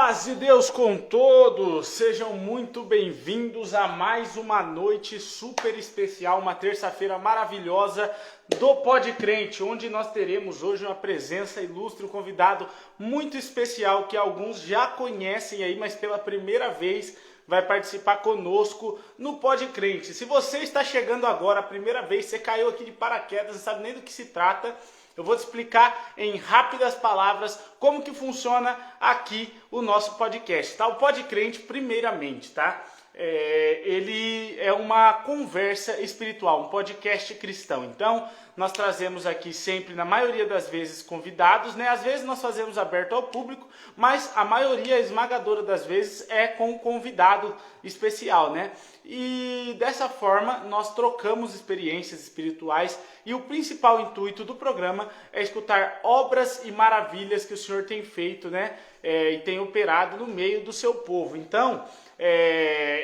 Paz de Deus com todos, sejam muito bem-vindos a mais uma noite super especial, uma terça-feira maravilhosa do Pod Crente, onde nós teremos hoje uma presença ilustre, um convidado muito especial que alguns já conhecem aí, mas pela primeira vez vai participar conosco no Pod Crente. Se você está chegando agora, a primeira vez, você caiu aqui de paraquedas, não sabe nem do que se trata, eu vou te explicar em rápidas palavras como que funciona aqui o nosso podcast, tá? O Pod Crente, primeiramente, tá? Ele é uma conversa espiritual, um podcast cristão. Então, nós trazemos aqui sempre, na maioria das vezes, convidados, né? Às vezes nós fazemos aberto ao público, mas a maioria esmagadora das vezes é com um convidado especial, né? E dessa forma, nós trocamos experiências espirituais e o principal intuito do programa é escutar obras e maravilhas que o Senhor tem feito, né? E tem operado no meio do seu povo. Então,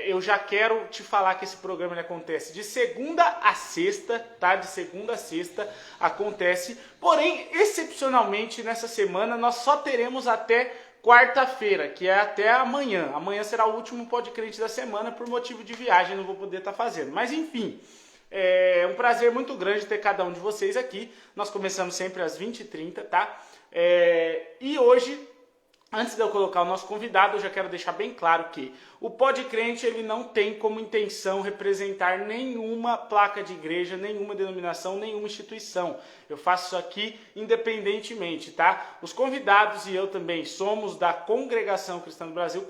eu já quero te falar que esse programa ele acontece de segunda a sexta, tá? De segunda a sexta acontece, porém, excepcionalmente nessa semana nós só teremos até quarta-feira, que é até amanhã. Amanhã será o último Pod Crente da semana, por motivo de viagem, não vou poder estar fazendo. Mas enfim, é um prazer muito grande ter cada um de vocês aqui. Nós começamos sempre às 20h30, tá? E hoje, antes de eu colocar o nosso convidado, eu já quero deixar bem claro que o Pod Crente ele não tem como intenção representar nenhuma placa de igreja, nenhuma denominação, nenhuma instituição. Eu faço isso aqui independentemente, tá? Os convidados e eu também somos da Congregação Cristã do Brasil,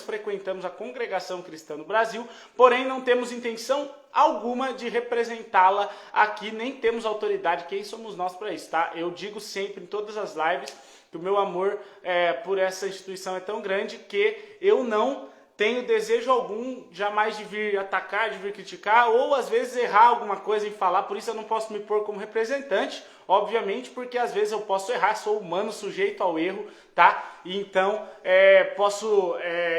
frequentamos a Congregação Cristã do Brasil, porém não temos intenção alguma de representá-la aqui, nem temos autoridade. Quem somos nós para isso, tá? Eu digo sempre em todas as lives que o meu amor por essa instituição é tão grande que eu não tenho desejo algum jamais de vir atacar, de vir criticar, ou às vezes errar alguma coisa em falar, por isso eu não posso me pôr como representante, obviamente, porque às vezes eu posso errar, sou humano, sujeito ao erro, tá? E então posso,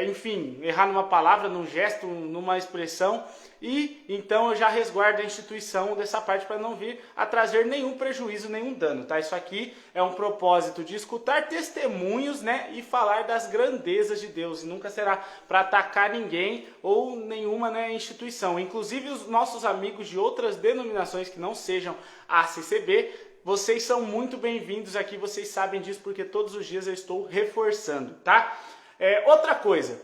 enfim, errar numa palavra, num gesto, numa expressão, e então eu já resguardo a instituição dessa parte para não vir a trazer nenhum prejuízo, nenhum dano, tá? Isso aqui é um propósito de escutar testemunhos, né, e falar das grandezas de Deus, e nunca será para atacar ninguém ou nenhuma, né, instituição. Inclusive os nossos amigos de outras denominações que não sejam a ACCB, vocês são muito bem-vindos aqui, vocês sabem disso porque todos os dias eu estou reforçando, tá? Outra coisa,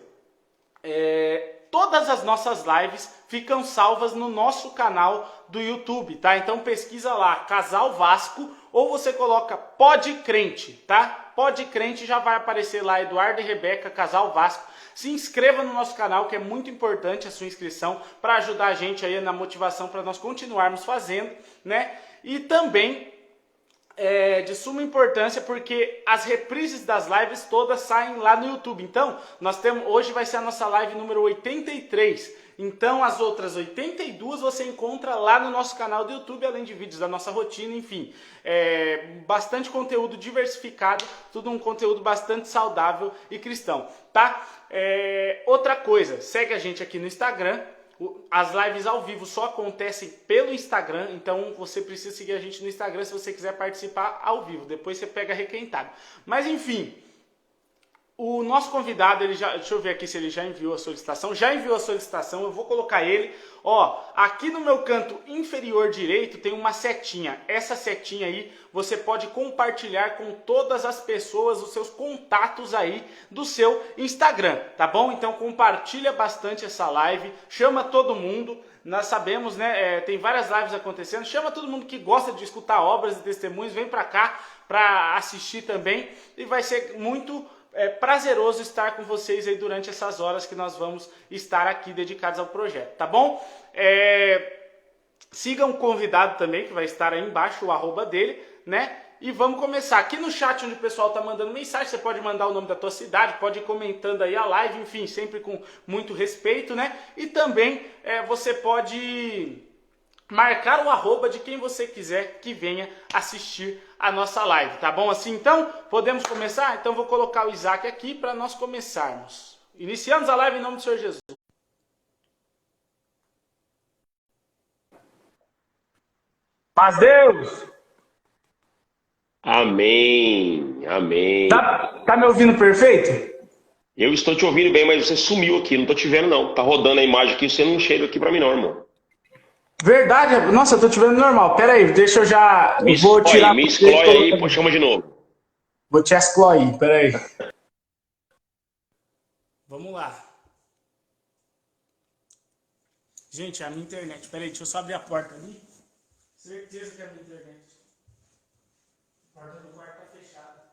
todas as nossas lives ficam salvas no nosso canal do YouTube, tá? Então pesquisa lá, Casal Vasco, ou você coloca Pod Crente, tá? Pod Crente já vai aparecer lá, Eduardo e Rebeca, Casal Vasco. Se inscreva no nosso canal, que é muito importante a sua inscrição para ajudar a gente aí na motivação para nós continuarmos fazendo, né? E também de suma importância porque as reprises das lives todas saem lá no YouTube. Então, hoje vai ser a nossa live número 83. Então, as outras 82 você encontra lá no nosso canal do YouTube, além de vídeos da nossa rotina, enfim. Bastante conteúdo diversificado, tudo um conteúdo bastante saudável e cristão, tá? Outra coisa, segue a gente aqui no Instagram. As lives ao vivo só acontecem pelo Instagram, então você precisa seguir a gente no Instagram se você quiser participar ao vivo. Depois você pega requentado. Mas enfim, o nosso convidado, deixa eu ver aqui se ele já enviou a solicitação. Já enviou a solicitação, eu vou colocar ele. Ó, aqui no meu canto inferior direito tem uma setinha. Essa setinha aí você pode compartilhar com todas as pessoas, os seus contatos aí do seu Instagram, tá bom? Então compartilha bastante essa live, chama todo mundo. Nós sabemos, né, tem várias lives acontecendo. Chama todo mundo que gosta de escutar obras e testemunhos, vem pra cá pra assistir também. E vai ser muito prazeroso estar com vocês aí durante essas horas que nós vamos estar aqui dedicados ao projeto, tá bom? Sigam o convidado também, que vai estar aí embaixo, o arroba dele, né? E vamos começar. Aqui no chat onde o pessoal tá mandando mensagem, você pode mandar o nome da tua cidade, pode ir comentando aí a live, enfim, sempre com muito respeito, né? E também você pode marcar o arroba de quem você quiser que venha assistir a nossa live, tá bom? Assim, então, podemos começar? Então, vou colocar o Isaac aqui para nós começarmos. Iniciamos a live em nome do Senhor Jesus. Paz Deus! Amém, amém. Tá me ouvindo perfeito? Eu estou te ouvindo bem, mas você sumiu aqui, não estou te vendo não. Tá rodando a imagem aqui, você não chega aqui para mim não, irmão. Verdade, nossa, eu tô te vendo normal. Pera aí, deixa eu já. Eu vou tirar Me você e exclui aí, colocar. pô, chama de novo. Vou te excluir, pera aí. Vamos lá. Gente, a minha internet. Pera aí, deixa eu só abrir a porta ali. Certeza que é a minha internet. A porta do quarto tá fechada.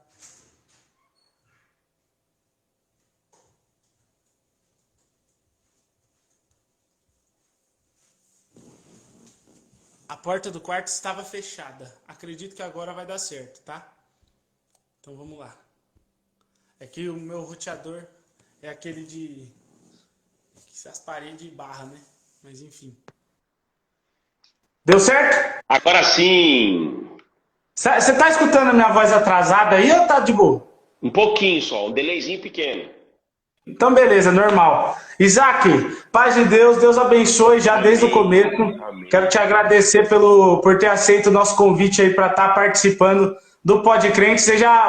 A porta do quarto estava fechada. Acredito que agora vai dar certo, tá? Então vamos lá. É que o meu roteador é aquele de que as paredes barra, né? Mas enfim. Deu certo? Agora sim, Você tá escutando a minha voz atrasada aí ou tá de boa? um pouquinho só, um delayzinho pequeno. Então, beleza, normal. Isaac, paz de Deus, Deus abençoe já desde o Amém, começo. Quero amém. te agradecer por ter aceito o nosso convite aí para estar participando do Pod Crente.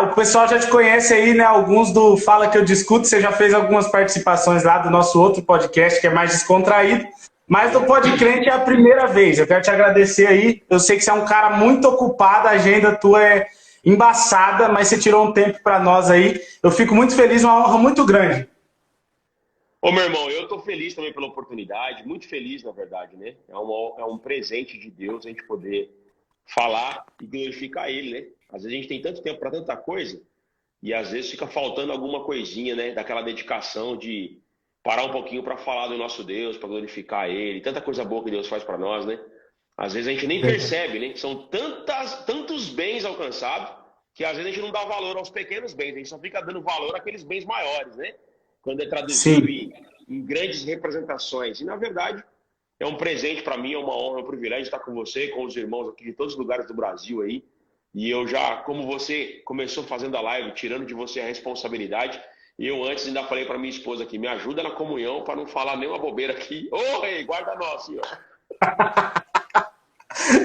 O pessoal já te conhece aí, né? Alguns do Fala Que Eu Discuto, você já fez algumas participações lá do nosso outro podcast, que é mais descontraído. Mas do Pod Crente é a primeira vez. Eu quero te agradecer aí. Eu sei que você é um cara muito ocupado, a agenda tua é embaçada, mas você tirou um tempo para nós aí. Eu fico muito feliz, uma honra muito grande. Ô, meu irmão, eu tô feliz também pela oportunidade, muito feliz, na verdade, né? É um presente de Deus a gente poder falar e glorificar Ele, né? Às vezes a gente tem tanto tempo para tanta coisa e às vezes fica faltando alguma coisinha, né? Daquela dedicação de parar um pouquinho para falar do nosso Deus, para glorificar Ele, tanta coisa boa que Deus faz para nós, né? Às vezes a gente nem percebe, né? São tantos bens alcançados que às vezes a gente não dá valor aos pequenos bens, a gente só fica dando valor àqueles bens maiores, né? Quando é traduzido Sim. em grandes representações. E, na verdade, é um presente para mim, é uma honra, é um privilégio estar com você, com os irmãos aqui de todos os lugares do Brasil aí. E eu já, como você começou fazendo a live, tirando de você a responsabilidade, eu antes ainda falei para minha esposa aqui, me ajuda na comunhão para não falar nenhuma bobeira aqui. Ô, rei, guarda nós, senhor.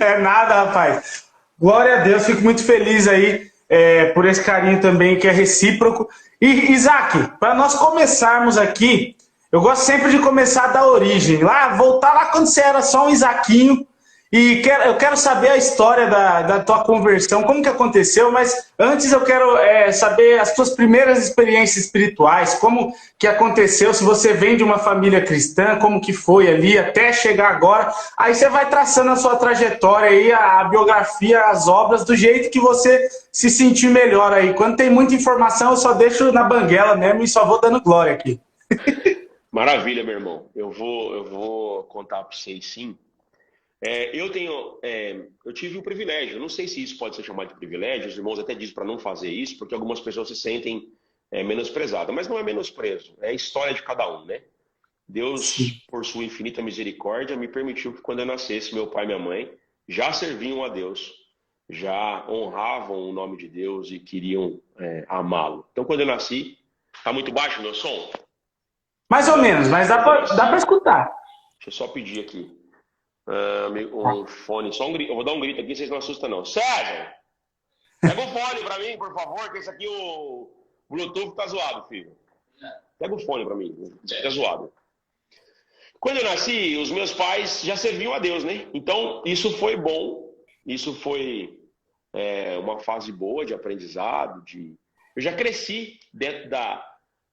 É nada, rapaz. Glória a Deus, fico muito feliz aí por esse carinho também que é recíproco. E, Isaac, para nós começarmos aqui, eu gosto sempre de começar da origem, voltar lá quando você era só um Isaquinho. E eu quero saber a história da tua conversão, como que aconteceu, mas antes eu quero saber as tuas primeiras experiências espirituais, como que aconteceu, se você vem de uma família cristã, como que foi ali até chegar agora. Aí você vai traçando a sua trajetória aí, a biografia, as obras, do jeito que você se sentir melhor aí. Quando tem muita informação, eu só deixo na banguela mesmo e só vou dando glória aqui. Maravilha, meu irmão. Eu vou contar para vocês, sim. Eu tive o privilégio, não sei se isso pode ser chamado de privilégio, os irmãos até dizem para não fazer isso, porque algumas pessoas se sentem menosprezadas, mas não é menosprezo, é a história de cada um, né? Deus, por sua infinita misericórdia, me permitiu que quando eu nascesse, meu pai e minha mãe já serviam a Deus, já honravam o nome de Deus e queriam amá-lo. Então, quando eu nasci, tá muito baixo o meu som? Mais ou menos, mas dá pra escutar. Deixa eu só pedir aqui. Um fone, só um grito. Eu vou dar um grito aqui, vocês não assustam não. César, pega um fone pra mim, por favor, que esse aqui o Bluetooth tá zoado, filho. Pega o fone pra mim, tá zoado. Quando eu nasci, os meus pais já serviam a Deus, né? Então, isso foi bom, isso foi uma fase boa de aprendizado, eu já cresci dentro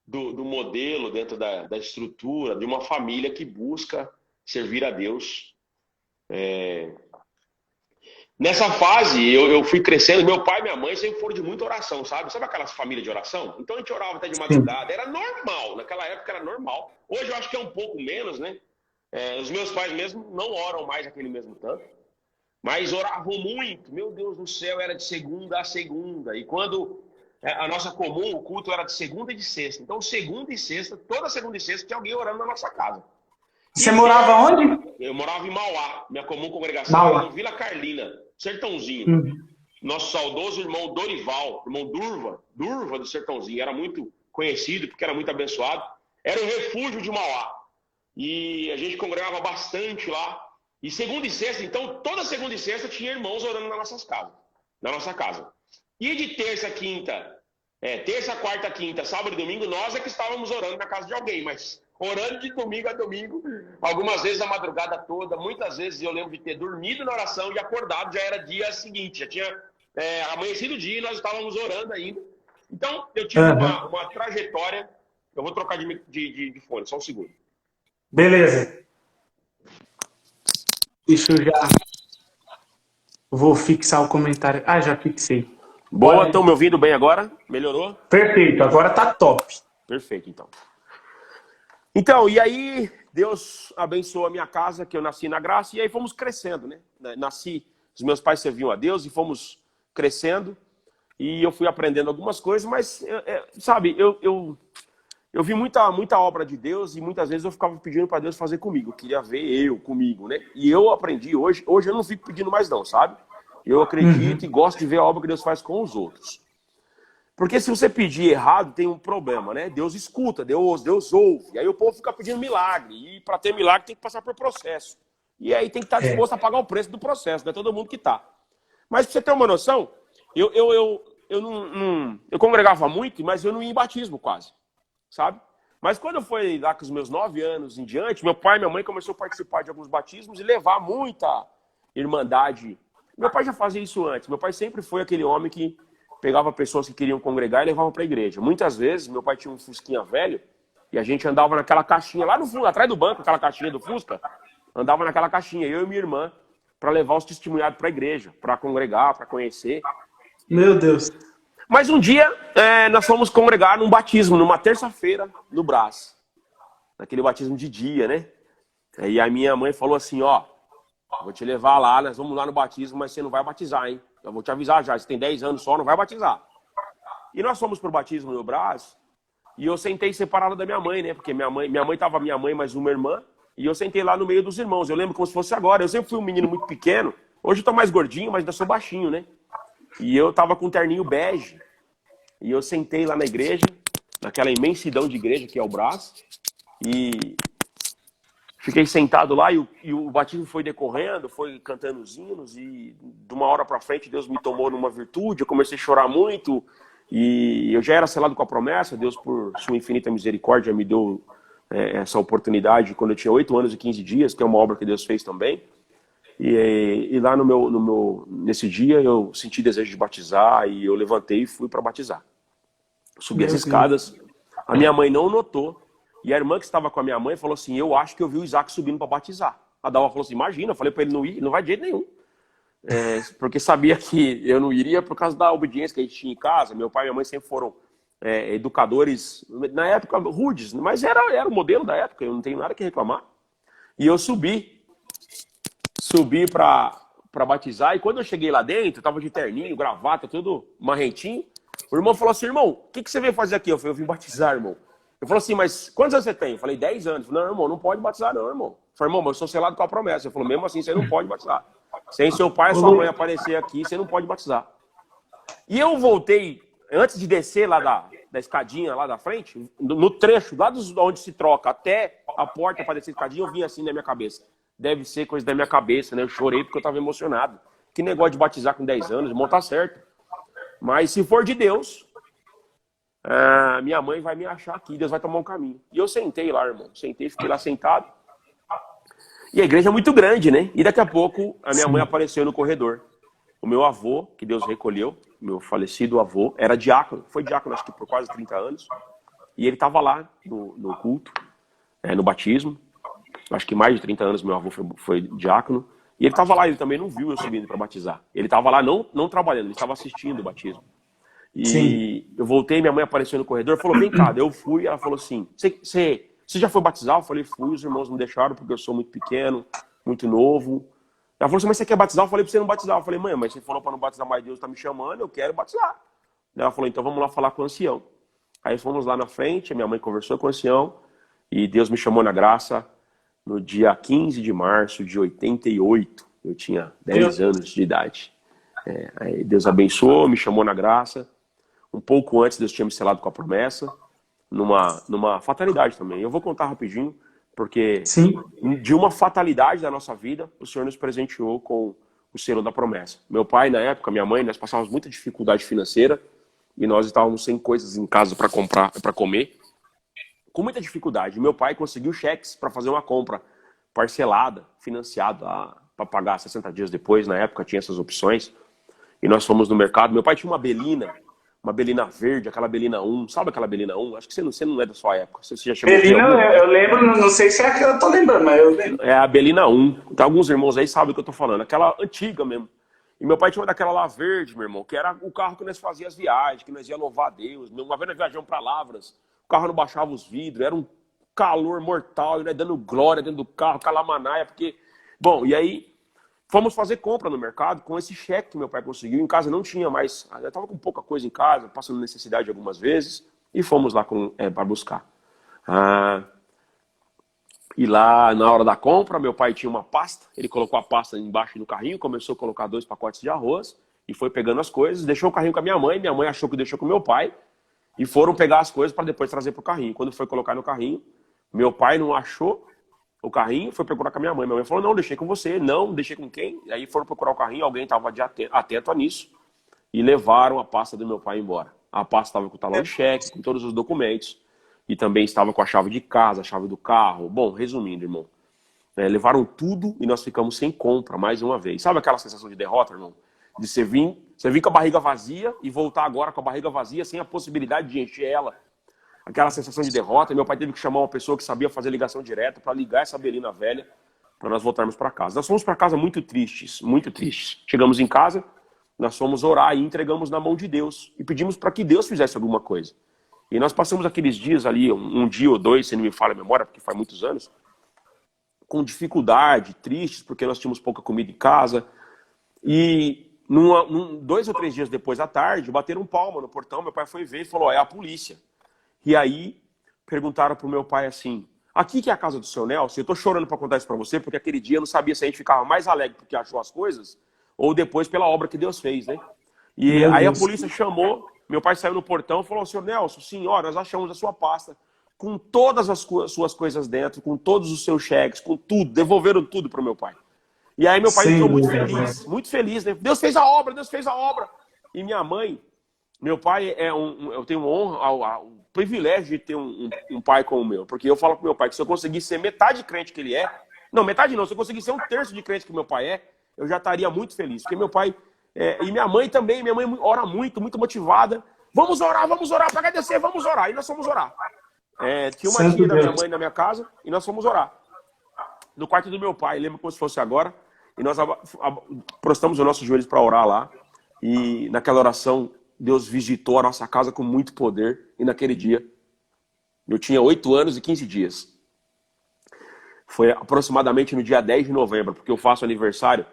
do modelo, dentro da estrutura de uma família que busca servir a Deus. Nessa fase, eu fui crescendo. Meu pai e minha mãe sempre foram de muita oração, sabe? Sabe aquelas famílias de oração? Então a gente orava até de madrugada. Era normal, naquela época era normal. Hoje eu acho que é um pouco menos, né? Os meus pais mesmo não oram mais aquele mesmo tanto. Mas oravam muito. Meu Deus do céu, era de segunda a segunda. E quando a nossa comum, o culto era de segunda e de sexta. Então, segunda e sexta, toda segunda e sexta tinha alguém orando na nossa casa. Você morava onde? Eu morava em Mauá. Minha comum congregação era Mauá. no Vila Carlina, Sertãozinho. Nosso saudoso irmão Dorival, irmão Durva do Sertãozinho, era muito conhecido porque era muito abençoado. Era o refúgio de Mauá. E a gente congregava bastante lá. E segunda e sexta, então, toda segunda e sexta tinha irmãos orando na nossa casa. E de terça a quinta Terça, quarta, quinta, sábado e domingo, nós é que estávamos orando na casa de alguém, mas orando de domingo a domingo, algumas vezes a madrugada toda, muitas vezes eu lembro de ter dormido na oração e acordado, já era dia seguinte, já tinha amanhecido o dia e nós estávamos orando ainda. Então, eu tive uma trajetória. Eu vou trocar de fone, só um segundo. Beleza. Deixa eu já... Vou fixar o comentário. Ah, já fixei. Boa, estão me ouvindo bem agora? Melhorou? Perfeito, agora tá top. Perfeito, então. Então, e aí Deus abençoou a minha casa, que eu nasci na graça, e aí fomos crescendo, né? Nasci, os meus pais serviam a Deus e fomos crescendo, e eu fui aprendendo algumas coisas, mas, sabe, eu vi muita obra de Deus e muitas vezes eu ficava pedindo para Deus fazer comigo. Eu queria ver eu comigo, né? E eu aprendi hoje eu não fico pedindo mais não, sabe? Eu acredito e gosto de ver a obra que Deus faz com os outros. Porque se você pedir errado, tem um problema, né? Deus escuta, Deus ouve. E aí o povo fica pedindo milagre. E para ter milagre tem que passar por processo. E aí tem que estar disposto a pagar o preço do processo, não é todo mundo que tá. Mas para você ter uma noção, eu congregava muito, mas eu não ia em batismo quase. Sabe? Mas quando eu fui lá com os meus 9 anos em diante, meu pai e minha mãe começaram a participar de alguns batismos e levar muita irmandade. Meu pai já fazia isso antes. Meu pai sempre foi aquele homem que pegava pessoas que queriam congregar e levava para a igreja. Muitas vezes, meu pai tinha um Fusquinha velho e a gente andava naquela caixinha, lá no fundo, atrás do banco, aquela caixinha do Fusca, andava naquela caixinha, eu e minha irmã, para levar os testemunhados para a igreja, para congregar, para conhecer. Meu Deus. Mas um dia, nós fomos congregar num batismo, numa terça-feira, no Brás. Naquele batismo de dia, né? E a minha mãe falou assim, ó, vou te levar lá, nós vamos lá no batismo, mas você não vai batizar, hein? Eu vou te avisar já, você tem 10 anos só, não vai batizar. E nós fomos pro batismo no Brás, e eu sentei separado da minha mãe, né? Porque minha mãe tava minha mãe mais uma irmã, e eu sentei lá no meio dos irmãos. Eu lembro como se fosse agora, eu sempre fui um menino muito pequeno, hoje eu tô mais gordinho, mas ainda sou baixinho, né? E eu tava com um terninho bege. E eu sentei lá na igreja, naquela imensidão de igreja que é o Brás. E fiquei sentado lá e o batismo foi decorrendo, foi cantando os hinos. E de uma hora pra frente Deus me tomou numa virtude. Eu comecei a chorar muito. E eu já era selado com a promessa. Deus, por sua infinita misericórdia, me deu essa oportunidade quando eu tinha 8 anos e 15 dias, que é uma obra que Deus fez também. E lá nesse dia eu senti desejo de batizar e eu levantei e fui para batizar. Subi as escadas, a minha mãe não notou e a irmã que estava com a minha mãe falou assim, eu acho que eu vi o Isaac subindo para batizar. A Dalva falou assim, imagina, eu falei para ele não ir, não vai de jeito nenhum. Porque sabia que eu não iria por causa da obediência que a gente tinha em casa. Meu pai e minha mãe sempre foram educadores, na época rudes, mas era o modelo da época, eu não tenho nada que reclamar. E eu subi para batizar, e quando eu cheguei lá dentro, eu tava de terninho, gravata, tudo marrentinho. O irmão falou assim, irmão, o que você veio fazer aqui? Eu falei, eu vim batizar, irmão. Ele falou assim, mas quantos anos você tem? Eu falei, 10 anos. Eu falei, não, irmão, não pode batizar não, irmão. Eu falei, irmão, mas eu sou selado com a promessa. Ele falou, mesmo assim, você não pode batizar. Sem seu pai e sua mãe aparecer aqui, você não pode batizar. E eu voltei, antes de descer lá da escadinha lá da frente, no trecho, lá onde se troca até a porta para descer a escadinha, eu vim assim na minha cabeça. Deve ser coisa da minha cabeça, né? Eu chorei porque eu estava emocionado. Que negócio de batizar com 10 anos, irmão, tá certo. Mas se for de Deus, minha mãe vai me achar aqui, Deus vai tomar um caminho. E eu sentei lá, irmão. Fiquei lá sentado. E a igreja é muito grande, né? E daqui a pouco a minha mãe apareceu no corredor. O meu avô, que Deus recolheu, meu falecido avô, era diácono. Foi diácono, acho que por quase 30 anos. E ele estava lá no culto, no batismo. Acho que mais de 30 anos meu avô foi diácono. E ele estava lá, ele também não viu eu subindo para batizar. Ele estava lá não trabalhando, ele estava assistindo o batismo. E eu voltei, minha mãe apareceu no corredor, falou, vem cá. Eu fui, ela falou assim, você já foi batizar? Eu falei, fui, os irmãos me deixaram porque eu sou muito pequeno, muito novo. Ela falou assim, mas você quer batizar? Eu falei, pra você não batizar. Eu falei, mãe, mas você falou para não batizar mais, Deus está me chamando, eu quero batizar. Ela falou, então vamos lá falar com o ancião. Aí fomos lá na frente, a minha mãe conversou com o ancião e Deus me chamou na graça. No dia 15 de março de 88, eu tinha 10 anos de idade. Aí Deus abençoou, me chamou na graça. Um pouco antes, Deus tinha me selado com a promessa, numa fatalidade também. Eu vou contar rapidinho, porque de uma fatalidade da nossa vida, o Senhor nos presenteou com o selo da promessa. Meu pai, na época, minha mãe, nós passávamos muita dificuldade financeira. e nós estávamos sem coisas em casa para comprar, para comer, com muita dificuldade. Meu pai conseguiu cheques para fazer uma compra parcelada, financiada, para pagar 60 dias depois. Na época tinha essas opções. E nós fomos no mercado. Meu pai tinha uma Belina verde, aquela Belina 1. Sabe aquela Belina 1? Acho que você não é da sua época. Você já chegou a ter Belina, alguma? eu lembro, não sei se é aquela que eu tô lembrando, mas eu lembro. É a Belina 1. Então, alguns irmãos aí sabem o que eu tô falando. Aquela antiga mesmo. E meu pai tinha uma daquela lá verde, meu irmão, que era o carro que nós fazíamos as viagens, que nós ia louvar a Deus. Uma vez nós viajamos para Lavras, o carro não baixava os vidros, era um calor mortal, né, dando glória dentro do carro, calamanaia, porque... Bom, e aí fomos fazer compra no mercado com esse cheque que meu pai conseguiu. Em casa não tinha mais, eu estava com pouca coisa em casa, passando necessidade algumas vezes, e fomos lá para buscar. E lá, na hora da compra, meu pai tinha uma pasta, ele colocou a pasta embaixo do carrinho, começou a colocar 2 pacotes de arroz, e foi pegando as coisas, deixou o carrinho com a minha mãe achou que deixou com meu pai, e foram pegar as coisas para depois trazer para o carrinho. Quando foi colocar no carrinho, meu pai não achou o carrinho, foi procurar com a minha mãe. Minha mãe falou, não, deixei com você. Não, deixei com quem? E aí foram procurar o carrinho, alguém estava atento a nisso, e levaram a pasta do meu pai embora. A pasta estava com o talão de cheque, com todos os documentos, e também estava com a chave de casa, a chave do carro. Bom, resumindo, irmão, levaram tudo e nós ficamos sem compra, mais uma vez. Sabe aquela sensação de derrota, irmão? De você vir com a barriga vazia e voltar agora com a barriga vazia sem a possibilidade de encher ela. Aquela sensação de derrota. Meu pai teve que chamar uma pessoa que sabia fazer ligação direta para ligar essa Belina velha para nós voltarmos para casa. Nós fomos para casa muito tristes, muito tristes. Chegamos em casa, nós fomos orar e entregamos na mão de Deus e pedimos para que Deus fizesse alguma coisa. E nós passamos aqueles dias ali, um dia ou dois, se não me falha a memória, porque faz muitos anos, com dificuldade, tristes, porque nós tínhamos pouca comida em casa. E 2 ou 3 dias depois à tarde, bateram palma no portão, meu pai foi ver e falou, é a polícia. E aí perguntaram pro meu pai assim, aqui que é a casa do seu Nelson? Eu tô chorando para contar isso para você, porque aquele dia eu não sabia se a gente ficava mais alegre porque achou as coisas, ou depois pela obra que Deus fez, né? E aí a polícia chamou, meu pai saiu no portão e falou, senhor Nelson, senhora, nós achamos a sua pasta com todas as suas coisas dentro, com todos os seus cheques, com tudo, devolveram tudo pro meu pai. E aí meu pai ficou muito feliz, né? Deus fez a obra, Deus fez a obra. E minha mãe, meu pai eu tenho honra, o privilégio de ter um pai como o meu, porque eu falo pro meu pai que se eu conseguisse ser metade crente que ele é, não, metade não, se eu conseguisse ser 1/3 de crente que meu pai é, eu já estaria muito feliz, porque meu pai, e minha mãe também, minha mãe ora muito, muito motivada, vamos orar, para agradecer, vamos orar, e nós fomos orar. Tinha uma tia da minha mãe na minha casa, e nós fomos orar. No quarto do meu pai, lembro como se fosse agora, e nós prostamos os nossos joelhos para orar lá, e naquela oração, Deus visitou a nossa casa com muito poder, e naquele dia, eu tinha 8 anos e 15 dias. Foi aproximadamente no dia 10 de novembro, porque eu faço aniversário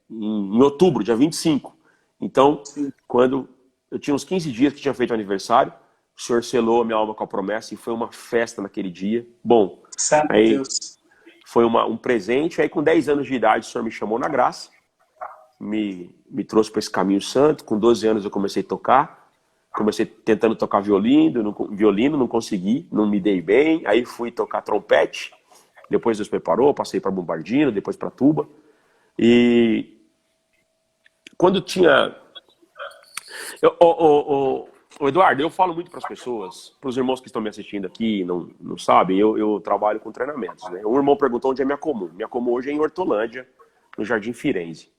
em outubro, dia 25. Então, quando eu tinha uns 15 dias que tinha feito o aniversário, o Senhor selou a minha alma com a promessa, e foi uma festa naquele dia. Bom, aí foi um presente, aí com 10 anos de idade o Senhor me chamou na graça, me trouxe para esse caminho santo. Com 12 anos eu comecei a tocar, comecei tentando tocar violino, não consegui, não me dei bem, aí fui tocar trompete, depois Deus preparou, passei para bombardino, depois para tuba, e quando tinha... Eduardo, eu falo muito para as pessoas, para os irmãos que estão me assistindo aqui, não sabem, eu trabalho com treinamentos, né? Um irmão perguntou onde é minha comum. Minha comum hoje é em Hortolândia, no Jardim Firenze.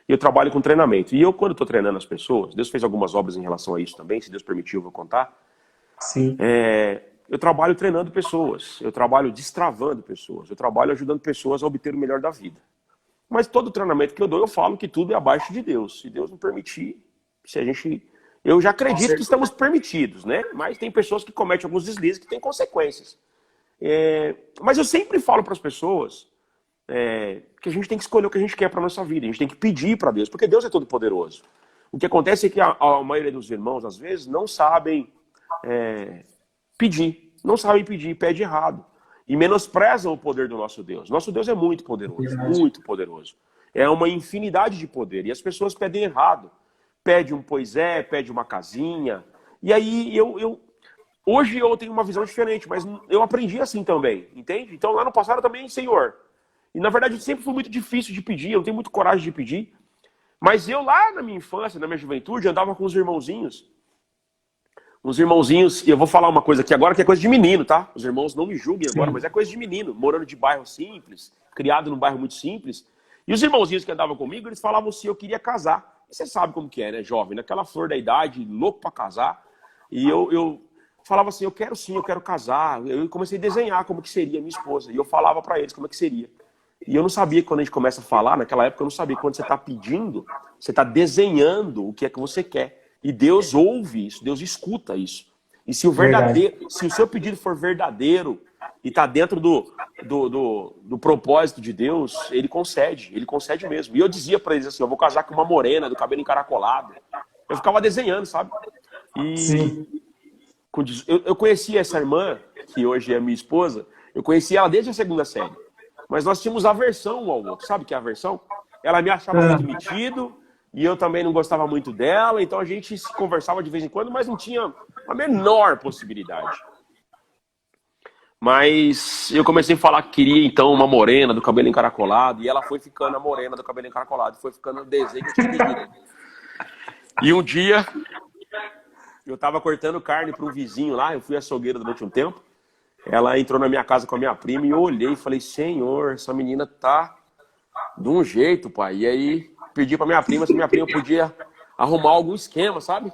E eu trabalho com treinamento. E eu, quando estou treinando as pessoas, Deus fez algumas obras em relação a isso também, se Deus permitiu, eu vou contar. Sim. Eu trabalho treinando pessoas, eu trabalho destravando pessoas, eu trabalho ajudando pessoas a obter o melhor da vida. Mas todo treinamento que eu dou, eu falo que tudo é abaixo de Deus. Se Deus não permitir, eu já acredito que estamos permitidos, né? Mas tem pessoas que cometem alguns deslizes que têm consequências. Mas eu sempre falo para as pessoas que a gente tem que escolher o que a gente quer para a nossa vida. A gente tem que pedir para Deus, porque Deus é todo poderoso. O que acontece é que a maioria dos irmãos, às vezes, não sabem pedir. Não sabem pedir, pede errado. E menosprezam o poder do nosso Deus. Nosso Deus é muito poderoso, muito poderoso. É uma infinidade de poder. E as pessoas pedem errado. Pede um pede uma casinha. E aí hoje eu tenho uma visão diferente, mas eu aprendi assim também, entende? Então lá no passado também, Senhor. E na verdade sempre foi muito difícil de pedir, eu não tenho muito coragem de pedir. Mas eu lá na minha infância, na minha juventude, andava com os irmãozinhos uns irmãozinhos, e eu vou falar uma coisa aqui agora que é coisa de menino, tá? Os irmãos não me julguem agora, mas é coisa de menino, morando de bairro simples, criado num bairro muito simples. E os irmãozinhos que andavam comigo, eles falavam assim, eu queria casar. E você sabe como que é, né, jovem? Naquela flor da idade, louco pra casar. E eu falava assim, eu quero sim, eu quero casar. Eu comecei a desenhar como que seria minha esposa. E eu falava pra eles como é que seria. E eu não sabia que quando a gente começa a falar, naquela época eu não sabia. Quando você está pedindo, você está desenhando o que é que você quer. E Deus ouve isso, Deus escuta isso. E se o verdadeiro, se o seu pedido for verdadeiro e está dentro do propósito de Deus, ele concede mesmo. E eu dizia para eles assim, eu vou casar com uma morena, do cabelo encaracolado. Eu ficava desenhando, sabe? Sim. Eu conheci essa irmã, que hoje é minha esposa, eu conheci ela desde a segunda série. Mas nós tínhamos aversão um ao outro. Sabe o que é aversão? Ela me achava muito metido e eu também não gostava muito dela. Então a gente se conversava de vez em quando, mas não tinha a menor possibilidade. Mas eu comecei a falar que queria então uma morena do cabelo encaracolado. E ela foi ficando a morena do cabelo encaracolado. Foi ficando o desenho que eu tinha pedido. E um dia eu estava cortando carne para um vizinho lá. Eu fui açougueiro durante um tempo. Ela entrou na minha casa com a minha prima e eu olhei e falei, Senhor, essa menina tá de um jeito, pai. E aí pedi pra minha prima se minha prima podia arrumar algum esquema, sabe?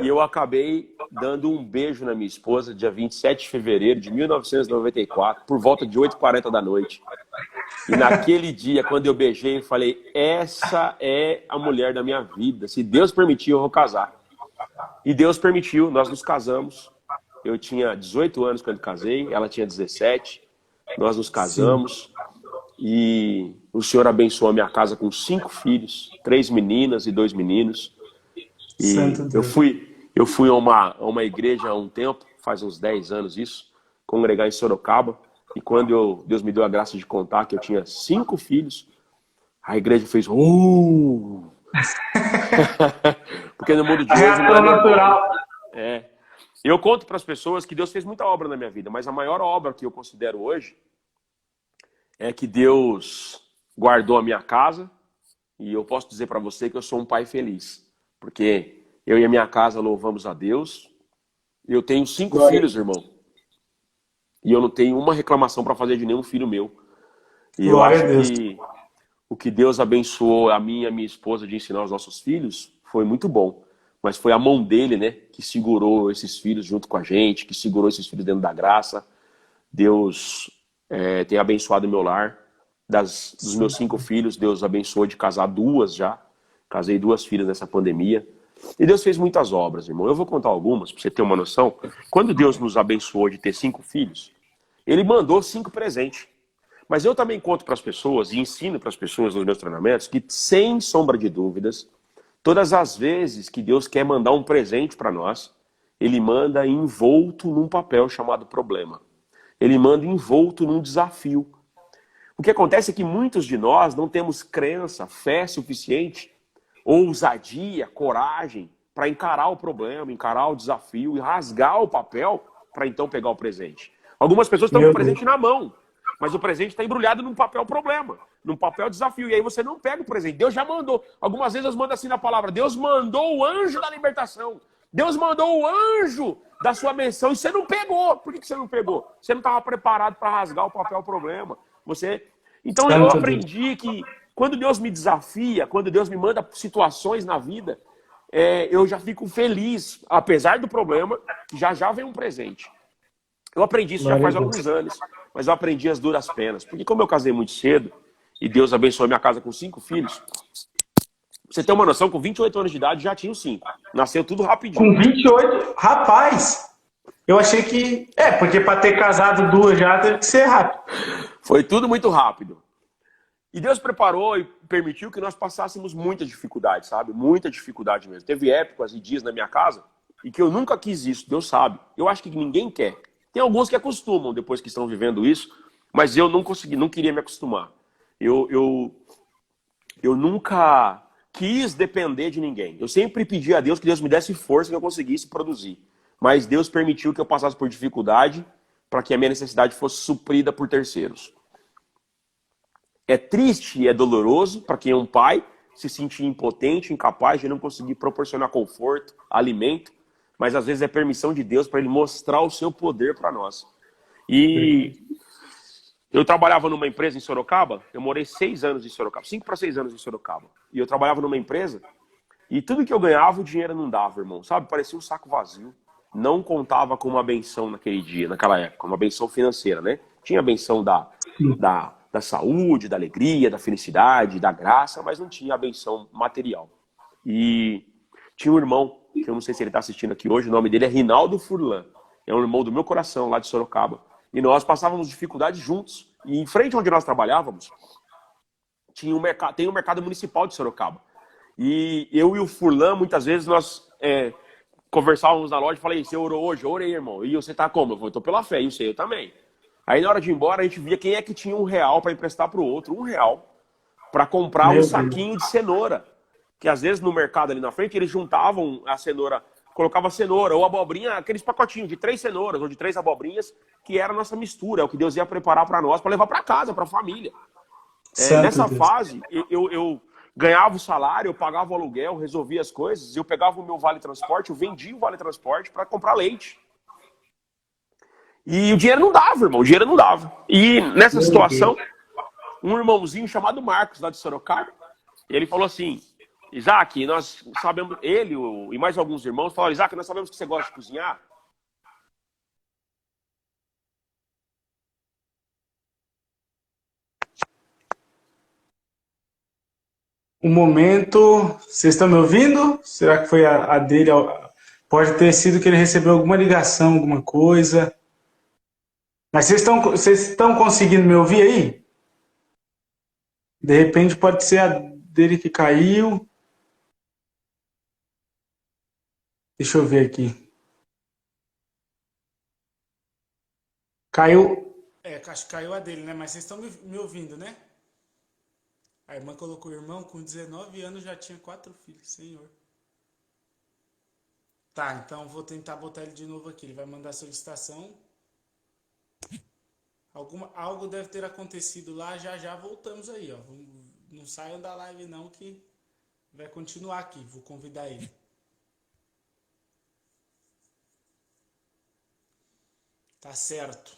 E eu acabei dando um beijo na minha esposa dia 27 de fevereiro de 1994, por volta de 8h40 da noite. E naquele dia, quando eu beijei, eu falei, essa é a mulher da minha vida. Se Deus permitir, eu vou casar. E Deus permitiu, nós nos casamos. Eu tinha 18 anos quando casei, ela tinha 17. Nós nos casamos. E o Senhor abençoou a minha casa com 5 filhos, 3 meninas e 2 meninos. E eu fui a uma igreja há um tempo, faz uns 10 anos isso, congregar em Sorocaba. E quando Deus me deu a graça de contar que eu tinha 5 filhos, a igreja fez... Porque no mundo de hoje... Reação natural. Eu conto para as pessoas que Deus fez muita obra na minha vida, mas a maior obra que eu considero hoje é que Deus guardou a minha casa e eu posso dizer para você que eu sou um pai feliz, porque eu e a minha casa louvamos a Deus. Eu tenho 5 filhos, irmão, e eu não tenho uma reclamação para fazer de nenhum filho meu. E eu acho que o que Deus abençoou a mim e a minha esposa de ensinar aos nossos filhos foi muito bom. Mas foi a mão dele, né, que segurou esses filhos junto com a gente, que segurou esses filhos dentro da graça. Deus tem abençoado o meu lar. Dos meus 5 filhos, Deus abençoou de casar 2 já. Casei 2 filhas nessa pandemia. E Deus fez muitas obras, irmão. Eu vou contar algumas, para você ter uma noção. Quando Deus nos abençoou de ter 5 filhos, Ele mandou 5 presentes. Mas eu também conto para as pessoas e ensino para as pessoas nos meus treinamentos que, sem sombra de dúvidas, todas as vezes que Deus quer mandar um presente para nós, Ele manda envolto num papel chamado problema. Ele manda envolto num desafio. O que acontece é que muitos de nós não temos crença, fé suficiente, ousadia, coragem para encarar o problema, encarar o desafio e rasgar o papel para então pegar o presente. Algumas pessoas estão com o presente na mão, mas o presente está embrulhado num papel problema, num papel desafio. E aí você não pega o presente. Deus já mandou. Algumas vezes Deus manda assim na palavra. Deus mandou o anjo da libertação. Deus mandou o anjo da sua menção. E você não pegou. Por que você não pegou? Você não estava preparado para rasgar o papel problema. Então eu aprendi que quando Deus me desafia, quando Deus me manda situações na vida, eu já fico feliz, apesar do problema, já vem um presente. Eu aprendi isso já faz alguns anos, mas eu aprendi as duras penas. Porque como eu casei muito cedo, e Deus abençoou minha casa com 5 filhos, você tem uma noção, com 28 anos de idade já tinha 5. Nasceu tudo rapidinho. Com 28? Rapaz! Eu achei que... porque para ter casado 2 já teve que ser rápido. Foi tudo muito rápido. E Deus preparou e permitiu que nós passássemos muita dificuldade, sabe? Muita dificuldade mesmo. Teve épocas e dias na minha casa e que eu nunca quis isso, Deus sabe. Eu acho que ninguém quer. Tem alguns que acostumam depois que estão vivendo isso, mas eu não consegui, não queria me acostumar. Eu nunca quis depender de ninguém. Eu sempre pedi a Deus que Deus me desse força que eu conseguisse produzir. Mas Deus permitiu que eu passasse por dificuldade para que a minha necessidade fosse suprida por terceiros. É triste e é doloroso para quem é um pai se sentir impotente, incapaz de não conseguir proporcionar conforto, alimento mas às vezes é permissão de Deus para ele mostrar o seu poder para nós. E eu trabalhava numa empresa em Sorocaba, eu morei 6 anos em Sorocaba, 5 para 6 anos em Sorocaba. E eu trabalhava numa empresa e tudo que eu ganhava, o dinheiro não dava, irmão, sabe? Parecia um saco vazio. Não contava com uma benção naquele dia, naquela época, uma benção financeira, né? Tinha a benção da saúde, da alegria, da felicidade, da graça, mas não tinha a benção material. E tinha um irmão, que eu não sei se ele está assistindo aqui hoje, o nome dele é Rinaldo Furlan. É um irmão do meu coração, lá de Sorocaba. E nós passávamos dificuldades juntos. E em frente onde nós trabalhávamos, tem um mercado municipal de Sorocaba. E eu e o Furlan, muitas vezes, nós conversávamos na loja e falei, você orou hoje? Eu orei, irmão. E você tá como? Eu falei, tô pela fé. E eu também. Aí na hora de ir embora, a gente via quem é que tinha R$1 para emprestar pro outro. R$1 para comprar um saquinho de cenoura. Que às vezes no mercado ali na frente, eles juntavam a cenoura, colocava cenoura ou abobrinha, aqueles pacotinhos de 3 cenouras ou de 3 abobrinhas, que era a nossa mistura, é o que Deus ia preparar para nós, para levar para casa, para a família. Nessa fase, eu ganhava o salário, eu pagava o aluguel, resolvia as coisas, eu pegava o meu vale-transporte, eu vendia o vale-transporte para comprar leite. E o dinheiro não dava, irmão, o dinheiro não dava. E nessa situação, um irmãozinho chamado Marcos, lá de Sorocaba, ele falou assim, Isaac, nós sabemos, ele e mais alguns irmãos falaram, Isaac, nós sabemos que você gosta de cozinhar. Um momento, vocês estão me ouvindo? Será que foi a dele? Pode ter sido que ele recebeu alguma ligação, alguma coisa. Mas vocês estão conseguindo me ouvir aí? De repente pode ser a dele que caiu. Deixa eu ver aqui. Caiu. Acho que caiu a dele, né? Mas vocês estão me ouvindo, né? A irmã colocou o irmão, com 19 anos já tinha 4 filhos, Senhor. Tá, então vou tentar botar ele de novo aqui. Ele vai mandar a solicitação. Algo deve ter acontecido lá, já voltamos aí, ó. Não saiam da live não, que vai continuar aqui. Vou convidar ele. Tá certo.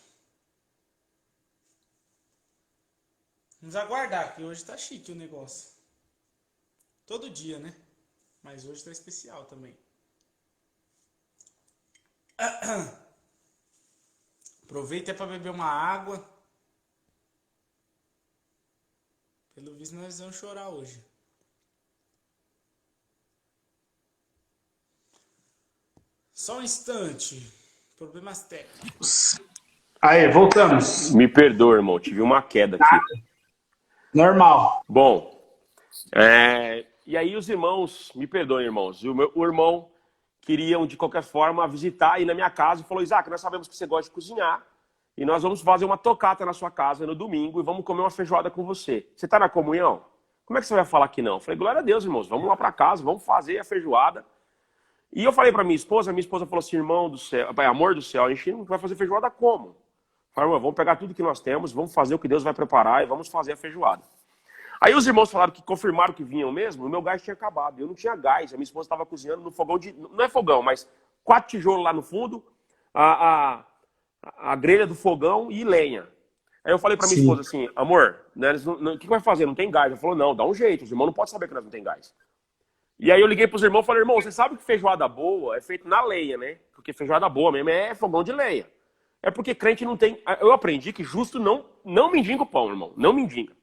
Vamos aguardar, que hoje tá chique o negócio. Todo dia, né? Mas hoje tá especial também. Aproveita para beber uma água. Pelo visto nós vamos chorar hoje. Só um instante. Problemas técnicos. Aí, voltamos. Me perdoa, irmão, tive uma queda aqui. Normal. Bom, e aí os irmãos, me perdoem, irmãos, o irmão queriam de qualquer forma visitar aí na minha casa e falou, Isaac, nós sabemos que você gosta de cozinhar e nós vamos fazer uma tocata na sua casa no domingo e vamos comer uma feijoada com você. Você está na comunhão? Como é que você vai falar que não? Eu falei, glória a Deus, irmãos, vamos lá para casa, vamos fazer a feijoada. E eu falei para minha esposa falou assim, irmão do céu, amor do céu, a gente não vai fazer feijoada como? Falei, vamos pegar tudo que nós temos, vamos fazer o que Deus vai preparar e vamos fazer a feijoada. Aí os irmãos falaram que confirmaram que vinham mesmo, o meu gás tinha acabado, eu não tinha gás, a minha esposa estava cozinhando no fogão não é fogão, mas 4 tijolos lá no fundo, a grelha do fogão e lenha. Aí eu falei para minha esposa assim, amor, né, o que vai fazer? Não tem gás? Ela falou, não, dá um jeito, os irmãos não podem saber que nós não tem gás. E aí eu liguei pros irmãos e falei, irmão, você sabe que feijoada boa é feita na lenha, né? Porque feijoada boa mesmo é fogão de lenha. É porque crente não tem... Eu aprendi que justo não mendiga o pão, irmão. Não mendiga.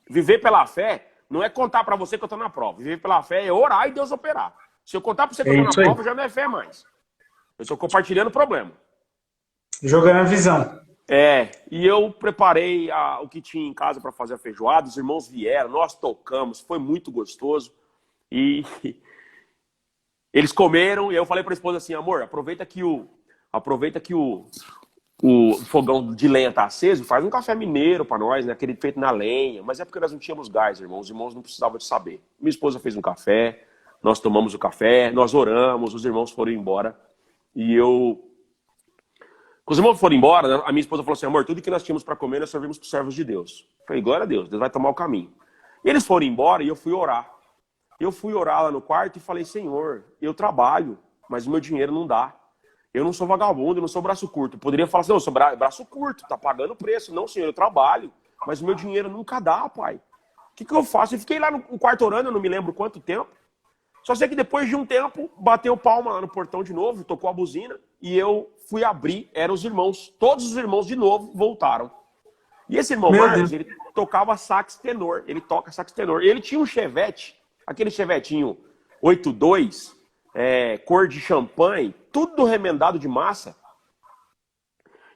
Viver pela fé não é contar pra você que eu tô na prova. Viver pela fé é orar e Deus operar. Se eu contar pra você que eu tô na prova, já não é fé mais. Eu tô compartilhando o problema. Jogando a visão. E eu preparei o que tinha em casa pra fazer a feijoada. Os irmãos vieram, nós tocamos. Foi muito gostoso. E eles comeram. E eu falei pra esposa assim, amor, aproveita que o fogão de lenha tá aceso, faz um café mineiro para nós, né? Aquele feito na lenha. Mas é porque nós não tínhamos gás, irmão. Os irmãos não precisavam de saber. Minha esposa fez um café, nós tomamos o café, nós oramos, os irmãos foram embora. E quando os irmãos foram embora, a minha esposa falou assim, amor, tudo que nós tínhamos para comer, nós servimos para os servos de Deus. Eu falei, glória a Deus, Deus vai tomar o caminho. E eles foram embora e eu fui orar. Eu fui orar lá no quarto e falei, Senhor, eu trabalho. mas o meu dinheiro não dá. Eu não sou vagabundo, eu não sou braço curto. Eu poderia falar assim, não, eu sou braço curto, tá pagando o preço. Não, senhor, eu trabalho, mas o meu dinheiro nunca dá, pai. O que eu faço? Eu fiquei lá no quarto orando, eu não me lembro quanto tempo. Só sei que depois de um tempo, bateu palma lá no portão de novo, tocou a buzina, e eu fui abrir, eram os irmãos. Todos os irmãos de novo voltaram. E esse irmão Meu Marcos, Deus. ele tocava sax tenor, ele toca sax tenor. Ele tinha um Chevette, aquele Chevetinho 82, cor de champanhe, tudo remendado de massa.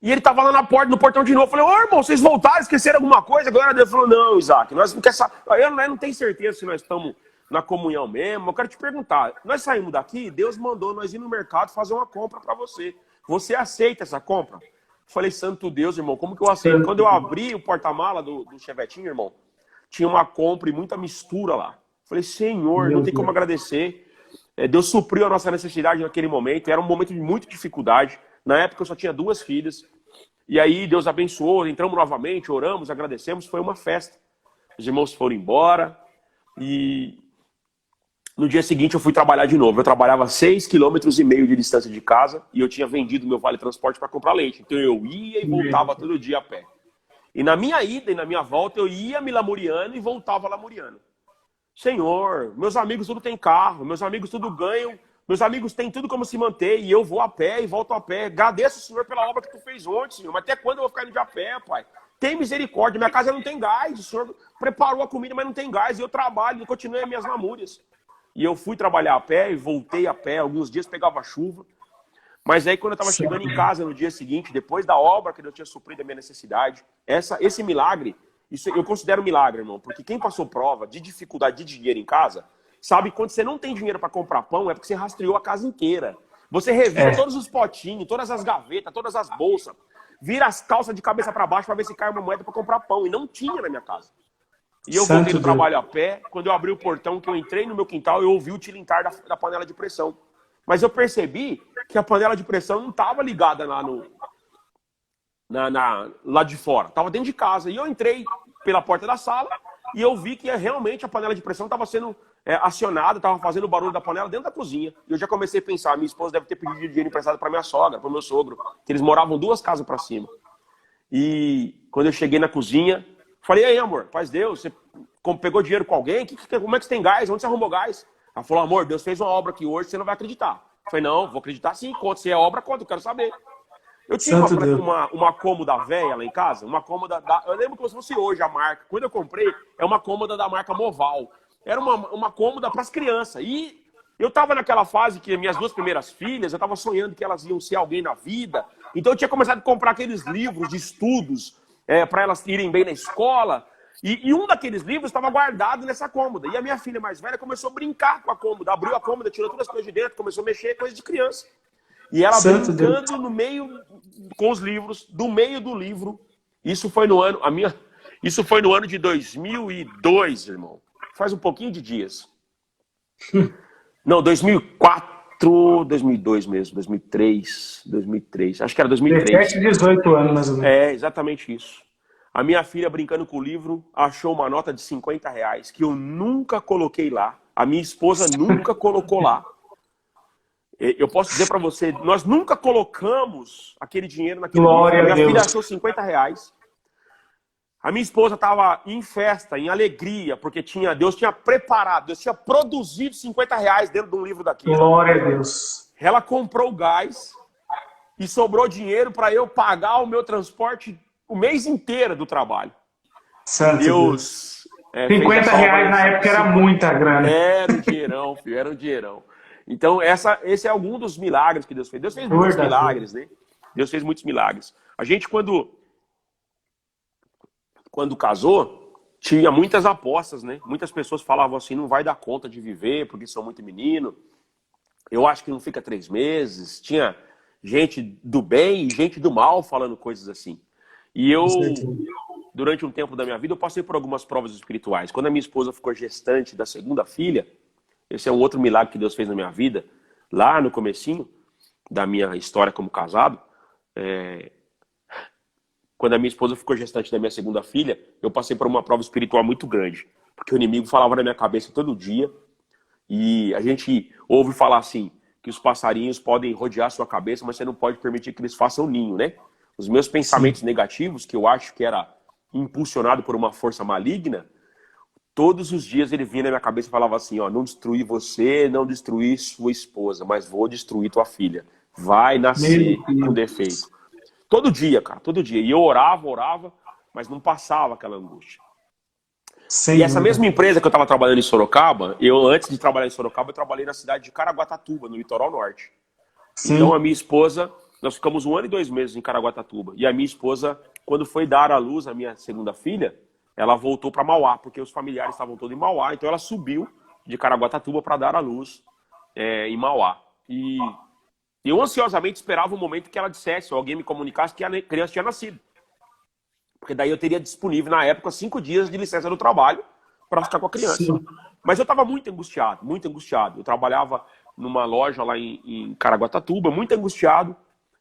E ele tava lá na porta, no portão de novo. Eu falei, ô irmão, vocês voltaram, esqueceram alguma coisa? Agora ele falou, não, Isaac, nós não quer saber. Eu não tenho certeza se nós estamos na comunhão mesmo. Eu quero te perguntar, nós saímos daqui, Deus mandou nós ir no mercado fazer uma compra para você. Você aceita essa compra? Eu falei, santo Deus, irmão, como que eu aceito? Quando eu abri o porta-mala do Chevetinho, irmão, tinha uma compra e muita mistura lá. Eu falei, Senhor, não tem como agradecer. Deus supriu a nossa necessidade naquele momento. Era um momento de muita dificuldade. Na época eu só tinha 2 filhas. E aí Deus abençoou, entramos novamente, oramos, agradecemos, foi uma festa. Os irmãos foram embora e no dia seguinte eu fui trabalhar de novo. Eu trabalhava 6,5 km de distância de casa e eu tinha vendido meu vale transporte para comprar leite. Então eu ia e voltava todo dia a pé. E na minha ida e na minha volta eu ia me lamuriando e voltava lamuriando. Senhor, meus amigos tudo tem carro, meus amigos tudo ganham, meus amigos têm tudo como se manter e eu vou a pé e volto a pé. Agradeço, Senhor, pela obra que tu fez ontem, Senhor. Mas até quando eu vou ficar indo de a pé, Pai? Tem misericórdia, minha casa não tem gás, o Senhor preparou a comida, mas não tem gás. E eu trabalho e continuei as minhas lamúrias. E eu fui trabalhar a pé e voltei a pé. Alguns dias pegava chuva. Mas aí quando eu estava chegando em casa no dia seguinte, depois da obra que Deus tinha suprido a minha necessidade, esse milagre, isso eu considero um milagre, irmão. Porque quem passou prova de dificuldade de dinheiro em casa, sabe que quando você não tem dinheiro para comprar pão, é porque você rastreou a casa inteira. Você revira todos os potinhos, todas as gavetas, todas as bolsas. Vira as calças de cabeça para baixo para ver se cai uma moeda para comprar pão. E não tinha na minha casa. E eu voltei do trabalho a pé. Quando eu abri o portão, que eu entrei no meu quintal, eu ouvi o tilintar da panela de pressão. Mas eu percebi que a panela de pressão não estava ligada lá lá de fora. Estava dentro de casa. E eu entrei pela porta da sala e eu vi que realmente a panela de pressão estava sendo acionada, estava fazendo o barulho da panela dentro da cozinha. E eu já comecei a pensar, minha esposa deve ter pedido dinheiro emprestado para minha sogra, para o meu sogro, que eles moravam 2 casas para cima. E quando eu cheguei na cozinha, falei, e aí, amor, paz Deus, você pegou dinheiro com alguém? Como é que você tem gás? Onde você arrumou gás? Ela falou, amor, Deus fez uma obra aqui hoje, você não vai acreditar. Eu falei, não, vou acreditar sim, conta. Se é obra, conta, eu quero saber. Eu tinha uma cômoda velha lá em casa, uma cômoda eu lembro como se fosse hoje a marca. Quando eu comprei, é uma cômoda da marca Moval. Era uma cômoda para as crianças. E eu estava naquela fase que minhas 2 primeiras filhas, eu estava sonhando que elas iam ser alguém na vida. Então eu tinha começado a comprar aqueles livros de estudos para elas irem bem na escola. E um daqueles livros estava guardado nessa cômoda. E a minha filha mais velha começou a brincar com a cômoda. Abriu a cômoda, tirou todas as coisas de dentro, começou a mexer, coisa de criança. E ela brincando no meio, com os livros, do meio do livro. Isso foi no ano de 2002, irmão. Faz um pouquinho de dias. Não, 2004, 2002 mesmo, 2003. Acho que era 2003. 17, 18 anos, mais ou menos. É, exatamente isso. A minha filha, brincando com o livro, achou uma nota de R$50, que eu nunca coloquei lá. A minha esposa nunca colocou lá. Eu posso dizer para você, nós nunca colocamos aquele dinheiro naquele livro. A minha filha achou R$50. A minha esposa estava em festa, em alegria, porque Deus tinha preparado, Deus tinha produzido R$50 dentro de um livro daquele. Glória a Deus. Ela comprou o gás e sobrou dinheiro para eu pagar o meu transporte o mês inteiro do trabalho. Santo Deus. R$50 na época era muita grana. Era um dinheirão, filho, era um dinheirão. Então, esse é algum dos milagres que Deus fez. Deus fez muitos milagres, né? Deus fez muitos milagres. A gente, quando casou, tinha muitas apostas, né? Muitas pessoas falavam assim, não vai dar conta de viver, porque sou muito menino. Eu acho que não fica 3 meses. Tinha gente do bem e gente do mal falando coisas assim. E eu, durante um tempo da minha vida, eu passei por algumas provas espirituais. Quando a minha esposa ficou gestante da 2ª filha, esse é um outro milagre que Deus fez na minha vida, lá no comecinho da minha história como casado, quando a minha esposa ficou gestante da minha 2ª filha, eu passei por uma prova espiritual muito grande, porque o inimigo falava na minha cabeça todo dia, e a gente ouve falar assim, que os passarinhos podem rodear a sua cabeça, mas você não pode permitir que eles façam ninho, né? Os meus pensamentos negativos, que eu acho que era impulsionado por uma força maligna, todos os dias ele vinha na minha cabeça e falava assim, ó, não destruir você, não destruir sua esposa, mas vou destruir tua filha. Vai nascer com defeito. Todo dia, cara, todo dia. E eu orava, mas não passava aquela angústia. Sem E essa dúvida. mesma empresa que eu estava trabalhando em Sorocaba, antes de trabalhar em Sorocaba, eu trabalhei na cidade de Caraguatatuba, no litoral norte. Sim. Então a minha esposa, nós ficamos 1 ano e 2 meses em Caraguatatuba. E a minha esposa, quando foi dar à luz a minha segunda filha, ela voltou para Mauá, porque os familiares estavam todos em Mauá. Então ela subiu de Caraguatatuba para dar à luz em Mauá. E eu ansiosamente esperava o momento que ela dissesse, ou alguém me comunicasse que a criança tinha nascido. Porque daí eu teria disponível, na época, 5 dias de licença do trabalho para ficar com a criança. Sim. Mas eu estava muito angustiado, muito angustiado. Eu trabalhava numa loja lá em Caraguatatuba, muito angustiado.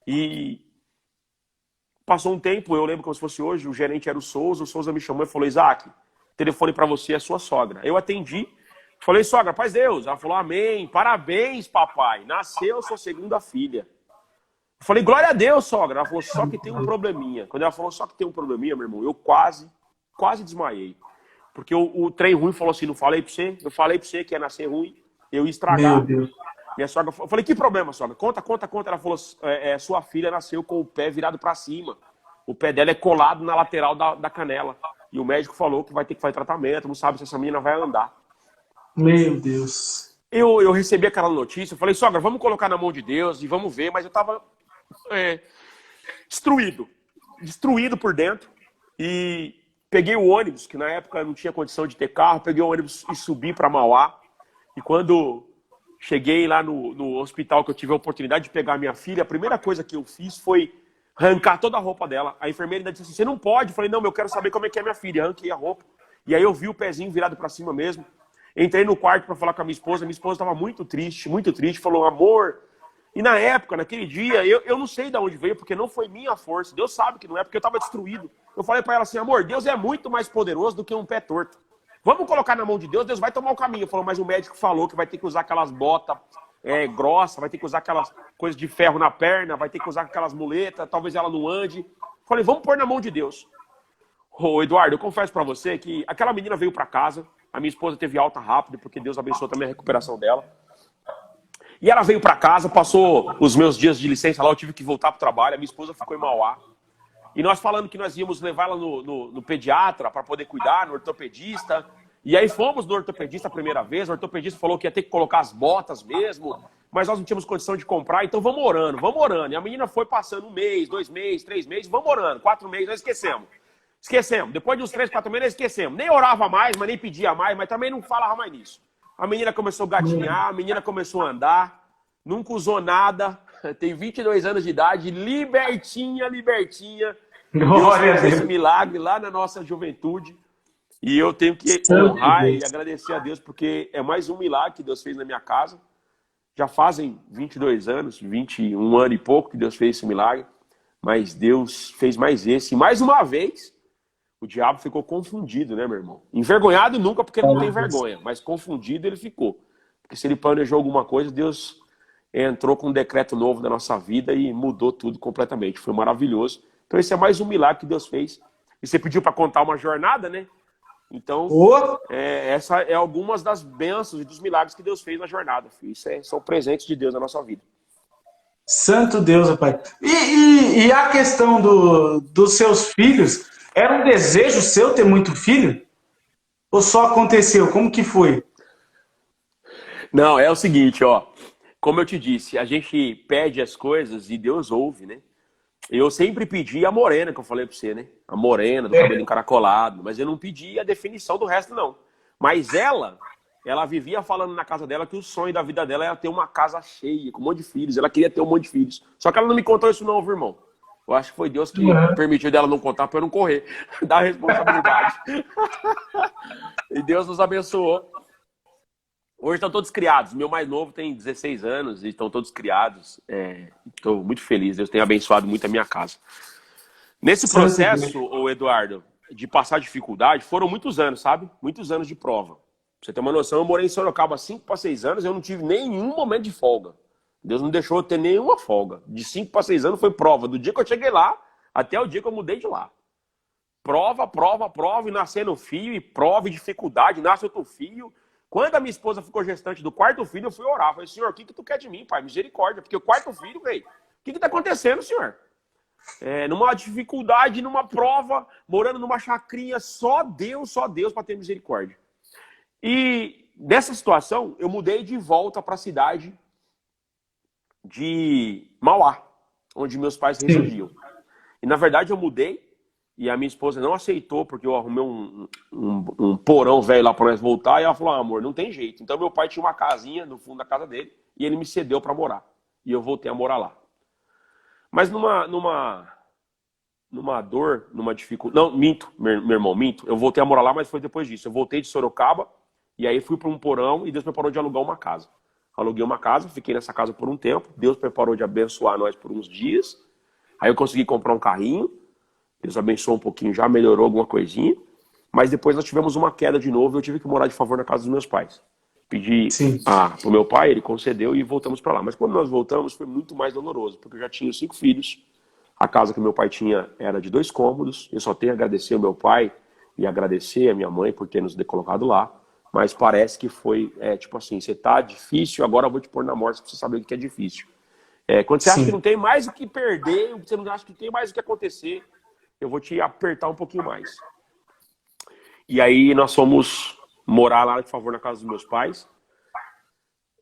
E passou um tempo, eu lembro como se fosse hoje, o gerente era o Souza me chamou e falou, Isaac, telefone para você é sua sogra. Eu atendi, falei, sogra, paz Deus. Ela falou, amém, parabéns, papai, nasceu sua segunda filha. Eu falei, glória a Deus, sogra. Ela falou, só que tem um probleminha. Quando ela falou, só que tem um probleminha, meu irmão, eu quase desmaiei. Porque o trem ruim falou assim, não falei pra você? Eu falei pra você que ia nascer ruim, eu ia estragar. Meu Deus. Minha sogra, eu falei, que problema, sogra? Conta. Ela falou, sua filha nasceu com o pé virado pra cima. O pé dela é colado na lateral da canela. E o médico falou que vai ter que fazer tratamento, não sabe se essa menina vai andar. Meu Deus. Eu recebi aquela notícia, eu falei, sogra, vamos colocar na mão de Deus e vamos ver, mas eu tava destruído por dentro. E peguei o ônibus, que na época eu não tinha condição de ter carro, peguei o ônibus e subi para Mauá. E quando cheguei lá no hospital, que eu tive a oportunidade de pegar a minha filha, a primeira coisa que eu fiz foi arrancar toda a roupa dela. A enfermeira ainda disse assim, você não pode. Eu falei, não, eu quero saber como é que é minha filha. Arranquei a roupa. E aí eu vi o pezinho virado para cima mesmo. Entrei no quarto para falar com a minha esposa estava muito triste, falou, amor. E na época, naquele dia, eu não sei de onde veio, porque não foi minha força. Deus sabe que não é, porque eu estava destruído. Eu falei para ela assim, amor, Deus é muito mais poderoso do que um pé torto. Vamos colocar na mão de Deus, Deus vai tomar o caminho. Falou, mas o médico falou que vai ter que usar aquelas botas grossas, vai ter que usar aquelas coisas de ferro na perna, vai ter que usar aquelas muletas, talvez ela não ande. Falei, vamos pôr na mão de Deus. Ô, Eduardo, eu confesso para você que aquela menina veio para casa, a minha esposa teve alta rápido, porque Deus abençoou também a recuperação dela. E ela veio para casa, passou os meus dias de licença lá, eu tive que voltar para o trabalho, a minha esposa ficou em Mauá. E nós falando que nós íamos levar ela no pediatra para poder cuidar, no ortopedista. E aí fomos no ortopedista a primeira vez, o ortopedista falou que ia ter que colocar as botas mesmo, mas nós não tínhamos condição de comprar, então vamos orando. E a menina foi passando 1 mês, 2 meses, 3 meses, vamos orando, 4 meses, nós esquecemos. Depois de uns 3, 4 meses, nós esquecemos. Nem orava mais, mas nem pedia mais, mas também não falava mais nisso. A menina começou a gatinhar, a menina começou a andar, nunca usou nada, tem 22 anos de idade, libertinha. Deus fez esse milagre lá na nossa juventude. E eu tenho que honrar e agradecer a Deus, porque é mais um milagre que Deus fez na minha casa. Já fazem 22 anos, 21 anos e pouco que Deus fez esse milagre. Mas Deus fez mais esse. E mais uma vez, o diabo ficou confundido, né, meu irmão? Envergonhado nunca, porque ele não tem vergonha. Mas confundido ele ficou. Porque se ele planejou alguma coisa, Deus entrou com um decreto novo na nossa vida e mudou tudo completamente. Foi maravilhoso. Então esse é mais um milagre que Deus fez. E você pediu para contar uma jornada, né? Então, essa é algumas das bênçãos e dos milagres que Deus fez na jornada. Isso são presentes de Deus na nossa vida. Santo Deus, rapaz. E a questão dos seus filhos, era um desejo seu ter muito filho? Ou só aconteceu? Como que foi? Não, é o seguinte, ó. Como eu te disse, a gente pede as coisas e Deus ouve, né? Eu sempre pedi a morena, que eu falei pra você, né? A morena, do cabelo encaracolado. Mas eu não pedi a definição do resto, não. Mas ela vivia falando na casa dela que o sonho da vida dela era ter uma casa cheia, com um monte de filhos. Ela queria ter um monte de filhos. Só que ela não me contou isso não, viu, irmão? Eu acho que foi Deus que permitiu dela não contar pra eu não correr da responsabilidade. E Deus nos abençoou. Hoje estão todos criados. Meu mais novo tem 16 anos e estão todos criados. Estou muito feliz. Deus tem abençoado muito a minha casa. Nesse processo, ô Eduardo, de passar dificuldade, foram muitos anos, sabe? Muitos anos de prova. Pra você ter uma noção, eu morei em Sorocaba 5 para 6 anos, eu não tive nenhum momento de folga. Deus não deixou eu ter nenhuma folga. De 5 para 6 anos foi prova. Do dia que eu cheguei lá, até o dia que eu mudei de lá. Prova, prova, prova, e nascendo filho, e prova, e dificuldade, nasce outro filho. Quando a minha esposa ficou gestante do 4º filho, eu fui orar. Falei, Senhor, o que tu quer de mim, pai? Misericórdia. Porque o 4º filho, velho, o que tá acontecendo, Senhor? Numa dificuldade, numa prova, morando numa chacrinha, só Deus para ter misericórdia. E nessa situação, eu mudei de volta para a cidade de Mauá, onde meus pais residiam. E na verdade eu mudei e a minha esposa não aceitou, porque eu arrumei um porão velho lá para nós voltar, e ela falou, amor, não tem jeito. Então meu pai tinha uma casinha no fundo da casa dele e ele me cedeu para morar. E eu voltei a morar lá. Mas numa dor, numa dificuldade... Não, minto, meu irmão, minto. Eu voltei a morar lá, mas foi depois disso. Eu voltei de Sorocaba e aí fui para um porão e Deus preparou de alugar uma casa. Aluguei uma casa, fiquei nessa casa por um tempo. Deus preparou de abençoar nós por uns dias. Aí eu consegui comprar um carrinho. Deus abençoou um pouquinho, já melhorou alguma coisinha. Mas depois nós tivemos uma queda de novo e eu tive que morar de favor na casa dos meus pais. Pedi pro meu pai, ele concedeu e voltamos para lá. Mas quando nós voltamos foi muito mais doloroso, porque eu já tinha 5 filhos. A casa que meu pai tinha era de 2 cômodos. Eu só tenho a agradecer ao meu pai e agradecer a minha mãe por ter nos colocado lá. Mas parece que foi, tipo assim, você tá difícil, agora eu vou te pôr na morte pra você saber o que é difícil. Quando você acha que não tem mais o que perder, você não acha que tem mais o que acontecer, eu vou te apertar um pouquinho mais. E aí nós fomos morar lá, por favor, na casa dos meus pais,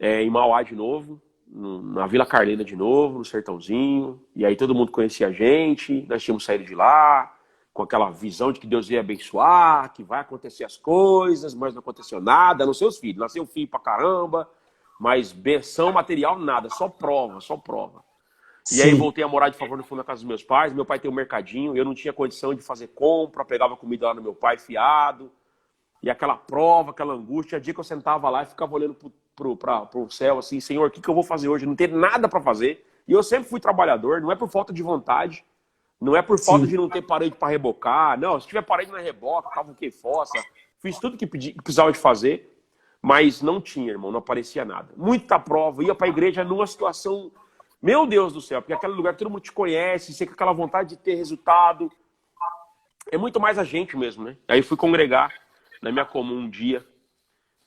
em Mauá de novo, na Vila Carneira de novo, no Sertãozinho. E aí todo mundo conhecia a gente, nós tínhamos saído de lá, com aquela visão de que Deus ia abençoar, que vai acontecer as coisas, mas não aconteceu nada, não sei os filhos, nasceu filho pra caramba, mas benção material nada, só prova, só prova. E aí voltei a morar de favor no fundo da casa dos meus pais, meu pai tem um mercadinho, eu não tinha condição de fazer compra, pegava comida lá no meu pai fiado, e aquela prova, aquela angústia, dia que eu sentava lá e ficava olhando pro céu assim, Senhor, o que eu vou fazer hoje? Não tem nada para fazer, e eu sempre fui trabalhador, não é por falta de vontade, não é por falta de não ter parede para rebocar. Não, se tiver parede na reboca, cavuquei fossa. Fiz tudo que precisava de fazer, mas não tinha, irmão, não aparecia nada. Muita prova, ia para a igreja numa situação, meu Deus do céu, porque aquele lugar que todo mundo te conhece, você com aquela vontade de ter resultado. É muito mais a gente mesmo, né? Aí fui congregar na minha comum um dia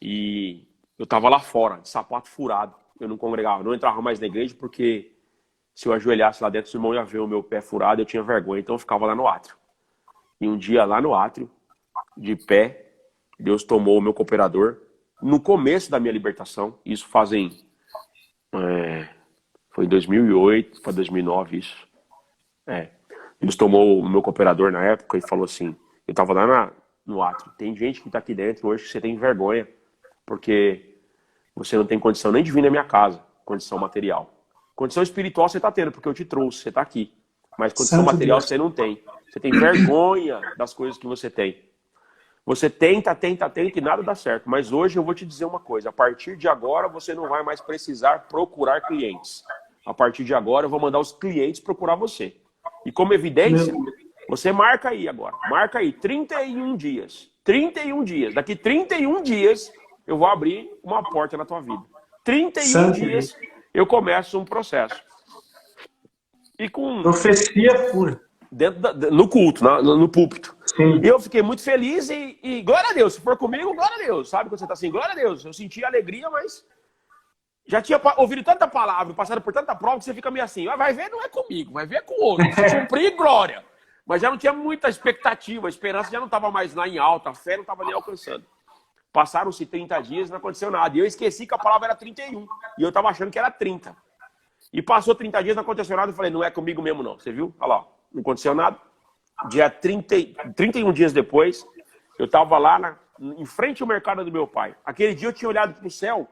e eu tava lá fora, de sapato furado. Eu não congregava, não entrava mais na igreja porque... Se eu ajoelhasse lá dentro, o irmão ia ver o meu pé furado, eu tinha vergonha, então eu ficava lá no átrio. E um dia lá no átrio, de pé, Deus tomou o meu cooperador. No começo da minha libertação, isso fazem... foi em 2008 para 2009 isso. Deus tomou o meu cooperador na época e falou assim, eu tava lá no átrio, tem gente que tá aqui dentro hoje que você tem vergonha, porque você não tem condição nem de vir na minha casa, condição material. Condição espiritual você está tendo, porque eu te trouxe, você está aqui. Mas condição material você não tem. Você tem vergonha das coisas que você tem. Você tenta e nada dá certo. Mas hoje eu vou te dizer uma coisa. A partir de agora você não vai mais precisar procurar clientes. A partir de agora eu vou mandar os clientes procurar você. E como evidência, você marca aí agora. Marca aí, 31 dias. 31 dias. Daqui 31 dias eu vou abrir uma porta na tua vida. 31 dias... eu começo um processo. E com... profecia pura. No culto, no púlpito. Sim. E eu fiquei muito feliz e glória a Deus. Se for comigo, glória a Deus. Sabe quando você tá assim, glória a Deus. Eu senti alegria, mas já tinha ouvido tanta palavra, passado por tanta prova, que você fica meio assim, vai ver, não é comigo, vai ver com o outro. Se cumprir, glória. Mas já não tinha muita expectativa, a esperança já não estava mais lá em alta, a fé não estava nem alcançando. Passaram-se 30 dias, não aconteceu nada. E eu esqueci que a palavra era 31. E eu estava achando que era 30. E passou 30 dias, não aconteceu nada. Eu falei, não é comigo mesmo não. Você viu? Olha lá, não aconteceu nada. Dia 31 dias depois, eu estava lá em frente ao mercado do meu pai. Aquele dia eu tinha olhado para o céu,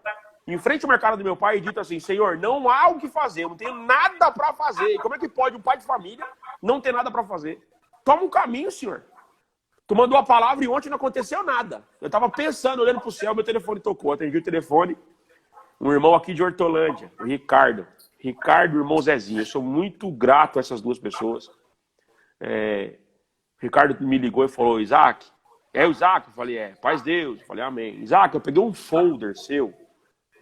em frente ao mercado do meu pai, e dito assim, Senhor, não há o que fazer. Eu não tenho nada para fazer. E como é que pode um pai de família não ter nada para fazer? Toma um caminho, Senhor. Tu mandou a palavra e ontem não aconteceu nada. Eu tava pensando, olhando pro céu, meu telefone tocou. Atendi o telefone. Um irmão aqui de Hortolândia, o Ricardo. Ricardo, irmão Zezinho. Eu sou muito grato a essas duas pessoas. Ricardo me ligou e falou, Isaac, é o Isaac? Eu falei, paz Deus. Eu falei, amém. Isaac, eu peguei um folder seu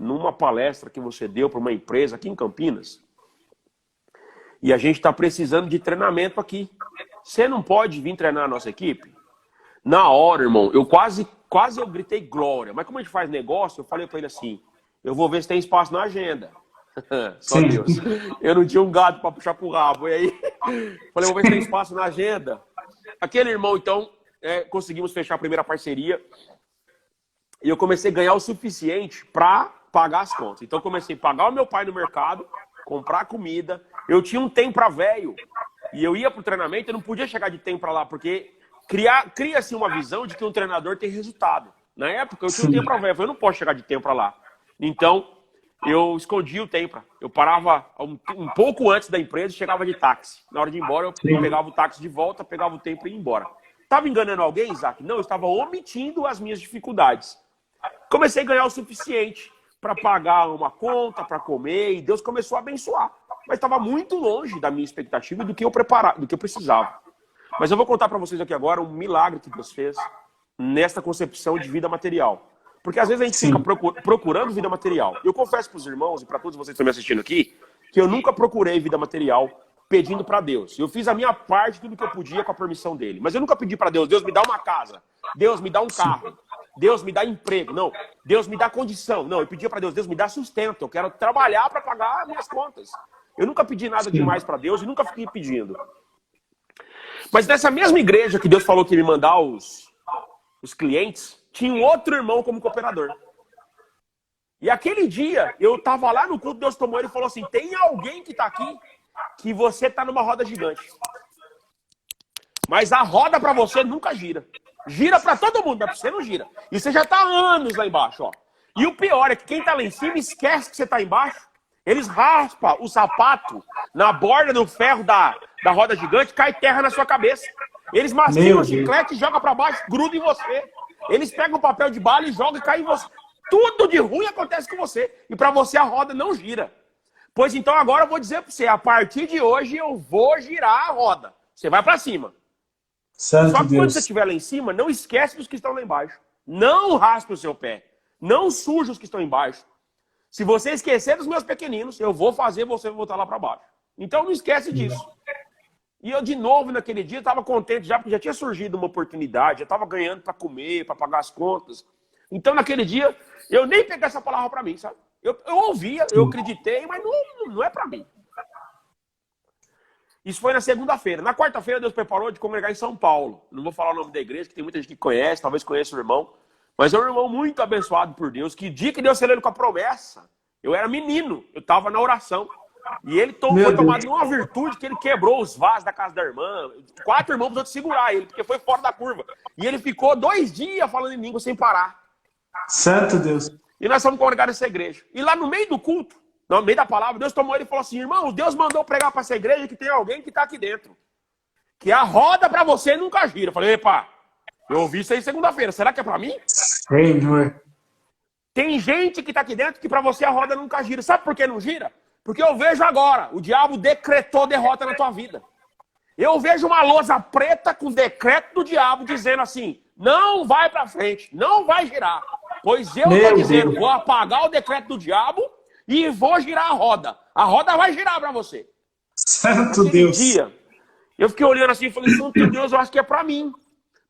numa palestra que você deu para uma empresa aqui em Campinas. E a gente está precisando de treinamento aqui. Você não pode vir treinar a nossa equipe? Na hora, irmão, eu quase eu gritei glória. Mas como a gente faz negócio, eu falei para ele assim, eu vou ver se tem espaço na agenda. Só Sim. Deus. Eu não tinha um gato para puxar pro rabo. E aí, falei, vou ver se tem espaço na agenda. Aquele irmão, então, conseguimos fechar a primeira parceria. E eu comecei a ganhar o suficiente para pagar as contas. Então, eu comecei a pagar o meu pai no mercado, comprar comida. Eu tinha um tempo para velho. E eu ia pro treinamento, eu não podia chegar de tempo para lá, porque cria-se uma visão de que um treinador tem resultado. Na época, eu tinha um tempo para velho. Eu não posso chegar de tempo para lá. Então, eu escondi o tempo. Eu parava um pouco antes da empresa e chegava de táxi. Na hora de ir embora, eu pegava o táxi de volta, pegava o tempo e ia embora. Estava enganando alguém, Isaac? Não, eu estava omitindo as minhas dificuldades. Comecei a ganhar o suficiente para pagar uma conta, para comer, e Deus começou a abençoar. Mas estava muito longe da minha expectativa e do que eu precisava. Mas eu vou contar para vocês aqui agora um milagre que Deus fez nesta concepção de vida material. Porque às vezes a gente fica procurando vida material. Eu confesso para os irmãos e para todos vocês que estão me assistindo aqui, que eu nunca procurei vida material pedindo para Deus. Eu fiz a minha parte, tudo que eu podia com a permissão dele. Mas eu nunca pedi para Deus, Deus me dá uma casa, Deus me dá um carro, Deus me dá emprego. Não, Deus me dá condição. Não, eu pedia para Deus, Deus me dá sustento. Eu quero trabalhar para pagar minhas contas. Eu nunca pedi nada demais para Deus e nunca fiquei pedindo. Mas nessa mesma igreja que Deus falou que ia me mandar os clientes, tinha um outro irmão como cooperador. E aquele dia, eu estava lá no culto, Deus tomou ele e falou assim, tem alguém que está aqui que você está numa roda gigante. Mas a roda para você nunca gira. Gira para todo mundo, mas você não gira. E você já está há anos lá embaixo, ó. E o pior é que quem está lá em cima esquece que você está embaixo. Eles raspam o sapato na borda do ferro da roda gigante, cai terra na sua cabeça. Eles mastigam o chiclete e jogam para baixo, gruda em você. Eles pegam o papel de bala e jogam e caem em você. Tudo de ruim acontece com você. E para você a roda não gira. Pois então agora eu vou dizer para você, a partir de hoje eu vou girar a roda. Você vai para cima. Santo Só que Deus. quando você estiver lá em cima, não esquece dos que estão lá embaixo. Não raspe o seu pé. Não suje os que estão embaixo. Se você esquecer dos meus pequeninos, eu vou fazer você voltar lá para baixo. Então não esquece disso. E eu, de novo, naquele dia, estava contente já, porque já tinha surgido uma oportunidade, já estava ganhando para comer, para pagar as contas. Então, naquele dia, eu nem peguei essa palavra para mim, sabe? Eu ouvia, eu acreditei, mas não é para mim. Isso foi na segunda-feira. Na quarta-feira, Deus preparou de congregar em São Paulo. Não vou falar o nome da igreja, que tem muita gente que conhece, talvez conheça o irmão. Mas é um irmão muito abençoado por Deus. Que dia que Deus selou ele com a promessa. Eu era menino, eu estava na oração. E ele foi tomado numa virtude que ele quebrou os vasos da casa da irmã. 4 irmãos precisaram segurar ele, porque foi fora da curva. E ele ficou 2 dias falando em língua sem parar. Santo Deus. E nós fomos congregar nessa igreja. E lá no meio do culto, no meio da palavra, Deus tomou ele e falou assim, irmão, Deus mandou pregar para essa igreja que tem alguém que está aqui dentro. Que a roda para você nunca gira. Eu falei, epa, eu ouvi isso aí segunda-feira. Será que é para mim? Senhor. Tem gente que está aqui dentro que para você a roda nunca gira. Sabe por que não gira? Porque eu vejo agora, o diabo decretou derrota na tua vida. Eu vejo uma lousa preta com decreto do diabo dizendo assim, não vai para frente, não vai girar. Pois eu estou dizendo, vou apagar o decreto do diabo e vou girar a roda. A roda vai girar para você. Santo Deus. Dia, eu fiquei olhando assim e falei, Santo Deus, eu acho que é para mim.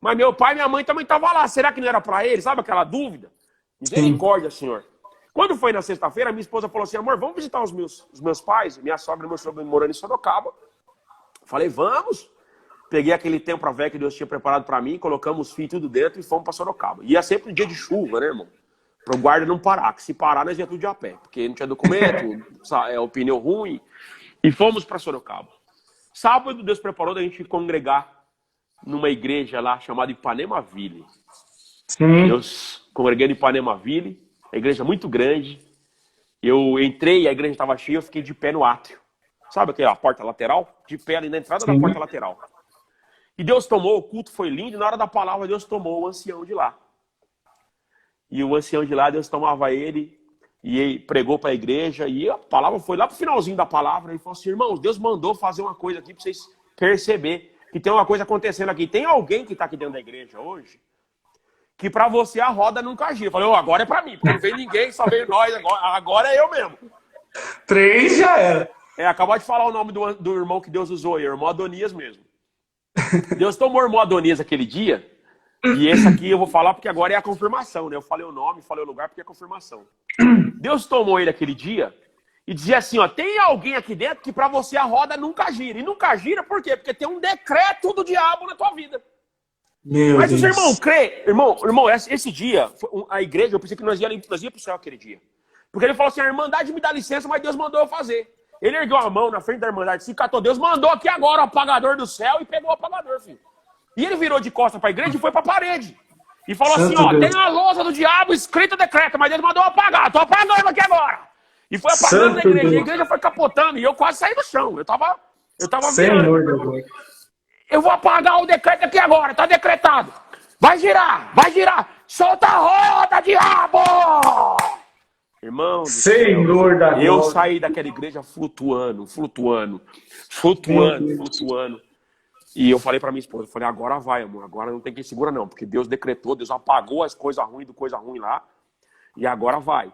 Mas meu pai e minha mãe também estavam lá. Será que não era para eles? Sabe aquela dúvida? Misericórdia, Senhor. Quando foi na sexta-feira, minha esposa falou assim, amor, vamos visitar os meus pais? Minha sogra e meu sogro morando em Sorocaba. Falei, vamos. Peguei aquele tempo velho que Deus tinha preparado para mim, colocamos os filhos tudo dentro e fomos para Sorocaba. Ia sempre um dia de chuva, né, irmão? Para o guarda não parar, que se parar nós ia tudo de a pé, porque não tinha documento, o pneu ruim. E fomos para Sorocaba. Sábado, Deus preparou da gente congregar numa igreja lá chamada Ipanema-Ville. Deus congreguei em Ipanema-Ville. A igreja muito grande. Eu entrei, a igreja estava cheia, eu fiquei de pé no átrio. Sabe aquela porta lateral? De pé ali na entrada da porta lateral. E Deus tomou, o culto foi lindo, e na hora da palavra Deus tomou o ancião de lá. E o ancião de lá, Deus tomava ele, e ele pregou para a igreja, e a palavra foi lá pro finalzinho da palavra, e falou assim, irmãos, Deus mandou fazer uma coisa aqui para vocês perceberem que tem uma coisa acontecendo aqui. Tem alguém que está aqui dentro da igreja hoje que pra você a roda nunca gira. Eu falei, agora é pra mim, porque não veio ninguém, só veio nós, agora é eu mesmo. 3 já era. Acabou de falar o nome do irmão que Deus usou aí, o irmão Adonias mesmo. Deus tomou o irmão Adonias aquele dia, e esse aqui eu vou falar porque agora é a confirmação, né? Eu falei o nome, falei o lugar porque é a confirmação. Deus tomou ele aquele dia e dizia assim, ó, tem alguém aqui dentro que pra você a roda nunca gira. E nunca gira por quê? Porque tem um decreto do diabo na tua vida. Mas os irmãos crê, irmão, esse dia, a igreja, eu pensei que nós ia pro céu aquele dia. Porque ele falou assim, a Irmandade me dá licença, mas Deus mandou eu fazer. Ele ergueu a mão na frente da Irmandade, se catou, Deus mandou aqui agora o apagador do céu e pegou o apagador, filho. E ele virou de costas pra igreja e foi pra parede. E falou assim, ó, tem a lousa do diabo escrito decreto, mas Deus mandou eu apagar, tô apagando aqui agora. E foi apagando na igreja, a igreja foi capotando e eu quase saí do chão. Eu tava Senhor, eu vou apagar o decreto aqui agora, tá decretado. Vai girar, solta a roda, diabo! Irmão, Senhor da glória. Eu saí daquela igreja flutuando. E eu falei pra minha esposa, agora vai, amor, agora não tem quem segura não, porque Deus decretou, Deus apagou as coisas ruins do coisa ruim lá, e agora vai.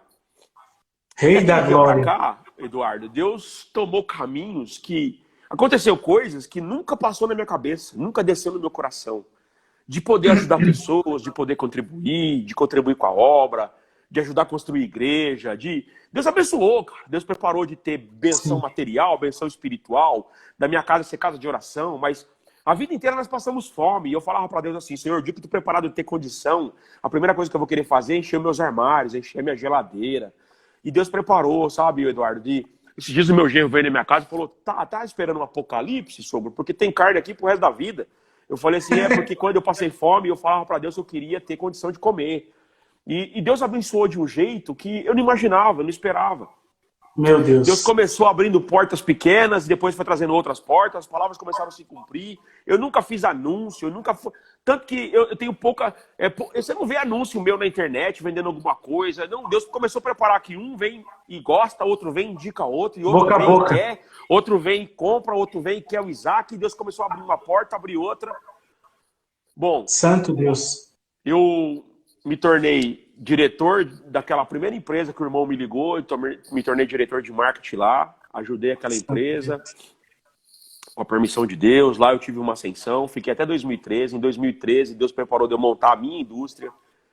Rei da glória. Pra cá, Eduardo, Deus tomou caminhos que... Aconteceu coisas que nunca passou na minha cabeça, nunca desceu no meu coração. De poder ajudar pessoas, de poder contribuir, de contribuir com a obra, de ajudar a construir igreja, Deus abençoou, cara. Deus preparou de ter benção material, benção espiritual, da minha casa ser casa de oração, mas a vida inteira nós passamos fome. E eu falava para Deus assim, Senhor, o dia que eu tô preparado de ter condição, a primeira coisa que eu vou querer fazer é encher meus armários, encher minha geladeira. E Deus preparou, sabe, Eduardo, esses dias o meu genro veio na minha casa e falou, tá esperando um apocalipse, sogro, porque tem carne aqui pro resto da vida. Eu falei assim, porque quando eu passei fome, eu falava para Deus que eu queria ter condição de comer. E Deus abençoou de um jeito que eu não imaginava, eu não esperava. Meu Deus. Deus começou abrindo portas pequenas, depois foi trazendo outras portas, as palavras começaram a se cumprir. Eu nunca fiz anúncio, eu nunca... Tanto que eu tenho pouca... Você não vê anúncio meu na internet, vendendo alguma coisa. Não, Deus começou a preparar que um vem e gosta, outro vem e indica outro, e outro boca vem a boca. e quer, outro vem e compra, outro vem e quer o Isaac, e Deus começou a abrir uma porta, abrir outra. Bom... Santo Deus. Eu me tornei diretor daquela primeira empresa que o irmão me ligou, me tornei diretor de marketing lá, ajudei aquela empresa, com a permissão de Deus, lá eu tive uma ascensão, fiquei até 2013, em 2013 Deus preparou de eu montar a minha indústria,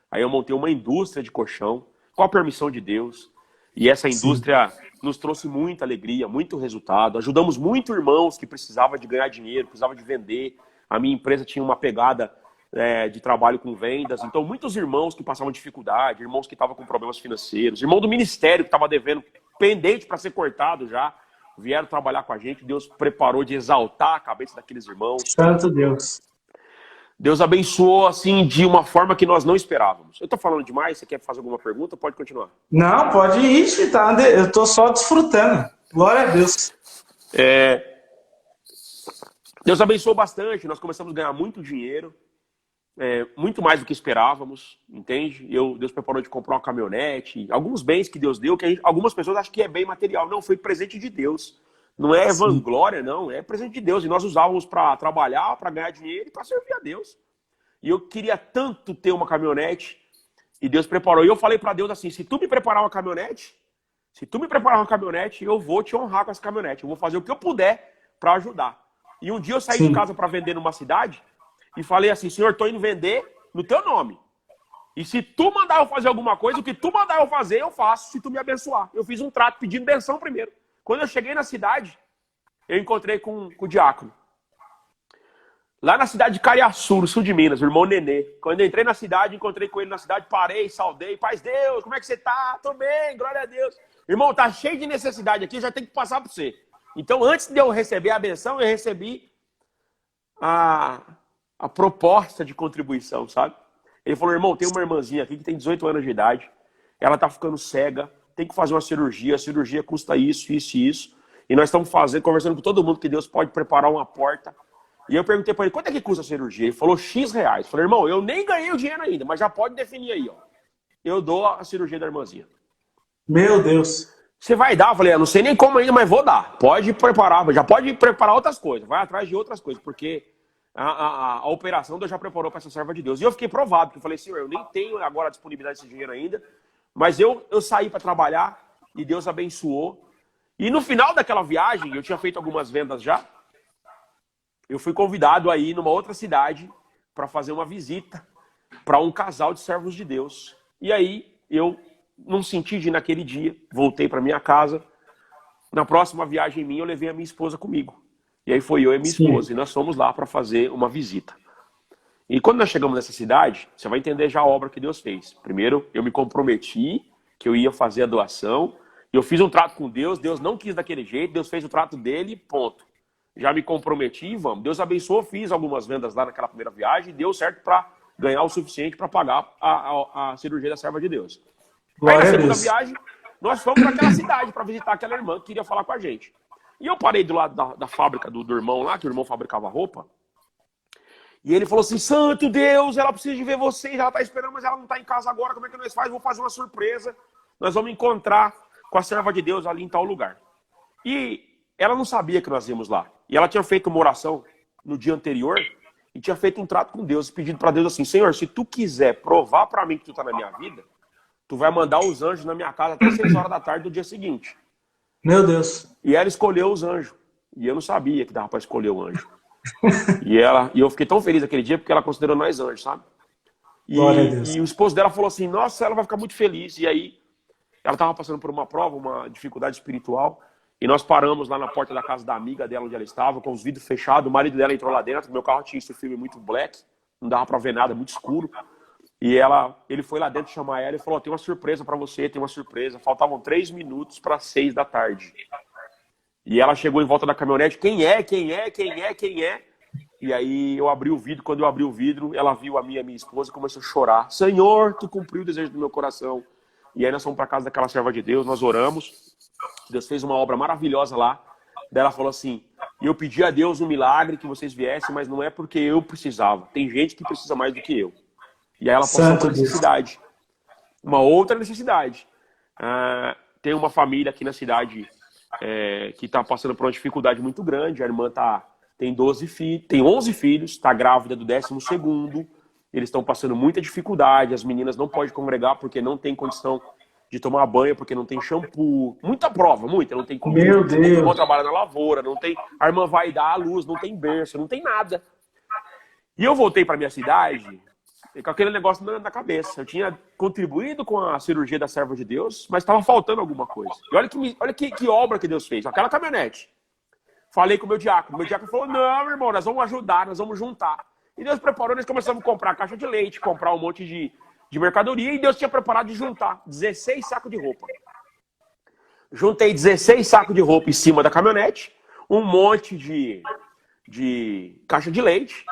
aí eu montei uma indústria de colchão, com a permissão de Deus, e essa indústria nos trouxe muita alegria, muito resultado, ajudamos muito irmãos que precisavam de ganhar dinheiro, precisavam de vender, a minha empresa tinha uma pegada de trabalho com vendas, então muitos irmãos que passavam dificuldade, irmãos que estavam com problemas financeiros, irmão do ministério que estava devendo, pendente para ser cortado já, vieram trabalhar com a gente, Deus preparou de exaltar a cabeça daqueles irmãos. Santo Deus. Deus abençoou assim de uma forma que nós não esperávamos. Eu estou falando demais, você quer fazer alguma pergunta? Pode continuar. Não, pode ir, tá? Eu estou só desfrutando. Glória a Deus. Deus abençoou bastante, nós começamos a ganhar muito dinheiro, muito mais do que esperávamos, entende? Deus preparou de comprar uma caminhonete, alguns bens que Deus deu, que algumas pessoas acham que é bem material. Não, foi presente de Deus. Não é vanglória, não, é presente de Deus. E nós usávamos para trabalhar, para ganhar dinheiro e para servir a Deus. E eu queria tanto ter uma caminhonete, e Deus preparou. E eu falei para Deus assim, se tu me preparar uma caminhonete, eu vou te honrar com essa caminhonete. Eu vou fazer o que eu puder para ajudar. E um dia eu saí de casa para vender numa cidade, e falei assim, Senhor, estou indo vender no teu nome. E se tu mandar eu fazer alguma coisa, o que tu mandar eu fazer, eu faço, se tu me abençoar. Eu fiz um trato pedindo benção primeiro. Quando eu cheguei na cidade, eu encontrei com o diácono. Lá na cidade de Cariaçu, no sul de Minas, o irmão Nenê. Quando eu entrei na cidade, encontrei com ele na cidade, parei, saudei. Paz Deus, como é que você tá? Tô bem, glória a Deus. Irmão, tá cheio de necessidade aqui, já tem que passar para você. Então, antes de eu receber a benção, eu recebi a proposta de contribuição, sabe? Ele falou, irmão, tem uma irmãzinha aqui que tem 18 anos de idade, ela tá ficando cega, tem que fazer uma cirurgia, a cirurgia custa isso, isso e isso, e nós estamos conversando com todo mundo que Deus pode preparar uma porta. E eu perguntei para ele, quanto é que custa a cirurgia? Ele falou, X reais. Eu falei, irmão, eu nem ganhei o dinheiro ainda, mas já pode definir aí, ó. Eu dou a cirurgia da irmãzinha. Meu Deus. Você vai dar? Eu falei, eu não sei nem como ainda, mas vou dar. Pode preparar, já pode preparar outras coisas, vai atrás de outras coisas, porque a operação Deus já preparou para essa serva de Deus. E eu fiquei provado, porque eu falei, Senhor, eu nem tenho agora a disponibilidade desse dinheiro ainda, mas eu saí para trabalhar e Deus abençoou. E no final daquela viagem, eu tinha feito algumas vendas já, eu fui convidado a ir numa outra cidade para fazer uma visita para um casal de servos de Deus. E aí eu não senti de ir naquele dia, voltei para minha casa. Na próxima viagem minha, eu levei a minha esposa comigo. E aí foi eu e minha esposa, e nós fomos lá para fazer uma visita. E quando nós chegamos nessa cidade, você vai entender já a obra que Deus fez. Primeiro, eu me comprometi que eu ia fazer a doação. Eu fiz um trato com Deus, Deus não quis daquele jeito, Deus fez o trato dele, ponto. Já me comprometi e vamos. Deus abençoou, fiz algumas vendas lá naquela primeira viagem, deu certo para ganhar o suficiente para pagar a cirurgia da serva de Deus. Aí na segunda viagem, nós fomos para aquela cidade para visitar aquela irmã que queria falar com a gente. E eu parei do lado da fábrica do irmão lá, que o irmão fabricava roupa. E ele falou assim, santo Deus, ela precisa de ver vocês, ela está esperando, mas ela não está em casa agora, como é que nós faz? Vou fazer uma surpresa, nós vamos encontrar com a serva de Deus ali em tal lugar. E ela não sabia que nós íamos lá. E ela tinha feito uma oração no dia anterior e tinha feito um trato com Deus, pedindo para Deus assim, Senhor, se tu quiser provar para mim que tu está na minha vida, tu vai mandar os anjos na minha casa até 6 horas da tarde do dia seguinte. Meu Deus. E ela escolheu os anjos. E eu não sabia que dava para escolher o anjo. E eu fiquei tão feliz aquele dia porque ela considerou nós anjos, sabe? E o esposo dela falou assim, nossa, ela vai ficar muito feliz. E aí, ela estava passando por uma prova, uma dificuldade espiritual. E nós paramos lá na porta da casa da amiga dela, onde ela estava, com os vidros fechados. O marido dela entrou lá dentro. Meu carro tinha esse filme muito black. Não dava para ver nada, muito escuro. E ele foi lá dentro chamar ela e falou, tem uma surpresa para você, tem uma surpresa. Faltavam 3 minutos para 6 da tarde. E ela chegou em volta da caminhonete, quem é? E aí eu abri o vidro, quando eu abri o vidro, ela viu a minha esposa e começou a chorar. Senhor, tu cumpriu o desejo do meu coração. E aí nós fomos para casa daquela serva de Deus, nós oramos. Deus fez uma obra maravilhosa lá. Daí ela falou assim, eu pedi a Deus um milagre, que vocês viessem, mas não é porque eu precisava. Tem gente que precisa mais do que eu. E aí ela passou uma necessidade. Uma outra necessidade. Tem uma família aqui na cidade que está passando por uma dificuldade muito grande. A irmã tem 11 filhos, está grávida do 12º. Eles estão passando muita dificuldade. As meninas não podem congregar porque não tem condição de tomar banho, porque não tem shampoo. Muita prova, muita. Não tem comida, Meu Deus. não vão trabalhar na lavoura, não tem. A irmã vai dar à luz, não tem berço, não tem nada. E eu voltei para minha cidade com aquele negócio na cabeça. Eu tinha contribuído com a cirurgia da serva de Deus, mas estava faltando alguma coisa. E olha que obra que Deus fez. Aquela caminhonete. Falei com o meu diácono. O meu diácono falou, não, irmão, nós vamos ajudar, nós vamos juntar. E Deus preparou, nós começamos a comprar caixa de leite, comprar um monte de mercadoria, e Deus tinha preparado de juntar 16 sacos de roupa. Juntei 16 sacos de roupa em cima da caminhonete, um monte de caixa de leite.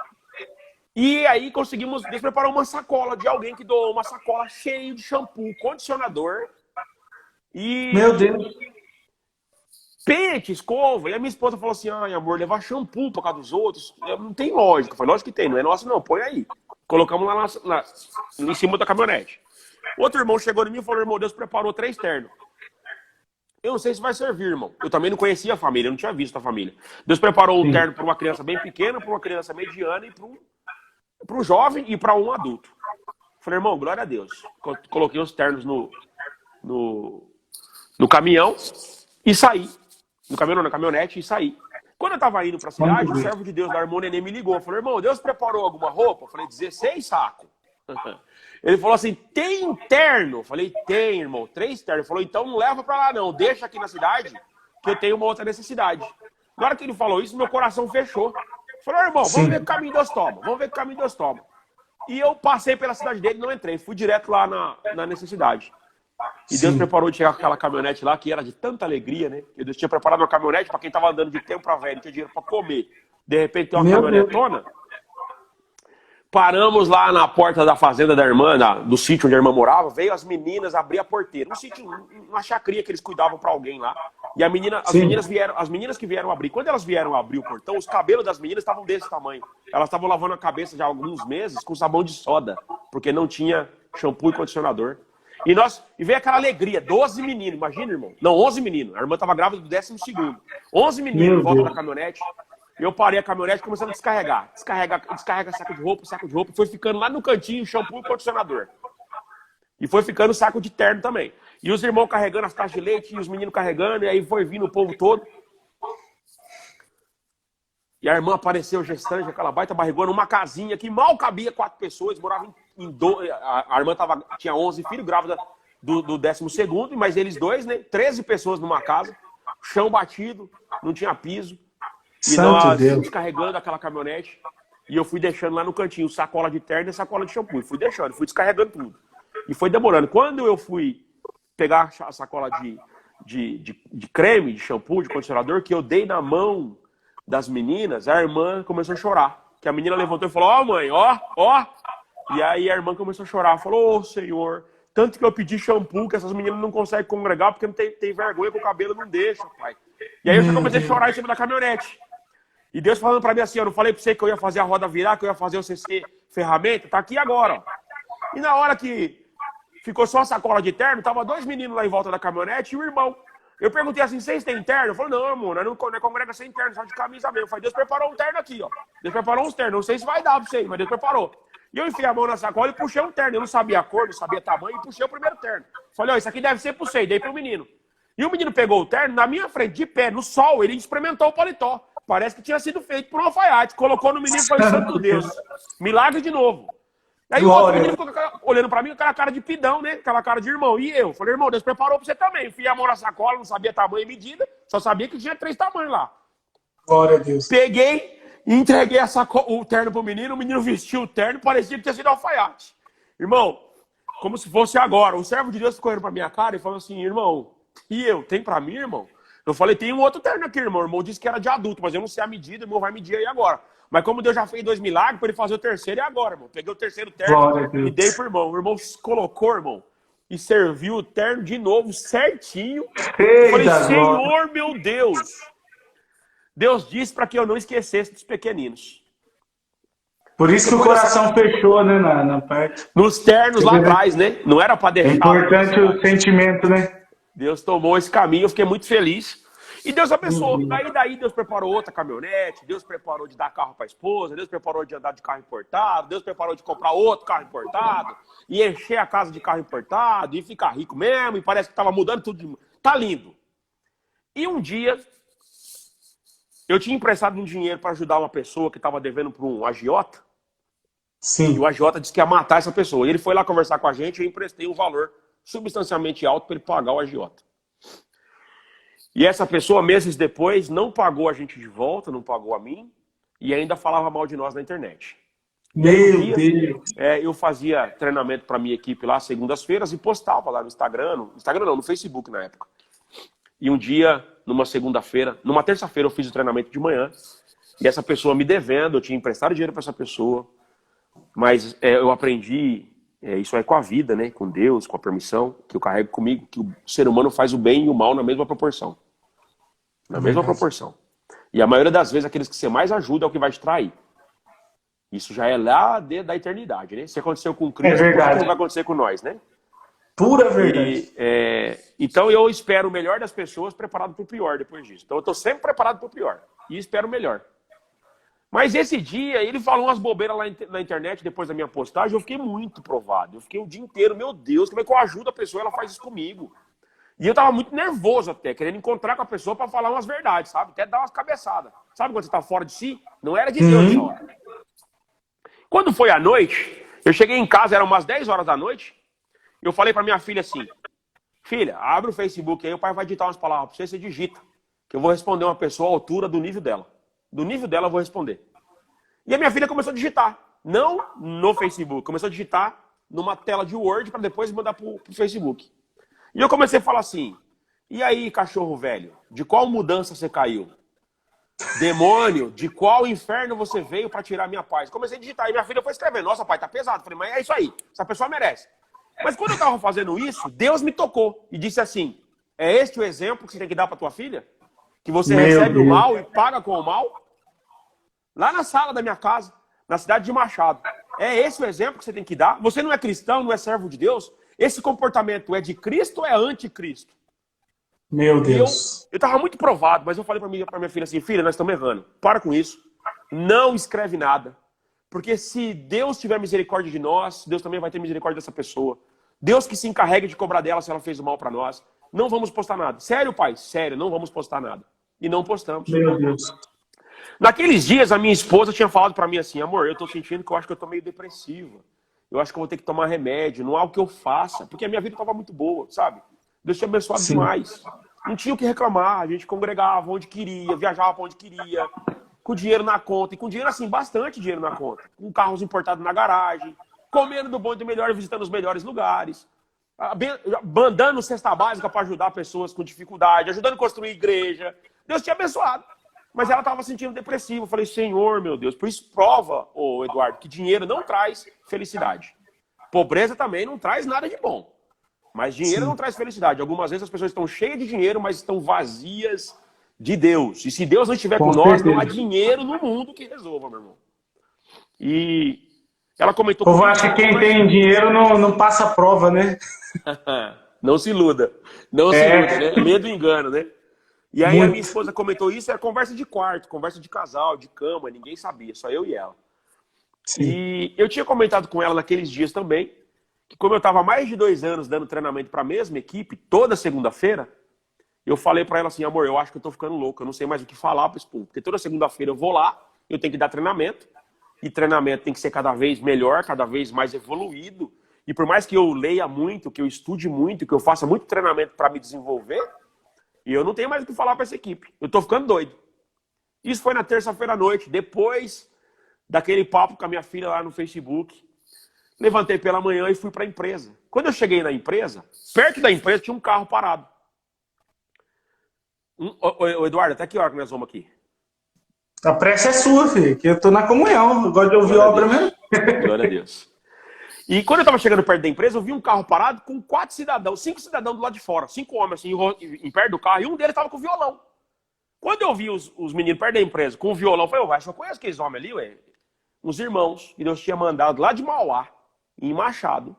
E aí Deus preparou uma sacola de alguém que doou uma sacola cheia de shampoo, condicionador e... Meu Deus. Pente, escova. E a minha esposa falou assim, ai amor, levar shampoo pra casa dos outros, não tem lógica. Eu falei, lógico que tem, não é nosso não, põe aí. Colocamos lá em cima da caminhonete. Outro irmão chegou em mim e falou, irmão, Deus preparou 3 ternos. Eu não sei se vai servir, irmão. Eu também não conhecia a família, eu não tinha visto a família. Deus preparou um terno para uma criança bem pequena, para uma criança mediana e para um jovem e para um adulto. Falei, irmão, glória a Deus. Coloquei os ternos no caminhão e saí. No caminhão, na caminhonete e saí. Quando eu tava indo para a cidade, o servo de Deus da irmã Nenê me ligou. Falou, irmão, Deus preparou alguma roupa? Eu falei, 16 sacos. Ele falou assim, tem terno? Eu falei, tem, irmão, 3 ternos. Ele falou, então não leva para lá não, deixa aqui na cidade que eu tenho uma outra necessidade. Na hora que ele falou isso, meu coração fechou. Falei, irmão, vamos ver que caminho Deus toma. Vamos ver que caminho Deus toma. E eu passei pela cidade dele, não entrei. Fui direto lá na necessidade. E Deus preparou de chegar com aquela caminhonete lá, que era de tanta alegria, né? E Deus tinha preparado uma caminhonete para quem tava andando de tempo para velho, não tinha dinheiro para comer. De repente tem uma caminhonetona. Paramos lá na porta da fazenda da irmã, do sítio onde a irmã morava. Veio as meninas abrir a porteira. Um sítio, uma chacrinha que eles cuidavam para alguém lá. E as meninas que vieram abrir. Quando elas vieram abrir o portão, os cabelos das meninas estavam desse tamanho. Elas estavam lavando a cabeça já há alguns meses com sabão de soda, porque não tinha shampoo e condicionador. E veio aquela alegria, 12 meninos, imagina, irmão. Não, 11 meninos. A irmã estava grávida do 12º. 11 meninos em volta da caminhonete. Eu parei a caminhonete e começando a descarregar. Descarrega saco de roupa. Foi ficando lá no cantinho, shampoo e condicionador. E foi ficando saco de terno também. E os irmãos carregando as caixas de leite, e os meninos carregando, e aí foi vindo o povo todo. E a irmã apareceu gestante, aquela baita barrigona, numa casinha que mal cabia 4 pessoas, morava em 12. A irmã tinha 11 filhos, grávida do 12º, mas eles dois, né? 13 pessoas numa casa, chão batido, não tinha piso. E Santo nós Deus. descarregando aquela caminhonete. E eu fui deixando lá no cantinho sacola de terno e sacola de shampoo. E fui deixando, fui descarregando tudo. E foi demorando. Quando eu fui pegar a sacola de creme, de shampoo, de condicionador, que eu dei na mão das meninas, a irmã começou a chorar. Que a menina levantou e falou, ó mãe, ó. E aí a irmã começou a chorar. Falou, Senhor, tanto que eu pedi shampoo que essas meninas não conseguem congregar porque não tem vergonha que o cabelo não deixa, pai. E aí eu já comecei a chorar em cima da caminhonete. E Deus falando pra mim assim, eu não falei pra você que eu ia fazer a roda virar, que eu ia fazer o CC ferramenta? Tá aqui agora, ó. E na hora que ficou só a sacola de terno, tava 2 meninos lá em volta da caminhonete e o irmão. Eu perguntei assim, vocês têm terno? Eu falei, não, amor, nós não congrega sem terno, só de camisa mesmo. Eu falei, Deus preparou um terno aqui, ó. Deus preparou uns ternos, não sei se vai dar pra vocês, mas Deus preparou. E eu enfiei a mão na sacola e puxei um terno. Eu não sabia a cor, não sabia tamanho, e puxei o primeiro terno. Falei, ó, isso aqui deve ser pro você, e dei pro menino. E o menino pegou o terno, na minha frente, de pé, no sol, ele experimentou o paletó. Parece que tinha sido feito por um alfaiate. Colocou no menino e falou, santo Deus, milagre de novo. Aí o outro menino ficou olhando pra mim com aquela cara de pidão, né? Aquela cara de irmão. E eu falei, irmão, Deus preparou pra você também. Enfiei a mão na sacola, não sabia tamanho e medida, só sabia que tinha 3 tamanhos lá. Glória a Deus. Peguei e entreguei o terno pro menino, o menino vestiu o terno, parecia que tinha sido alfaiate. Irmão, como se fosse agora. O servo de Deus ficou olhando pra minha cara e falou assim, irmão, e eu? Tem pra mim, irmão? Eu falei, tem um outro terno aqui, irmão. O irmão disse que era de adulto, mas eu não sei a medida, o irmão vai medir aí agora. Mas como Deus já fez 2 milagres, para ele fazer o terceiro, é agora, irmão. Peguei o terceiro terno e dei pro irmão. O irmão colocou, irmão, e serviu o terno de novo, certinho. Eu falei, Senhor, meu Deus. Deus disse para que eu não esquecesse dos pequeninos. Por isso que o coração fechou, né, na parte. Nos ternos lá atrás, né? Não era para deixar. É importante o sentimento, né? Deus tomou esse caminho, eu fiquei muito feliz. E Deus abençoou. Daí Deus preparou outra caminhonete, Deus preparou de dar carro para a esposa, Deus preparou de andar de carro importado, Deus preparou de comprar outro carro importado, e encher a casa de carro importado, e ficar rico mesmo, e parece que estava mudando tudo. Tá lindo. E um dia, eu tinha emprestado um dinheiro para ajudar uma pessoa que estava devendo para um agiota. Sim. E o agiota disse que ia matar essa pessoa. E ele foi lá conversar com a gente e eu emprestei um valor substancialmente alto para ele pagar o agiota. E essa pessoa, meses depois, não pagou a gente de volta, não pagou a mim, e ainda falava mal de nós na internet. Meu Deus! Eu fazia treinamento para minha equipe lá, segundas-feiras, e postava lá no Instagram, no Facebook na época. E um dia, numa terça-feira, eu fiz o treinamento de manhã, e essa pessoa me devendo, eu tinha emprestado dinheiro para essa pessoa, mas eu aprendi, isso aí com a vida, né? Com Deus, com a permissão, que eu carrego comigo, que o ser humano faz o bem e o mal na mesma proporção. Na mesma proporção. E a maioria das vezes, aqueles que você mais ajuda é o que vai te trair. Isso já é lá da eternidade, né? Se aconteceu com Cristo, não vai acontecer com nós, né? Pura verdade. Então eu espero o melhor das pessoas preparado para o pior depois disso. Então eu estou sempre preparado para o pior. E espero o melhor. Mas esse dia, ele falou umas bobeiras lá na internet, depois da minha postagem, eu fiquei muito provado. Eu fiquei o dia inteiro, meu Deus, como é que eu ajudo a pessoa, ela faz isso comigo. E eu tava muito nervoso até, querendo encontrar com a pessoa para falar umas verdades, sabe? Até dar umas cabeçadas. Sabe quando você tá fora de si? Não era de Deus essa hora. Quando foi à noite, eu cheguei em casa, eram umas 10 horas da noite, eu falei para minha filha assim, filha, abre o Facebook aí, o pai vai digitar umas palavras pra você digita, que eu vou responder uma pessoa à altura do nível dela. Do nível dela eu vou responder. E a minha filha começou a digitar, não no Facebook, começou a digitar numa tela de Word para depois mandar pro Facebook. E eu comecei a falar assim, e aí, cachorro velho, de qual mudança você caiu? Demônio, de qual inferno você veio para tirar minha paz? Comecei a digitar, e minha filha foi escrevendo, nossa pai, tá pesado. Falei, mas é isso aí, essa pessoa merece. Mas quando eu tava fazendo isso, Deus me tocou e disse assim, é este o exemplo que você tem que dar para tua filha? Que você recebe o mal e paga com o mal? Lá na sala da minha casa, na cidade de Machado. É esse o exemplo que você tem que dar? Você não é cristão, não é servo de Deus? Esse comportamento é de Cristo ou é anticristo? Meu E Deus. eu tava muito provado, mas eu falei pra minha filha assim, filha, nós estamos errando. Para com isso. Não escreve nada. Porque se Deus tiver misericórdia de nós, Deus também vai ter misericórdia dessa pessoa. Deus que se encarregue de cobrar dela se ela fez o mal para nós. Não vamos postar nada. Sério, pai? Sério, não vamos postar nada. E não postamos. Meu Deus. Naqueles dias, a minha esposa tinha falado para mim assim, amor, eu tô sentindo que eu acho que eu tô meio depressiva. Eu acho que eu vou ter que tomar remédio. Não há o que eu faça. Porque a minha vida tava muito boa, sabe? Deus tinha abençoado Sim. demais. Não tinha o que reclamar. A gente congregava onde queria, viajava para onde queria. Com dinheiro na conta. E com dinheiro, assim, bastante dinheiro na conta. Com carros importados na garagem. Comendo do bom e do melhor, visitando os melhores lugares. Mandando cesta básica para ajudar pessoas com dificuldade. Ajudando a construir igreja. Deus tinha abençoado. Mas ela estava sentindo depressiva. Eu falei, Senhor, meu Deus. Por isso prova, ô Eduardo, que dinheiro não traz felicidade. Pobreza também não traz nada de bom. Mas dinheiro Sim. não traz felicidade. Algumas vezes as pessoas estão cheias de dinheiro, mas estão vazias de Deus. E se Deus não estiver com nós, não há dinheiro no mundo que resolva, meu irmão. E ela comentou O povo comigo, acha que quem tem dinheiro não passa prova, né? não se iluda. Não se iluda, né? Medo do engano, né? E aí a minha esposa comentou isso, era conversa de quarto, conversa de casal, de cama, ninguém sabia, só eu e ela. Sim. E eu tinha comentado com ela naqueles dias também, que como eu estava há mais de 2 anos dando treinamento para a mesma equipe, toda segunda-feira, eu falei para ela assim, amor, eu acho que eu tô ficando louco, eu não sei mais o que falar para esse povo, porque toda segunda-feira eu vou lá, eu tenho que dar treinamento, e treinamento tem que ser cada vez melhor, cada vez mais evoluído, e por mais que eu leia muito, que eu estude muito, que eu faça muito treinamento para me desenvolver, e eu não tenho mais o que falar para essa equipe, eu tô ficando doido. Isso foi na terça-feira à noite, depois daquele papo com a minha filha lá no Facebook. Levantei pela manhã e fui para a empresa. Quando eu cheguei na empresa, perto da empresa tinha um carro parado. Ô, Eduardo, até que hora que nós vamos aqui? A prece é sua, filho, que eu tô na comunhão. Eu gosto de ouvir obra mesmo. Glória a Deus. E quando eu estava chegando perto da empresa, eu vi um carro parado com 4 cidadãos, 5 cidadãos do lado de fora, 5 homens assim, em perto do carro, e um deles estava com violão. Quando eu vi os meninos perto da empresa com o violão, eu falei, eu conheço aqueles homens ali, ué. Uns irmãos que Deus tinha mandado lá de Mauá, em Machado,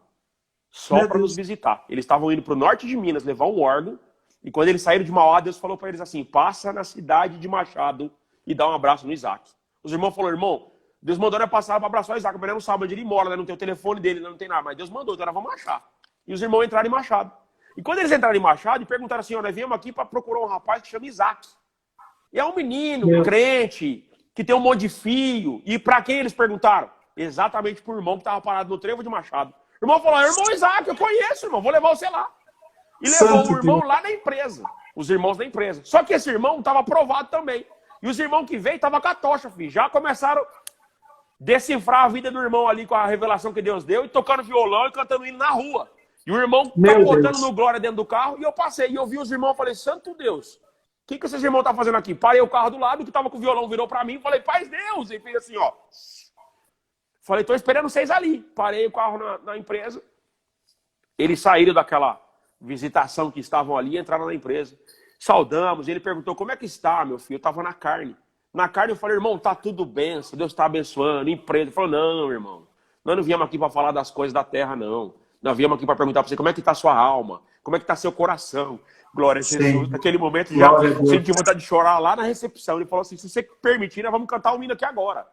só para nos visitar. Eles estavam indo para o norte de Minas levar um órgão, e quando eles saíram de Mauá, Deus falou para eles assim, passa na cidade de Machado e dá um abraço no Isaac. Os irmãos falaram, irmão, Deus mandou ele passar para abraçar o Isaac, mas ele não sabe onde ele mora, né? Não tem o telefone dele, não tem nada, mas Deus mandou, então nós vamos achar. E os irmãos entraram em Machado. E quando eles entraram em Machado e perguntaram assim, ó, nós viemos aqui para procurar um rapaz que chama Isaac. E é um menino, um crente, que tem um monte de fio. E para quem eles perguntaram? Exatamente pro irmão que estava parado no trevo de Machado. O irmão falou, irmão Isaac, eu conheço, irmão, vou levar você lá. E levou o irmão lá na empresa, os irmãos da empresa. Só que esse irmão estava aprovado também. E os irmãos que veio estavam com a tocha, filho. Já começaram a decifrar a vida do irmão ali com a revelação que Deus deu, e tocando violão e cantando hino na rua. E o irmão capotando no glória dentro do carro, e eu passei, e eu vi os irmãos e falei, santo Deus, o que esses irmãos estão fazendo aqui? Parei o carro do lado, que estava com o violão virou para mim, falei, paz Deus, e fez assim, ó. Falei, tô esperando vocês ali. Parei o carro na empresa. Eles saíram daquela visitação que estavam ali e entraram na empresa. Saudamos, ele perguntou, como é que está, meu filho? Eu estava na carne. Na carne eu falei, irmão, tá tudo bem, Deus está abençoando, empresa. Ele falou, não, irmão, nós não viemos aqui para falar das coisas da terra, não. Nós viemos aqui para perguntar para você como é que está a sua alma, como é que está seu coração. Glória a Jesus. Naquele momento já senti vontade de chorar lá na recepção. Ele falou assim, se você permitir, nós vamos cantar o hino aqui agora.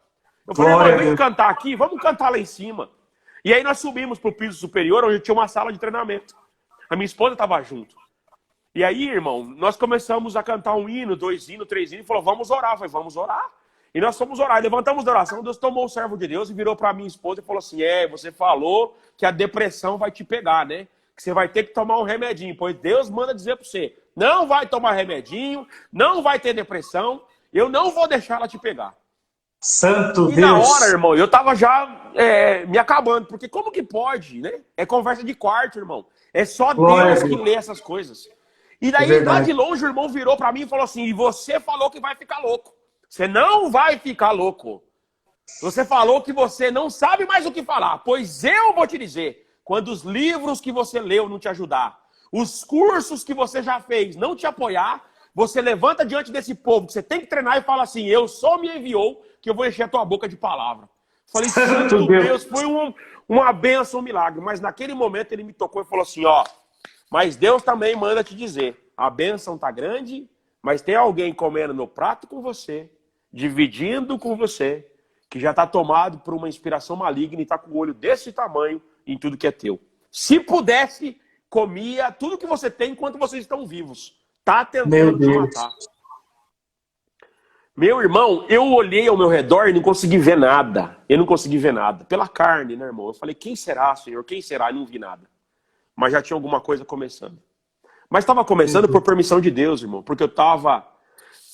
Eu falei, irmão, vem cantar aqui, vamos cantar lá em cima. E aí nós subimos para o piso superior, onde tinha uma sala de treinamento. A minha esposa estava junto. E aí, irmão, nós começamos a cantar um hino, 2 hinos, 3 hinos, e falou, vamos orar. Eu falei, vamos orar. E nós fomos orar, e levantamos da oração, Deus tomou o servo de Deus e virou para minha esposa e falou assim, você falou que a depressão vai te pegar, né? Que você vai ter que tomar um remedinho, pois Deus manda dizer para você, não vai tomar remedinho, não vai ter depressão, eu não vou deixar ela te pegar. Santo Deus! E na hora, irmão, eu tava já me acabando, porque como que pode, né? É conversa de quarto, irmão. É só Deus que lê essas coisas. E daí, lá de longe, o irmão virou pra mim e falou assim, e você falou que vai ficar louco. Você não vai ficar louco. Você falou que você não sabe mais o que falar, pois eu vou te dizer, quando os livros que você leu não te ajudar, os cursos que você já fez não te apoiar, você levanta diante desse povo que você tem que treinar e fala assim, eu só me enviou que eu vou encher a tua boca de palavra. Falei, santo Deus, foi uma bênção, um milagre. Mas naquele momento ele me tocou e falou assim, ó, mas Deus também manda te dizer A bênção tá grande, mas tem alguém comendo no prato com você, dividindo com você, que já está tomado por uma inspiração maligna e está com o olho desse tamanho em tudo que é teu. Se pudesse, comia tudo que você tem enquanto vocês estão vivos. Tá tentando te matar. Meu irmão, eu olhei ao meu redor e não consegui ver nada. Eu não consegui ver nada. Pela carne, né, irmão? Eu falei, quem será, Senhor? Quem será? E não vi nada. Mas já tinha alguma coisa começando. Mas estava começando por permissão de Deus, irmão. Porque eu estava...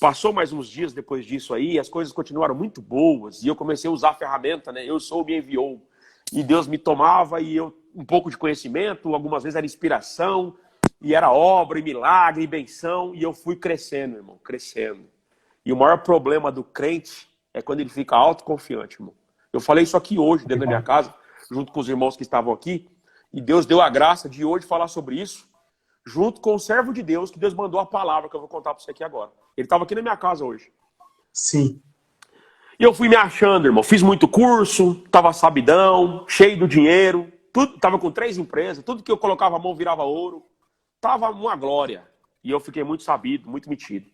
Passou mais uns dias depois disso aí, as coisas continuaram muito boas. E eu comecei a usar a ferramenta, né? Eu sou, me enviou. E Deus me tomava e eu... Um pouco de conhecimento, algumas vezes era inspiração. E era obra, e milagre, e benção. E eu fui crescendo, irmão. Crescendo. E o maior problema do crente é quando ele fica autoconfiante, irmão. Eu falei isso aqui hoje, dentro da minha casa, junto com os irmãos que estavam aqui. E Deus deu a graça de hoje falar sobre isso, junto com o servo de Deus, que Deus mandou a palavra que eu vou contar para você aqui agora. Ele estava aqui na minha casa hoje. Sim. E eu fui me achando, irmão. Fiz muito curso, estava sabidão, cheio do dinheiro. Estava com 3 empresas, tudo que eu colocava a mão virava ouro. Estava uma glória. E eu fiquei muito sabido, muito metido.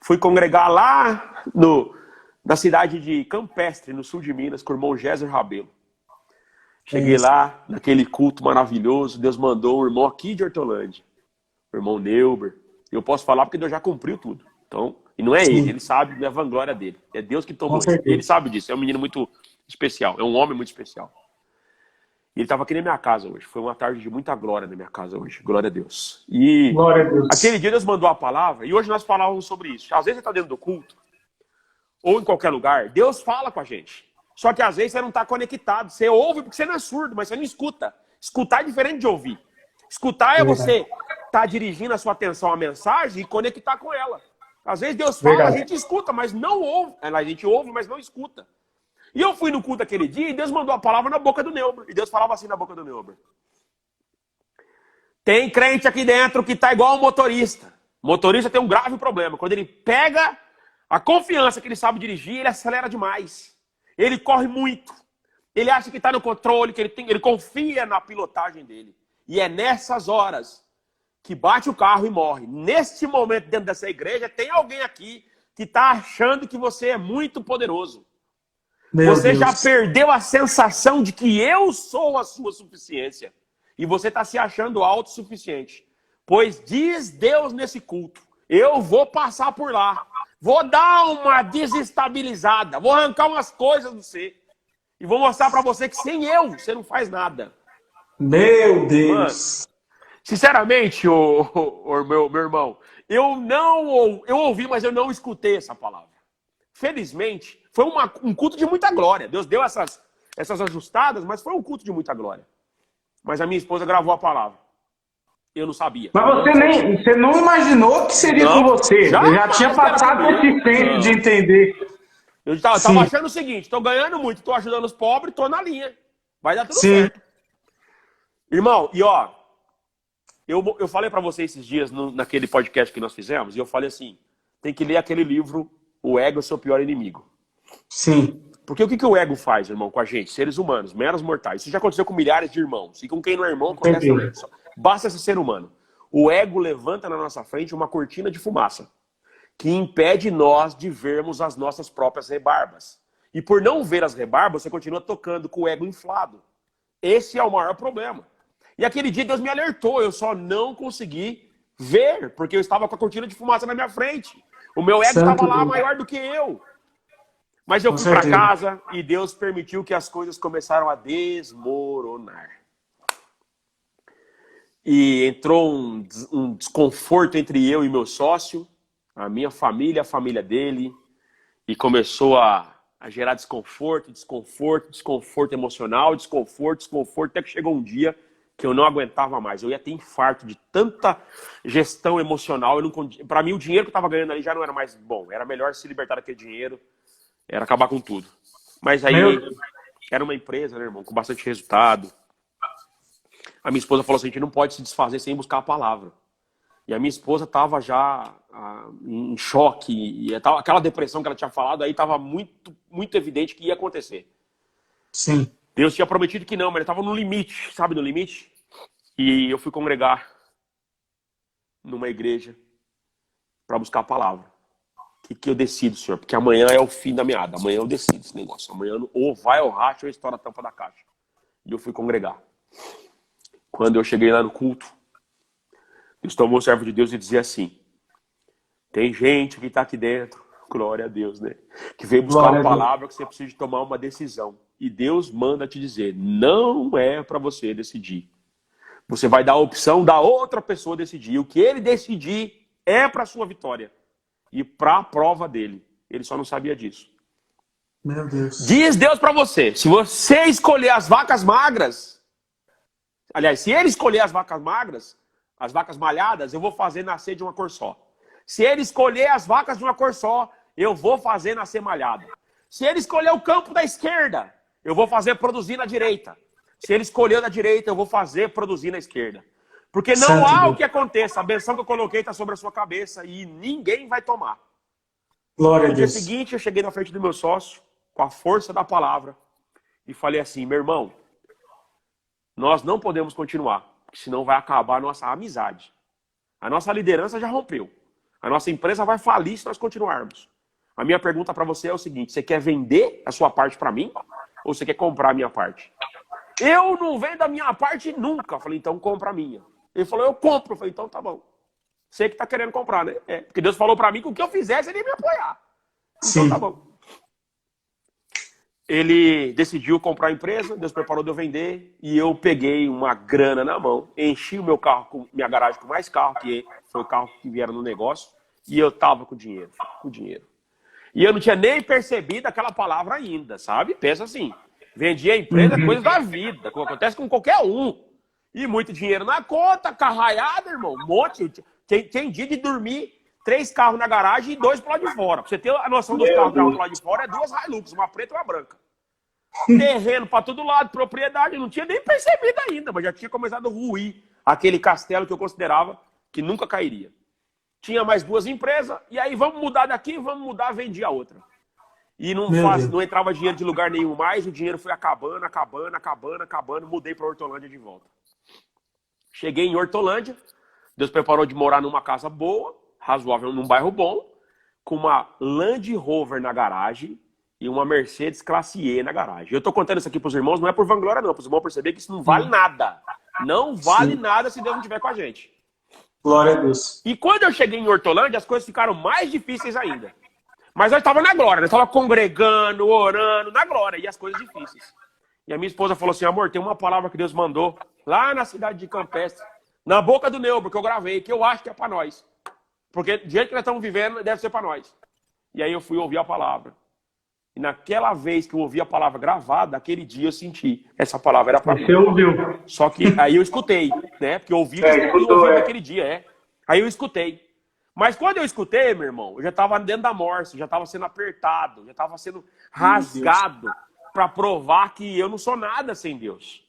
Fui congregar lá na cidade de Campestre, no sul de Minas, com o irmão Géser Rabelo. Cheguei lá, naquele culto maravilhoso, Deus mandou um irmão aqui de Hortolândia, o irmão Neuber. Eu posso falar porque Deus já cumpriu tudo. Então, e não é ele sabe da vanglória dele. É Deus que tomou ele. Ele sabe disso, é um menino muito especial, é um homem muito especial. E ele estava aqui na minha casa hoje. Foi uma tarde de muita glória na minha casa hoje. Glória a Deus. E Glória a Deus. Aquele dia Deus mandou a palavra e hoje nós falávamos sobre isso. Às vezes você está dentro do culto ou em qualquer lugar, Deus fala com a gente. Só que às vezes você não está conectado. Você ouve porque você não é surdo, mas você não escuta. Escutar é diferente de ouvir. Escutar é você estar dirigindo a sua atenção à mensagem e conectar com ela. Às vezes Deus fala, a gente escuta, mas não ouve. A gente ouve, mas não escuta. E eu fui no culto aquele dia e Deus mandou a palavra na boca do Neuber. E Deus falava assim na boca do Neuber. Tem crente aqui dentro que tá igual um motorista. O motorista tem um grave problema. Quando ele pega a confiança que ele sabe dirigir, ele acelera demais. Ele corre muito. Ele acha que está no controle, que ele confia na pilotagem dele. E é nessas horas que bate o carro e morre. Neste momento, dentro dessa igreja, tem alguém aqui que está achando que você é muito poderoso. Você já perdeu a sensação de que eu sou a sua suficiência. E você está se achando autossuficiente. Pois diz Deus nesse culto, eu vou passar por lá. Vou dar uma desestabilizada. Vou arrancar umas coisas de você. E vou mostrar para você que sem eu, você não faz nada. Meu Deus. Mano, sinceramente, meu irmão, eu ouvi, mas eu não escutei essa palavra. Felizmente, foi um culto de muita glória. Deus deu essas ajustadas, mas foi um culto de muita glória. Mas a minha esposa gravou a palavra. Eu não sabia. Mas você não imaginou que seria com você. Já tinha passado esse tempo de entender. Eu estava achando o seguinte, estou ganhando muito, estou ajudando os pobres, estou na linha. Vai dar tudo certo. Irmão, e ó, eu falei para você esses dias naquele podcast que nós fizemos, e eu falei assim, tem que ler aquele livro, O Ego é o Seu Pior Inimigo. Sim. Porque o que o ego faz, irmão, com a gente? Seres humanos, meros mortais. Isso já aconteceu com milhares de irmãos. E com quem não é irmão, acontece também. Basta ser ser humano. O ego levanta na nossa frente uma cortina de fumaça que impede nós de vermos as nossas próprias rebarbas. E por não ver as rebarbas, você continua tocando com o ego inflado. Esse é o maior problema. E aquele dia Deus me alertou, eu só não consegui ver, porque eu estava com a cortina de fumaça na minha frente. O meu ego estava lá maior do que eu. Mas eu fui para casa e Deus permitiu que as coisas começaram a desmoronar. E entrou um desconforto entre eu e meu sócio, a minha família, a família dele, e começou a gerar desconforto emocional, desconforto, até que chegou um dia que eu não aguentava mais. Eu ia ter infarto de tanta gestão emocional. Para mim, o dinheiro que eu estava ganhando ali já não era mais bom. Era melhor se libertar daquele dinheiro, era acabar com tudo. Mas aí, era uma empresa, né, irmão, com bastante resultado. A minha esposa falou assim, a gente não pode se desfazer sem buscar a palavra. E a minha esposa estava já em choque, e aquela depressão que ela tinha falado, aí estava muito, muito evidente que ia acontecer. Sim. Deus tinha prometido que não, mas ele estava no limite, sabe, no limite? E eu fui congregar. numa igreja para buscar a palavra. O que eu decido, senhor? Porque amanhã é o fim da meada. Amanhã eu decido esse negócio. Amanhã ou vai ao racha ou estoura a tampa da caixa. E eu fui congregar. Quando eu cheguei lá no culto, Deus tomou o servo de Deus e dizia assim: tem gente que está aqui dentro, glória a Deus, né? Que veio buscar uma palavra que você precisa tomar uma decisão. E Deus manda te dizer, não é para você decidir. Você vai dar a opção da outra pessoa decidir. O que ele decidir é para a sua vitória. E para a prova dele. Ele só não sabia disso. Meu Deus. Diz Deus para você, se você escolher as vacas magras, aliás, se ele escolher as vacas magras, as vacas malhadas, eu vou fazer nascer de uma cor só. Se ele escolher as vacas de uma cor só, eu vou fazer nascer malhada. Se ele escolher o campo da esquerda, eu vou fazer produzir na direita. Se ele escolher da direita, eu vou fazer produzir na esquerda. Porque não há o que aconteça. A benção que eu coloquei está sobre a sua cabeça e ninguém vai tomar. Glória a No dia Deus. seguinte, eu cheguei na frente do meu sócio, com a força da palavra, e falei assim, meu irmão, nós não podemos continuar, porque senão vai acabar a nossa amizade. A nossa liderança já rompeu. A nossa empresa vai falir se nós continuarmos. A minha pergunta para você é o seguinte, você quer vender a sua parte para mim? Ou você quer comprar a minha parte? Eu não vendo a minha parte nunca. Eu falei, então compra a minha. Ele falou, eu compro. Eu falei, então tá bom. Você que tá querendo comprar, né? É, porque Deus falou para mim que o que eu fizesse, ele ia me apoiar. Então Sim. tá bom. Ele decidiu comprar a empresa, Deus preparou de eu vender, e eu peguei uma grana na mão, enchi o meu carro, minha garagem com mais carro, que foi o carro que vieram no negócio, e eu tava com dinheiro, E eu não tinha nem percebido aquela palavra ainda, sabe? Pensa assim, vendi a empresa, coisa da vida, acontece com qualquer um. E muito dinheiro na conta, carraiada, irmão, um monte. Tem dia de dormir 3 carros na garagem e 2 pro lado de fora. Pra você ter a noção dos carros do lado de fora, é 2 Hilux, uma preta e uma branca. Terreno pra todo lado, propriedade, eu não tinha nem percebido ainda, mas já tinha começado a ruir aquele castelo que eu considerava que nunca cairia. Tinha mais 2 empresas, e aí vamos mudar daqui, vamos mudar, vendi a outra. E não entrava dinheiro de lugar nenhum mais, o dinheiro foi acabando, mudei pra Hortolândia de volta. Cheguei em Hortolândia, Deus preparou de morar numa casa boa, razoável, num bairro bom, com uma Land Rover na garagem e uma Mercedes Classe E na garagem. Eu tô contando isso aqui pros irmãos, não é por vanglória não, pros irmãos perceber que isso não vale nada. Não vale nada se Deus não estiver com a gente. Glória a Deus. E quando eu cheguei em Hortolândia, as coisas ficaram mais difíceis ainda. Mas eu estava na glória, eu estava congregando, orando, na glória, e as coisas difíceis. E a minha esposa falou assim, amor, tem uma palavra que Deus mandou lá na cidade de Campestre, na boca do Neubro, que eu gravei, que eu acho que é para nós. Porque do jeito que nós estamos vivendo, deve ser para nós. E aí eu fui ouvir a palavra. E naquela vez que eu ouvi a palavra gravada, aquele dia eu senti, essa palavra era para mim. Você ouviu. Só que aí eu escutei, né? Porque eu ouvi naquele dia, Aí eu escutei. Mas quando eu escutei, meu irmão, eu já estava dentro da morte, já estava sendo apertado, já estava sendo rasgado para provar que eu não sou nada sem Deus.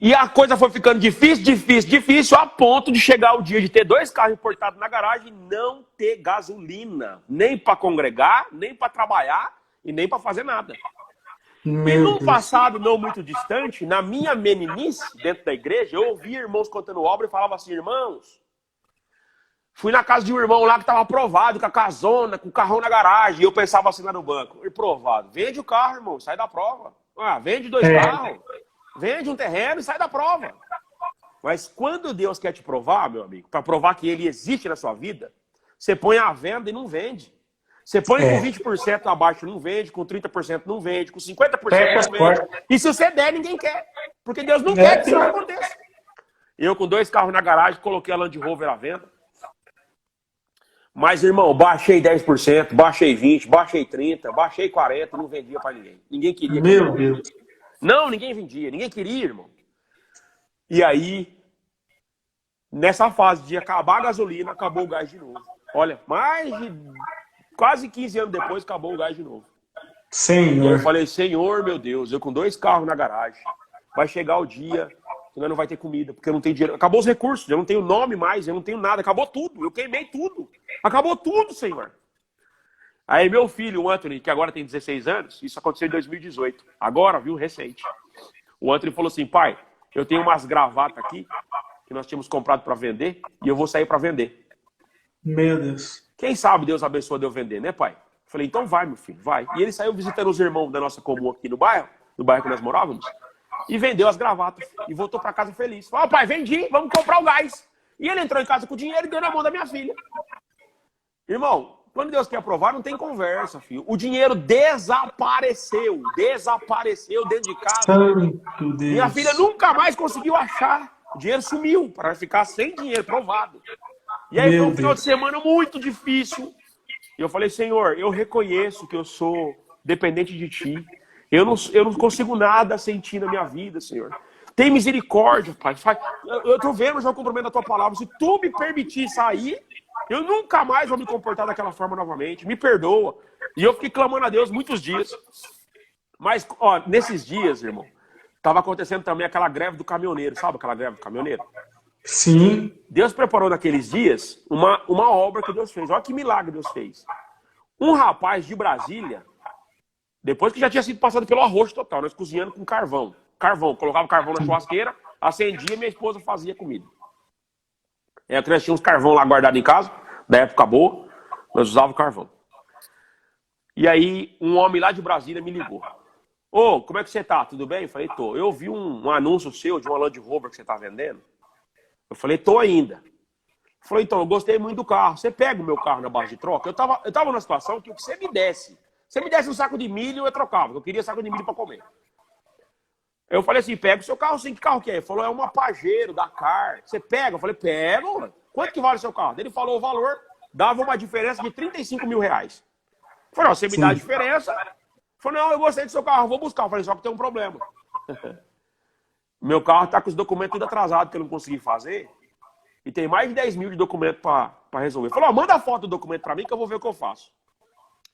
E a coisa foi ficando difícil, a ponto de chegar o dia de ter 2 carros importados na garagem e não ter gasolina, nem para congregar, nem para trabalhar e nem para fazer nada. E num passado não muito distante, na minha meninice, dentro da igreja, eu ouvia irmãos contando obra e falava assim, irmãos, fui na casa de um irmão lá que estava aprovado, com a casona, com o carrão na garagem, e eu pensava assim lá no banco, reprovado, vende o carro, irmão, sai da prova. Vende 2 carros, vende um terreno e sai da prova. Mas quando Deus quer te provar, meu amigo, para provar que ele existe na sua vida, você põe à venda e não vende. Você põe com 20% abaixo, não vende, com 30% não vende, com 50% não vende. E se você der, ninguém quer. Porque Deus não quer que isso aconteça. Eu com 2 carros na garagem, coloquei a Land Rover à venda. Mas, irmão, baixei 10%, baixei 20%, baixei 30%, baixei 40%, não vendia para ninguém. Ninguém queria. Meu Deus. Não, ninguém vendia, ninguém queria, irmão. E aí, nessa fase de acabar a gasolina, acabou o gás de novo. Olha, mais de quase 15 anos depois, acabou o gás de novo. Senhor. E eu falei, Senhor, meu Deus, eu com 2 carros na garagem, vai chegar o dia que nós não vai ter comida, porque eu não tenho dinheiro. Acabou os recursos, eu não tenho nome mais, eu não tenho nada, acabou tudo, eu queimei tudo. Acabou tudo, Senhor. Aí meu filho, o Anthony, que agora tem 16 anos, isso aconteceu em 2018, agora, viu, recente. O Anthony falou assim, pai, eu tenho umas gravatas aqui, que nós tínhamos comprado para vender e eu vou sair para vender. Meu Deus. Quem sabe Deus abençoa de eu vender, né, pai? Falei, então vai, meu filho, vai. E ele saiu visitando os irmãos da nossa comum aqui no bairro que nós morávamos, e vendeu as gravatas e voltou para casa feliz. Falou, pai, vendi, vamos comprar o gás. E ele entrou em casa com o dinheiro e deu na mão da minha filha. Irmão, quando Deus quer aprovar, não tem conversa, filho. O dinheiro desapareceu dentro de casa. Santo Deus. Minha filha nunca mais conseguiu achar. O dinheiro sumiu para ficar sem dinheiro, provado. E aí foi um final de semana muito difícil. E eu falei, Senhor, eu reconheço que eu sou dependente de Ti. Eu não consigo nada sentir na minha vida, Senhor. Tem misericórdia, Pai. Eu estou vendo já o cumprimento da Tua palavra. Se Tu me permitir sair, eu nunca mais vou me comportar daquela forma novamente. Me perdoa. E eu fiquei clamando a Deus muitos dias. Mas, ó, nesses dias, irmão, estava acontecendo também aquela greve do caminhoneiro. Sabe aquela greve do caminhoneiro? Sim. Deus preparou naqueles dias uma obra que Deus fez. Olha que milagre Deus fez. Um rapaz de Brasília, depois que já tinha sido passado pelo arroz total, nós cozinhando com carvão. Colocava carvão na churrasqueira, acendia e minha esposa fazia comida. Nós tínhamos carvão lá guardado em casa, da época boa, nós usávamos carvão. E aí, um homem lá de Brasília me ligou. Ô, como é que você tá? Tudo bem? Eu falei, tô. Eu vi um anúncio seu de uma Land Rover que você tá vendendo. Eu falei, tô ainda. Ele falou, então, eu gostei muito do carro. Você pega o meu carro na base de troca? Eu tava numa situação que o que você me desse um saco de milho, eu trocava. Eu queria saco de milho para comer. Eu falei assim, pega o seu carro sim. Que carro que é? Ele falou, é uma Pajero, Dakar. Você pega? Eu falei, pego. Quanto que vale o seu carro? Ele falou o valor, dava uma diferença de 35 mil reais. Eu falei, você me dá a diferença? Ele falou, não, eu gostei do seu carro, vou buscar. Eu falei, só que tem um problema. Meu carro tá com os documentos tudo atrasados que eu não consegui fazer. E tem mais de 10 mil de documento para resolver. Ele falou, manda a foto do documento para mim que eu vou ver o que eu faço.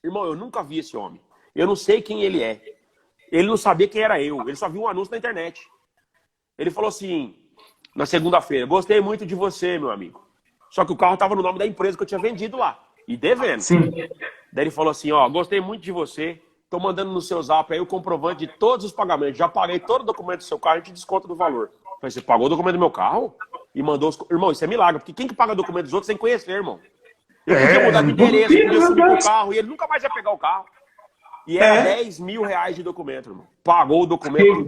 Irmão, eu nunca vi esse homem. Eu não sei quem ele é. Ele não sabia quem era eu. Ele só viu um anúncio na internet. Ele falou assim, na segunda-feira, gostei muito de você, meu amigo. Só que o carro estava no nome da empresa que eu tinha vendido lá. E devendo. Sim. Daí ele falou assim, ó, gostei muito de você. Tô mandando no seu zap aí o comprovante de todos os pagamentos. Já paguei todo o documento do seu carro, a gente desconta do valor. Eu falei, você pagou o documento do meu carro? E mandou os... Irmão, isso é milagre. Porque quem que paga documento dos outros sem conhecer, irmão? Eu podia mudar de endereço, podia subir o carro e ele nunca mais ia pegar o carro. E era 10 mil reais de documento, irmão. Pagou o documento.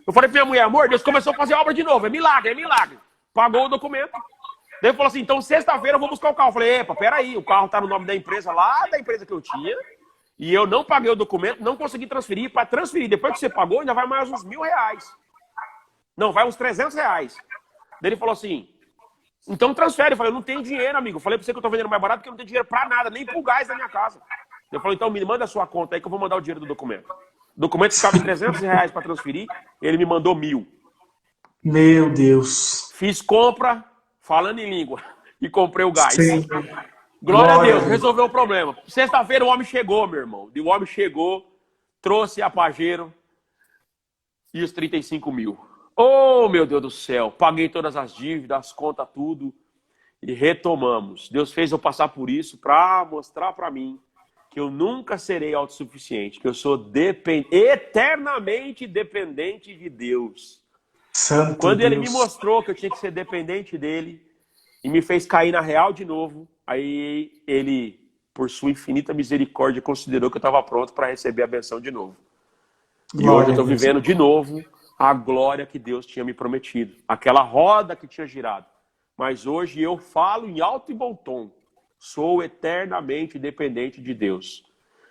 Eu falei pra minha mulher, amor, Deus começou a fazer obra de novo. É milagre, é milagre. Pagou o documento. Daí ele falou assim, então sexta-feira eu vou buscar o carro. Eu falei, epa, peraí, o carro tá no nome da empresa lá, da empresa que eu tinha. E eu não paguei o documento, não consegui transferir. Para transferir, depois que você pagou, ainda vai mais uns R$1.000. Não, vai uns R$300. Daí ele falou assim, então transfere. Eu falei, eu não tenho dinheiro, amigo. Eu falei pra você que eu tô vendendo mais barato porque eu não tenho dinheiro pra nada, nem pro gás da minha casa. Eu falei, então me manda a sua conta aí que eu vou mandar o dinheiro do documento. O documento ficava em R$300 para transferir, ele me mandou 1.000. Meu Deus. Fiz compra, falando em língua, e comprei o gás. Sim. Glória a Deus, resolveu o problema. Sexta-feira o homem chegou, meu irmão. O homem chegou, trouxe a Pajero e os 35 mil. Oh, meu Deus do céu. Paguei todas as dívidas, as contas, tudo. E retomamos. Deus fez eu passar por isso para mostrar para mim que eu nunca serei autossuficiente, que eu sou eternamente dependente de Deus. Santo Quando ele Deus. me mostrou que eu tinha que ser dependente dele e me fez cair na real de novo, aí ele, por sua infinita misericórdia, considerou que eu estava pronto para receber a benção de novo. E hoje eu estou vivendo de novo a glória que Deus tinha me prometido. Aquela roda que tinha girado. Mas hoje eu falo em alto e bom tom. Sou eternamente dependente de Deus.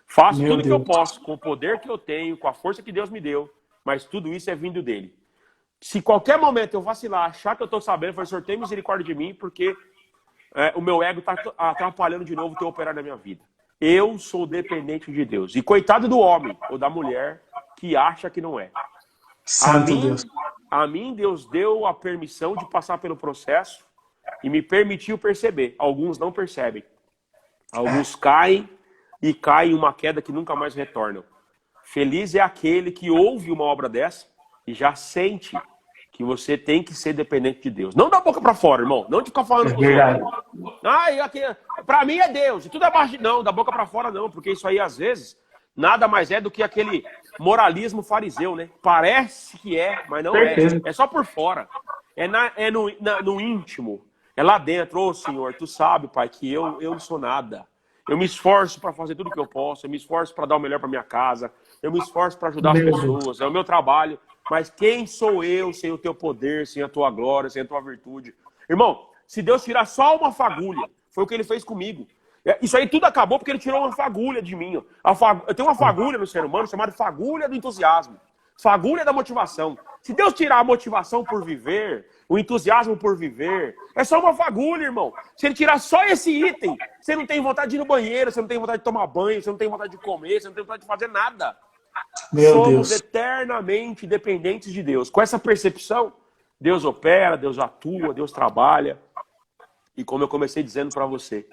Faço tudo que eu posso, com o poder que eu tenho, com a força que Deus me deu, mas tudo isso é vindo dele. Se qualquer momento eu vacilar, achar que eu estou sabendo, foi Senhor, tem misericórdia de mim, porque o meu ego está atrapalhando de novo o teu operar na minha vida. Eu sou dependente de Deus. E coitado do homem ou da mulher que acha que não é. A mim, Deus deu a permissão de passar pelo processo e me permitiu perceber. Alguns não percebem. Alguns caem e caem em uma queda que nunca mais retornam. Feliz é aquele que ouve uma obra dessa e já sente que você tem que ser dependente de Deus. Não da boca para fora, irmão. Não de ficar falando com os outros. Para mim é Deus. E tudo é baixo. Não, da boca para fora não. Porque isso aí, às vezes, nada mais é do que aquele moralismo fariseu, né? Parece que é, mas não é. É só por fora. no íntimo. É lá dentro. Ô, Senhor, tu sabe, Pai, que eu não sou nada. Eu me esforço para fazer tudo que eu posso. Eu me esforço para dar o melhor para minha casa. Eu me esforço para ajudar as pessoas. É o meu trabalho. Mas quem sou eu sem o teu poder, sem a tua glória, sem a tua virtude? Irmão, se Deus tirar só uma fagulha, foi o que ele fez comigo. Isso aí tudo acabou porque ele tirou uma fagulha de mim. Eu tenho uma fagulha no ser humano chamada fagulha do entusiasmo. Fagulha da motivação. Se Deus tirar a motivação por viver, o entusiasmo por viver, é só uma fagulha, irmão. Se ele tirar só esse item, você não tem vontade de ir no banheiro, você não tem vontade de tomar banho, você não tem vontade de comer, você não tem vontade de fazer nada. Somos eternamente dependentes de Deus. Com essa percepção, Deus opera, Deus atua, Deus trabalha. E como eu comecei dizendo para você,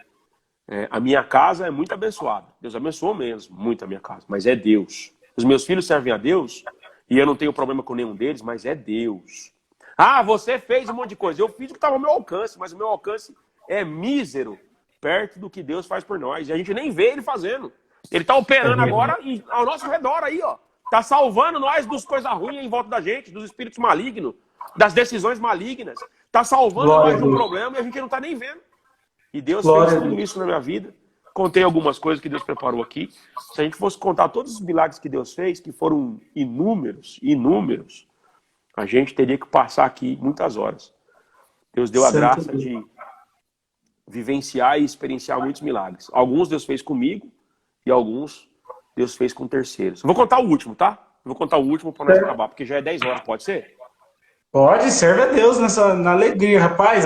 a minha casa é muito abençoada. Deus abençoou mesmo, muito a minha casa. Mas é Deus. Os meus filhos servem a Deus e eu não tenho problema com nenhum deles, mas é Deus. Ah, você fez um monte de coisa. Eu fiz o que estava ao meu alcance, mas o meu alcance é mísero perto do que Deus faz por nós. E a gente nem vê ele fazendo. Ele está operando agora ao nosso redor aí, ó. Está salvando nós das coisas ruins em volta da gente, dos espíritos malignos, das decisões malignas. Está salvando nós de um problema e a gente não está nem vendo. E Deus fez tudo isso na minha vida. Contei algumas coisas que Deus preparou aqui. Se a gente fosse contar todos os milagres que Deus fez, que foram inúmeros, a gente teria que passar aqui muitas horas. Deus deu a graça de vivenciar e experienciar muitos milagres. Alguns Deus fez comigo e alguns Deus fez com terceiros. Vou contar o último, tá? Vou contar o último para nós acabar, porque já é 10 horas, pode ser? Pode, serve a Deus na alegria. Rapaz,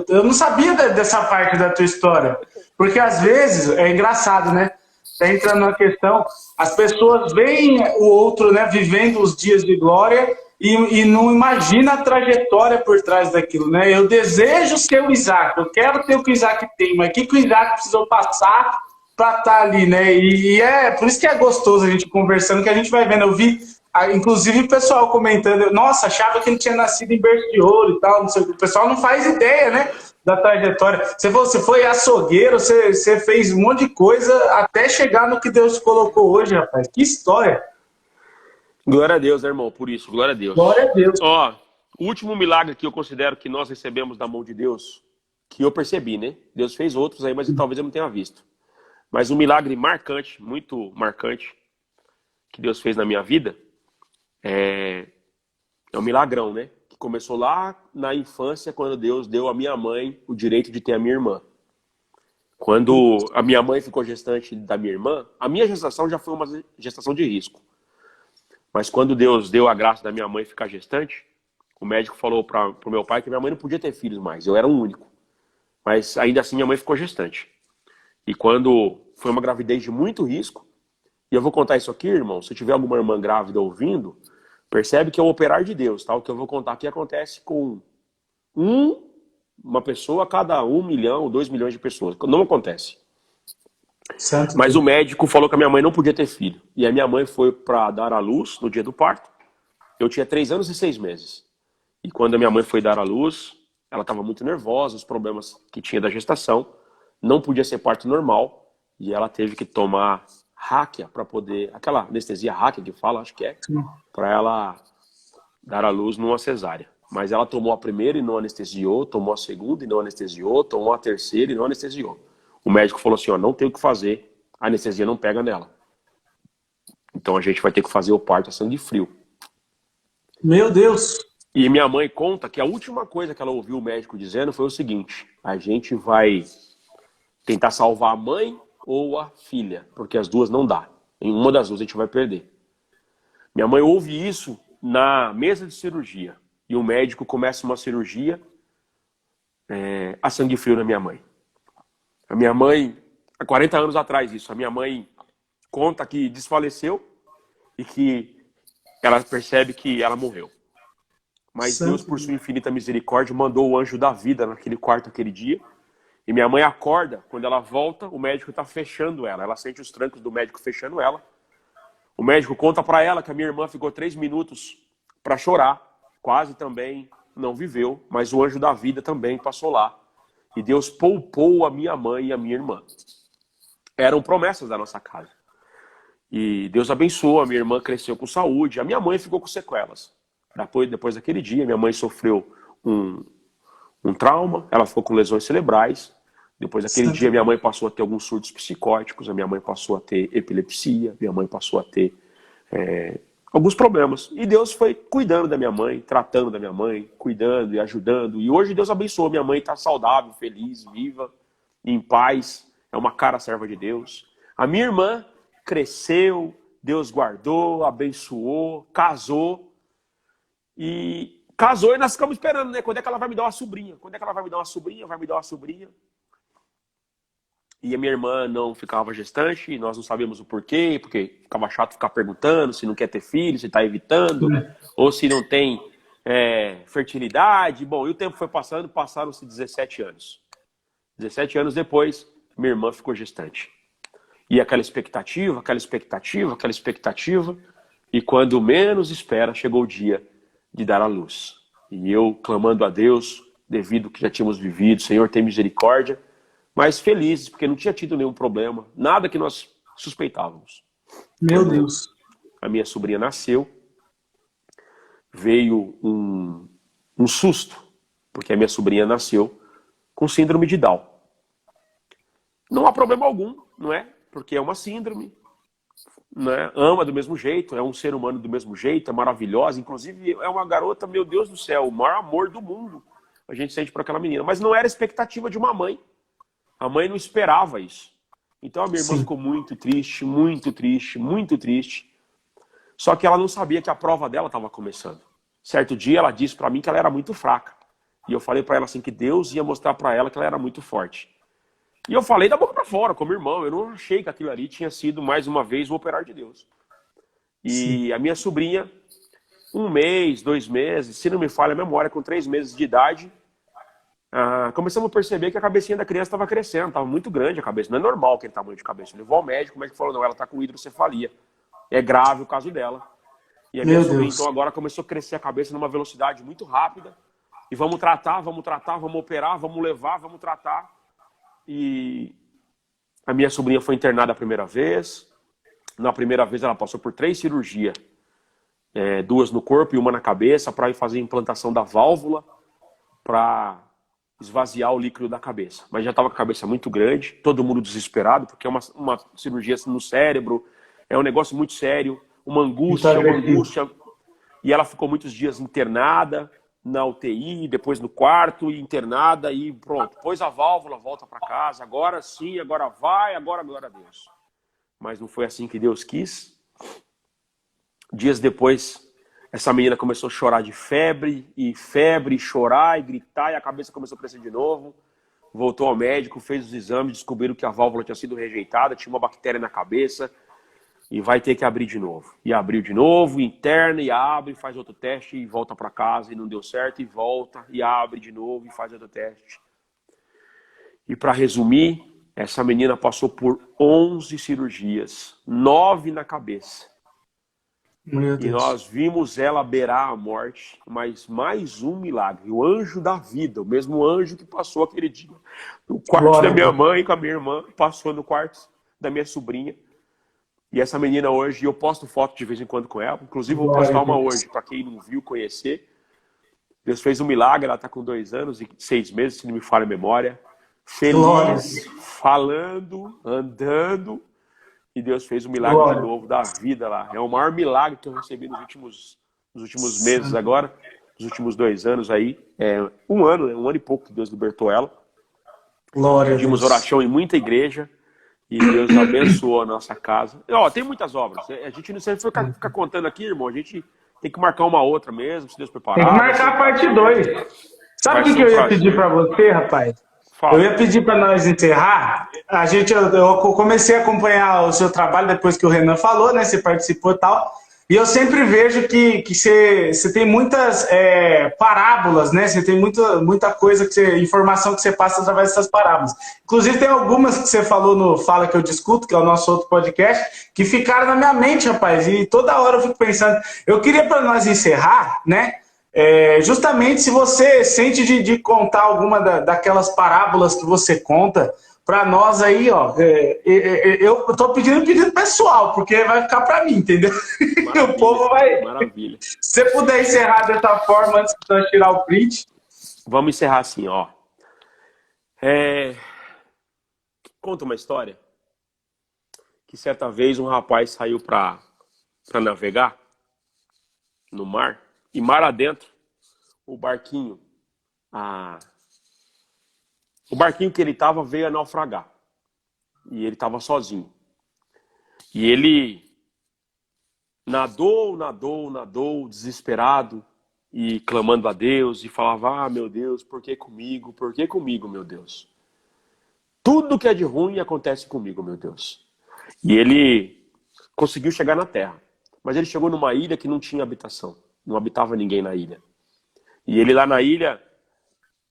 eu não sabia dessa parte da tua história. Porque às vezes, é engraçado, né? Tá entrando na questão, as pessoas veem o outro, né, vivendo os dias de glória e não imagina a trajetória por trás daquilo, né? Eu desejo ser o Isaac, eu quero ter o que o Isaac tem, mas o que o Isaac precisou passar para estar ali, né? E é por isso que é gostoso a gente conversando, que a gente vai vendo. Eu vi, inclusive, o pessoal comentando, nossa, achava que ele tinha nascido em berço de ouro e tal, não sei, o pessoal não faz ideia, né, da trajetória. Você foi açougueiro, você fez um monte de coisa até chegar no que Deus colocou hoje, rapaz. Que história! Glória a Deus, né, irmão, por isso, glória a Deus. Glória a Deus. Ó, o último milagre que eu considero que nós recebemos da mão de Deus, que eu percebi, né? Deus fez outros aí, mas talvez eu não tenha visto. Mas um milagre marcante, muito marcante, que Deus fez na minha vida, é um milagrão, né? Que começou lá na infância, quando Deus deu à minha mãe o direito de ter a minha irmã. Quando a minha mãe ficou gestante da minha irmã, a minha gestação já foi uma gestação de risco. Mas quando Deus deu a graça da minha mãe ficar gestante, o médico falou para o meu pai que minha mãe não podia ter filhos mais, eu era o único. Mas ainda assim minha mãe ficou gestante. E quando foi uma gravidez de muito risco, e eu vou contar isso aqui, irmão, se tiver alguma irmã grávida ouvindo, percebe que é o operar de Deus, tá? O que eu vou contar aqui acontece com uma pessoa a cada 1 milhão, 2 milhões de pessoas. Não acontece. Mas o médico falou que a minha mãe não podia ter filho. E a minha mãe foi para dar à luz no dia do parto. Eu tinha 3 anos e 6 meses. E quando a minha mãe foi dar à luz, ela estava muito nervosa, os problemas que tinha da gestação. Não podia ser parto normal. E ela teve que tomar Ráquia para poder... Aquela anestesia Ráquia que fala, acho que é. Para ela dar à luz numa cesárea. Mas ela tomou a primeira e não anestesiou. Tomou a segunda e não anestesiou. Tomou a terceira e não anestesiou. O médico falou assim, ó, não tem o que fazer. A anestesia não pega nela. Então a gente vai ter que fazer o parto a sangue frio. Meu Deus! E minha mãe conta que a última coisa que ela ouviu o médico dizendo foi o seguinte: a gente vai tentar salvar a mãe ou a filha, porque as duas não dá. Em uma das duas a gente vai perder. Minha mãe ouve isso na mesa de cirurgia. E o médico começa uma cirurgia a sangue frio na minha mãe. A minha mãe, há 40 anos atrás isso, a minha mãe conta que desfaleceu e que ela percebe que ela morreu. Mas Deus, por sua infinita misericórdia, mandou o anjo da vida naquele quarto aquele dia. E minha mãe acorda, quando ela volta, o médico está fechando ela. Ela sente os trancos do médico fechando ela. O médico conta para ela que a minha irmã ficou 3 minutos para chorar. Quase também não viveu, mas o anjo da vida também passou lá. E Deus poupou a minha mãe e a minha irmã. Eram promessas da nossa casa. E Deus abençoou, a minha irmã cresceu com saúde. A minha mãe ficou com sequelas. Depois daquele dia, minha mãe sofreu um trauma, ela ficou com lesões cerebrais. Depois daquele dia, minha mãe passou a ter alguns surtos psicóticos, a minha mãe passou a ter epilepsia, minha mãe passou a ter alguns problemas. E Deus foi cuidando da minha mãe, tratando da minha mãe, cuidando e ajudando. E hoje Deus abençoou. Minha mãe está saudável, feliz, viva, em paz. É uma cara serva de Deus. A minha irmã cresceu, Deus guardou, abençoou, casou. E casou e nós ficamos esperando, né? Quando é que ela vai me dar uma sobrinha? Quando é que ela vai me dar uma sobrinha? Vai me dar uma sobrinha. E a minha irmã não ficava gestante, e nós não sabíamos o porquê, porque ficava chato ficar perguntando se não quer ter filho, se está evitando, ou se não tem fertilidade. Bom, e o tempo foi passando, passaram-se 17 anos. 17 anos depois, minha irmã ficou gestante. E aquela expectativa, aquela expectativa, aquela expectativa, e quando menos espera, chegou o dia de dar à luz. E eu clamando a Deus, devido ao que já tínhamos vivido, Senhor, tem misericórdia, mas felizes, porque não tinha tido nenhum problema, nada que nós suspeitávamos. Meu Deus. A minha sobrinha nasceu, veio um susto, porque a minha sobrinha nasceu com síndrome de Down. Não há problema algum, não é? Porque é uma síndrome, né? Ama do mesmo jeito, é um ser humano do mesmo jeito, é maravilhosa, inclusive é uma garota, meu Deus do céu, o maior amor do mundo a gente sente por aquela menina, mas não era expectativa de uma mãe. A mãe não esperava isso. Então a minha irmã ficou muito triste, muito triste, muito triste. Só que ela não sabia que a prova dela estava começando. Certo dia ela disse para mim que ela era muito fraca. E eu falei para ela assim que Deus ia mostrar para ela que ela era muito forte. E eu falei da boca para fora, como irmão. Eu não achei que aquilo ali tinha sido mais uma vez o operar de Deus. E a minha sobrinha, 1 mês, 2 meses, se não me falha a memória, com 3 meses de idade, começamos a perceber que a cabecinha da criança estava crescendo, estava muito grande a cabeça. Não é normal aquele tamanho de cabeça. Eu levou ao médico, o médico falou, não, ela está com hidrocefalia. É grave o caso dela. E a minha sobrinha, então, agora começou a crescer a cabeça numa velocidade muito rápida. E vamos tratar, vamos operar, vamos levar, vamos tratar. E a minha sobrinha foi internada a primeira vez. Na primeira vez ela passou por 3 cirurgias. 2 no corpo e 1 na cabeça, para ir fazer a implantação da válvula, para esvaziar o líquido da cabeça. Mas já estava com a cabeça muito grande, todo mundo desesperado, porque é uma cirurgia assim, no cérebro, é um negócio muito sério, uma angústia. E ela ficou muitos dias internada, na UTI, depois no quarto, e internada, e pronto. Pôs a válvula, volta para casa, agora sim, agora vai, agora glória a Deus. Mas não foi assim que Deus quis. Dias depois, essa menina começou a chorar de febre, chorar, e gritar, e a cabeça começou a crescer de novo. Voltou ao médico, fez os exames, descobriram que a válvula tinha sido rejeitada, tinha uma bactéria na cabeça, e vai ter que abrir de novo. E abriu de novo, interna, e abre, faz outro teste, e volta para casa, e não deu certo, e volta, e abre de novo, e faz outro teste. E para resumir, essa menina passou por 11 cirurgias, 9 na cabeça. E nós vimos ela beirar a morte, mas mais um milagre. O anjo da vida, o mesmo anjo que passou aquele dia no quarto da minha mãe com a minha irmã, passou no quarto da minha sobrinha. E essa menina hoje, eu posto foto de vez em quando com ela. Inclusive vou postar uma hoje, para quem não viu, conhecer. Deus fez um milagre, ela está com 2 anos e 6 meses, se não me falha a memória. Feliz, falando, andando. E Deus fez um milagre de novo da vida lá. É o maior milagre que eu recebi nos últimos meses agora, nos últimos 2 anos aí. 1 ano, 1 ano e pouco que Deus libertou ela. Pedimos oração em muita igreja e Deus abençoou a nossa casa. Tem muitas obras. A gente não sempre ficar contando aqui, irmão. A gente tem que marcar uma outra mesmo, se Deus preparar. Tem que marcar a parte 2. Sabe o que eu ia pedir para você, rapaz? Eu ia pedir para nós encerrar. Eu comecei a acompanhar o seu trabalho depois que o Renan falou, né? Você participou e tal. E eu sempre vejo que você tem muitas parábolas, né? Você tem muita coisa, informação que você passa através dessas parábolas. Inclusive tem algumas que você falou no Fala Que Eu Discuto, que é o nosso outro podcast, que ficaram na minha mente, rapaz. E toda hora eu fico pensando. Eu queria para nós encerrar, né? Justamente se você sente de contar alguma daquelas parábolas que você conta para nós aí, ó. Eu tô pedindo um pedido pessoal, porque vai ficar para mim, entendeu? O povo vai. Maravilha. Se você puder encerrar dessa forma antes de nós tirar o print. vamos encerrar assim, ó. Conta uma história que certa vez um rapaz saiu para navegar no mar, e mar adentro, o barquinho que ele estava veio a naufragar. E ele estava sozinho. E ele nadou, desesperado, e clamando a Deus, e falava, ah, meu Deus, por que comigo? Por que comigo, meu Deus? Tudo que é de ruim acontece comigo, meu Deus. E ele conseguiu chegar na terra. Mas ele chegou numa ilha que não tinha habitação. Não habitava ninguém na ilha. E ele lá na ilha,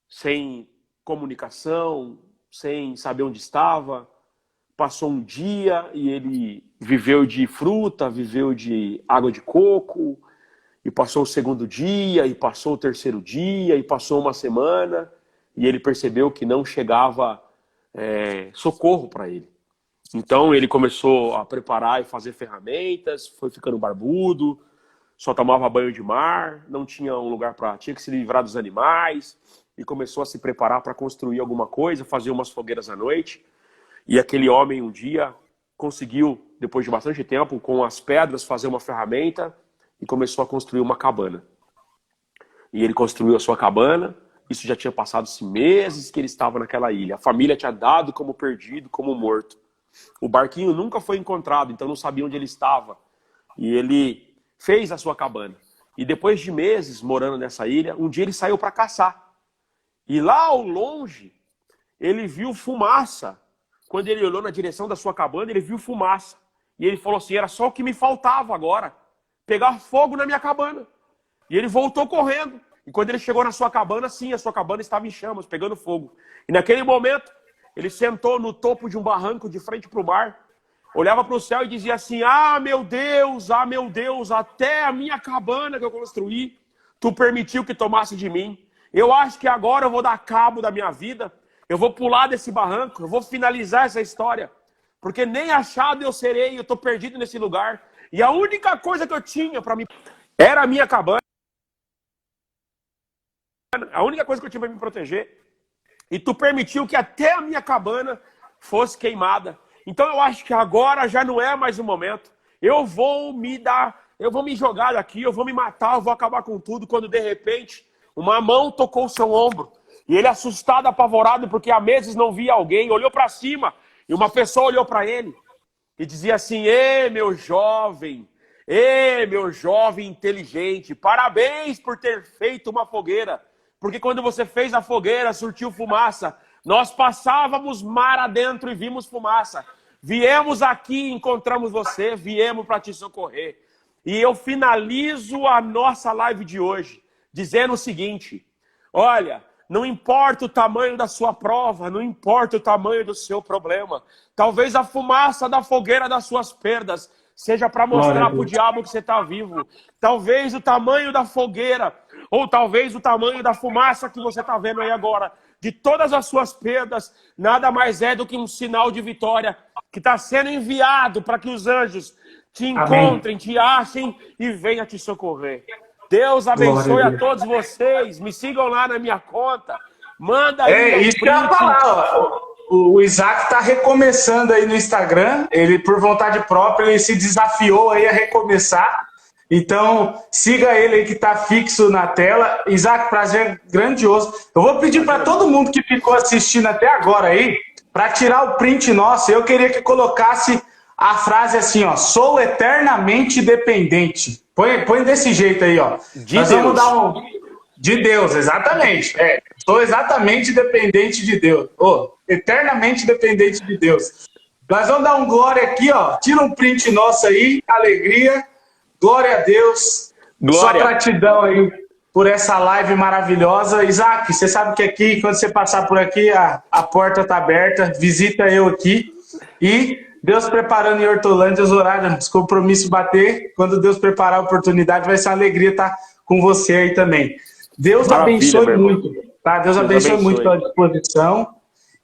sem comunicação, sem saber onde estava, passou um dia e ele viveu de fruta, viveu de água de coco, e passou o segundo dia, e passou o terceiro dia, e passou uma semana, e ele percebeu que não chegava socorro para ele. Então ele começou a preparar e fazer ferramentas, foi ficando barbudo, só tomava banho de mar, não tinha um lugar para... tinha que se livrar dos animais, e começou a se preparar para construir alguma coisa, fazer umas fogueiras à noite. E aquele homem um dia conseguiu, depois de bastante tempo, com as pedras, fazer uma ferramenta e começou a construir uma cabana. E ele construiu a sua cabana, isso já tinha passado-se meses que ele estava naquela ilha. A família tinha dado como perdido, como morto. O barquinho nunca foi encontrado, então não sabia onde ele estava. E ele fez a sua cabana. E depois de meses morando nessa ilha, um dia ele saiu para caçar. E lá ao longe, ele viu fumaça. Quando ele olhou na direção da sua cabana, ele viu fumaça. E ele falou assim, era só o que me faltava agora, pegar fogo na minha cabana. E ele voltou correndo. E quando ele chegou na sua cabana, sim, a sua cabana estava em chamas, pegando fogo. E naquele momento, ele sentou no topo de um barranco de frente para o mar, olhava para o céu e dizia assim, ah, meu Deus, até a minha cabana que eu construí, tu permitiu que tomasse de mim. Eu acho que agora eu vou dar cabo da minha vida, eu vou pular desse barranco, eu vou finalizar essa história, porque nem achado eu serei, eu estou perdido nesse lugar. E a única coisa que eu tinha para mim era a minha cabana, a única coisa que eu tinha para me proteger. E tu permitiu que até a minha cabana fosse queimada. Então eu acho que agora já não é mais o momento. Eu vou me jogar daqui, eu vou me matar, eu vou acabar com tudo, quando de repente uma mão tocou o seu ombro. E ele, assustado, apavorado, porque há meses não via alguém, olhou para cima e uma pessoa olhou para ele e dizia assim, meu jovem inteligente, parabéns por ter feito uma fogueira. Porque quando você fez a fogueira, surtiu fumaça. Nós passávamos mar adentro e vimos fumaça. Viemos aqui e encontramos você, viemos para te socorrer. E eu finalizo a nossa live de hoje dizendo o seguinte, olha, não importa o tamanho da sua prova, não importa o tamanho do seu problema. Talvez a fumaça da fogueira das suas perdas seja para mostrar para o diabo que você está vivo. Talvez o tamanho da fogueira, ou talvez o tamanho da fumaça que você está vendo aí agora, de todas as suas perdas, nada mais é do que um sinal de vitória que está sendo enviado para que os anjos te encontrem, te achem e venham te socorrer. Deus abençoe a todos vocês. Me sigam lá na minha conta. Manda aí. Isso que eu ia falar, ó. O Isaac está recomeçando aí no Instagram. Ele, por vontade própria, ele se desafiou aí a recomeçar. Então, siga ele aí que está fixo na tela. Isaac, prazer grandioso. Eu vou pedir para todo mundo que ficou assistindo até agora aí, para tirar o print nosso, eu queria que colocasse a frase assim, ó, sou eternamente dependente. Põe desse jeito aí, ó. Nós vamos dar de Deus, exatamente. Sou exatamente dependente de Deus. Eternamente dependente de Deus. Nós vamos dar um glória aqui, ó. Tira um print nosso aí, alegria. Glória a Deus. Glória. Só gratidão aí por essa live maravilhosa. Isaac, você sabe que aqui, quando você passar por aqui, a porta tá aberta. Visita eu aqui. E Deus preparando em Hortolândia os horários, os compromissos bater. Quando Deus preparar a oportunidade, vai ser uma alegria estar com você aí também. Deus abençoe muito. Tá? Deus abençoe muito pela disposição.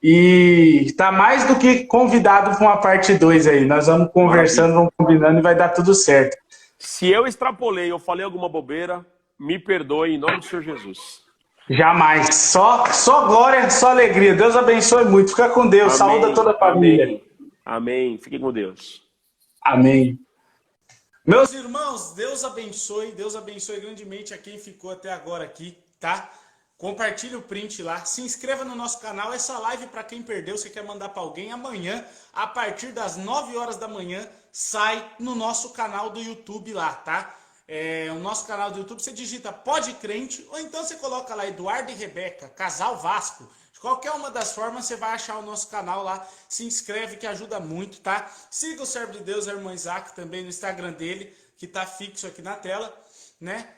E tá mais do que convidado para uma parte 2 aí. Nós vamos conversando, vamos combinando e vai dar tudo certo. Se eu extrapolei, eu falei alguma bobeira, me perdoe em nome do Senhor Jesus. Jamais. Só glória, só alegria. Deus abençoe muito. Fica com Deus. Saúda toda a família. Amém. Amém. Fiquem com Deus. Amém. Meus irmãos, Deus abençoe grandemente a quem ficou até agora aqui, tá? Compartilhe o print lá, se inscreva no nosso canal. Essa live, para quem perdeu, você quer mandar para alguém, amanhã, a partir das 9 horas da manhã, sai no nosso canal do YouTube lá, tá? O nosso canal do YouTube, você digita Pode Crente, ou então você coloca lá Eduardo e Rebeca, Casal Vasco. De qualquer uma das formas, você vai achar o nosso canal lá. Se inscreve, que ajuda muito, tá? Siga o servo de Deus, a irmã Isaac, também no Instagram dele, que tá fixo aqui na tela, né?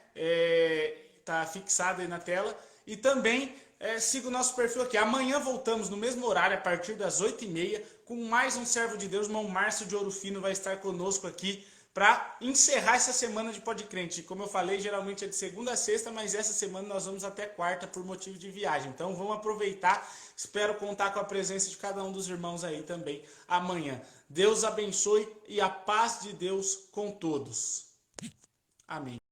Tá fixado aí na tela. E também siga o nosso perfil aqui. Amanhã voltamos no mesmo horário, a partir das 8h30, com mais um servo de Deus. O irmão Márcio de Ouro Fino vai estar conosco aqui para encerrar essa semana de Pode Crente. Como eu falei, geralmente é de segunda a sexta, mas essa semana nós vamos até quarta por motivo de viagem. Então vamos aproveitar. Espero contar com a presença de cada um dos irmãos aí também amanhã. Deus abençoe e a paz de Deus com todos. Amém.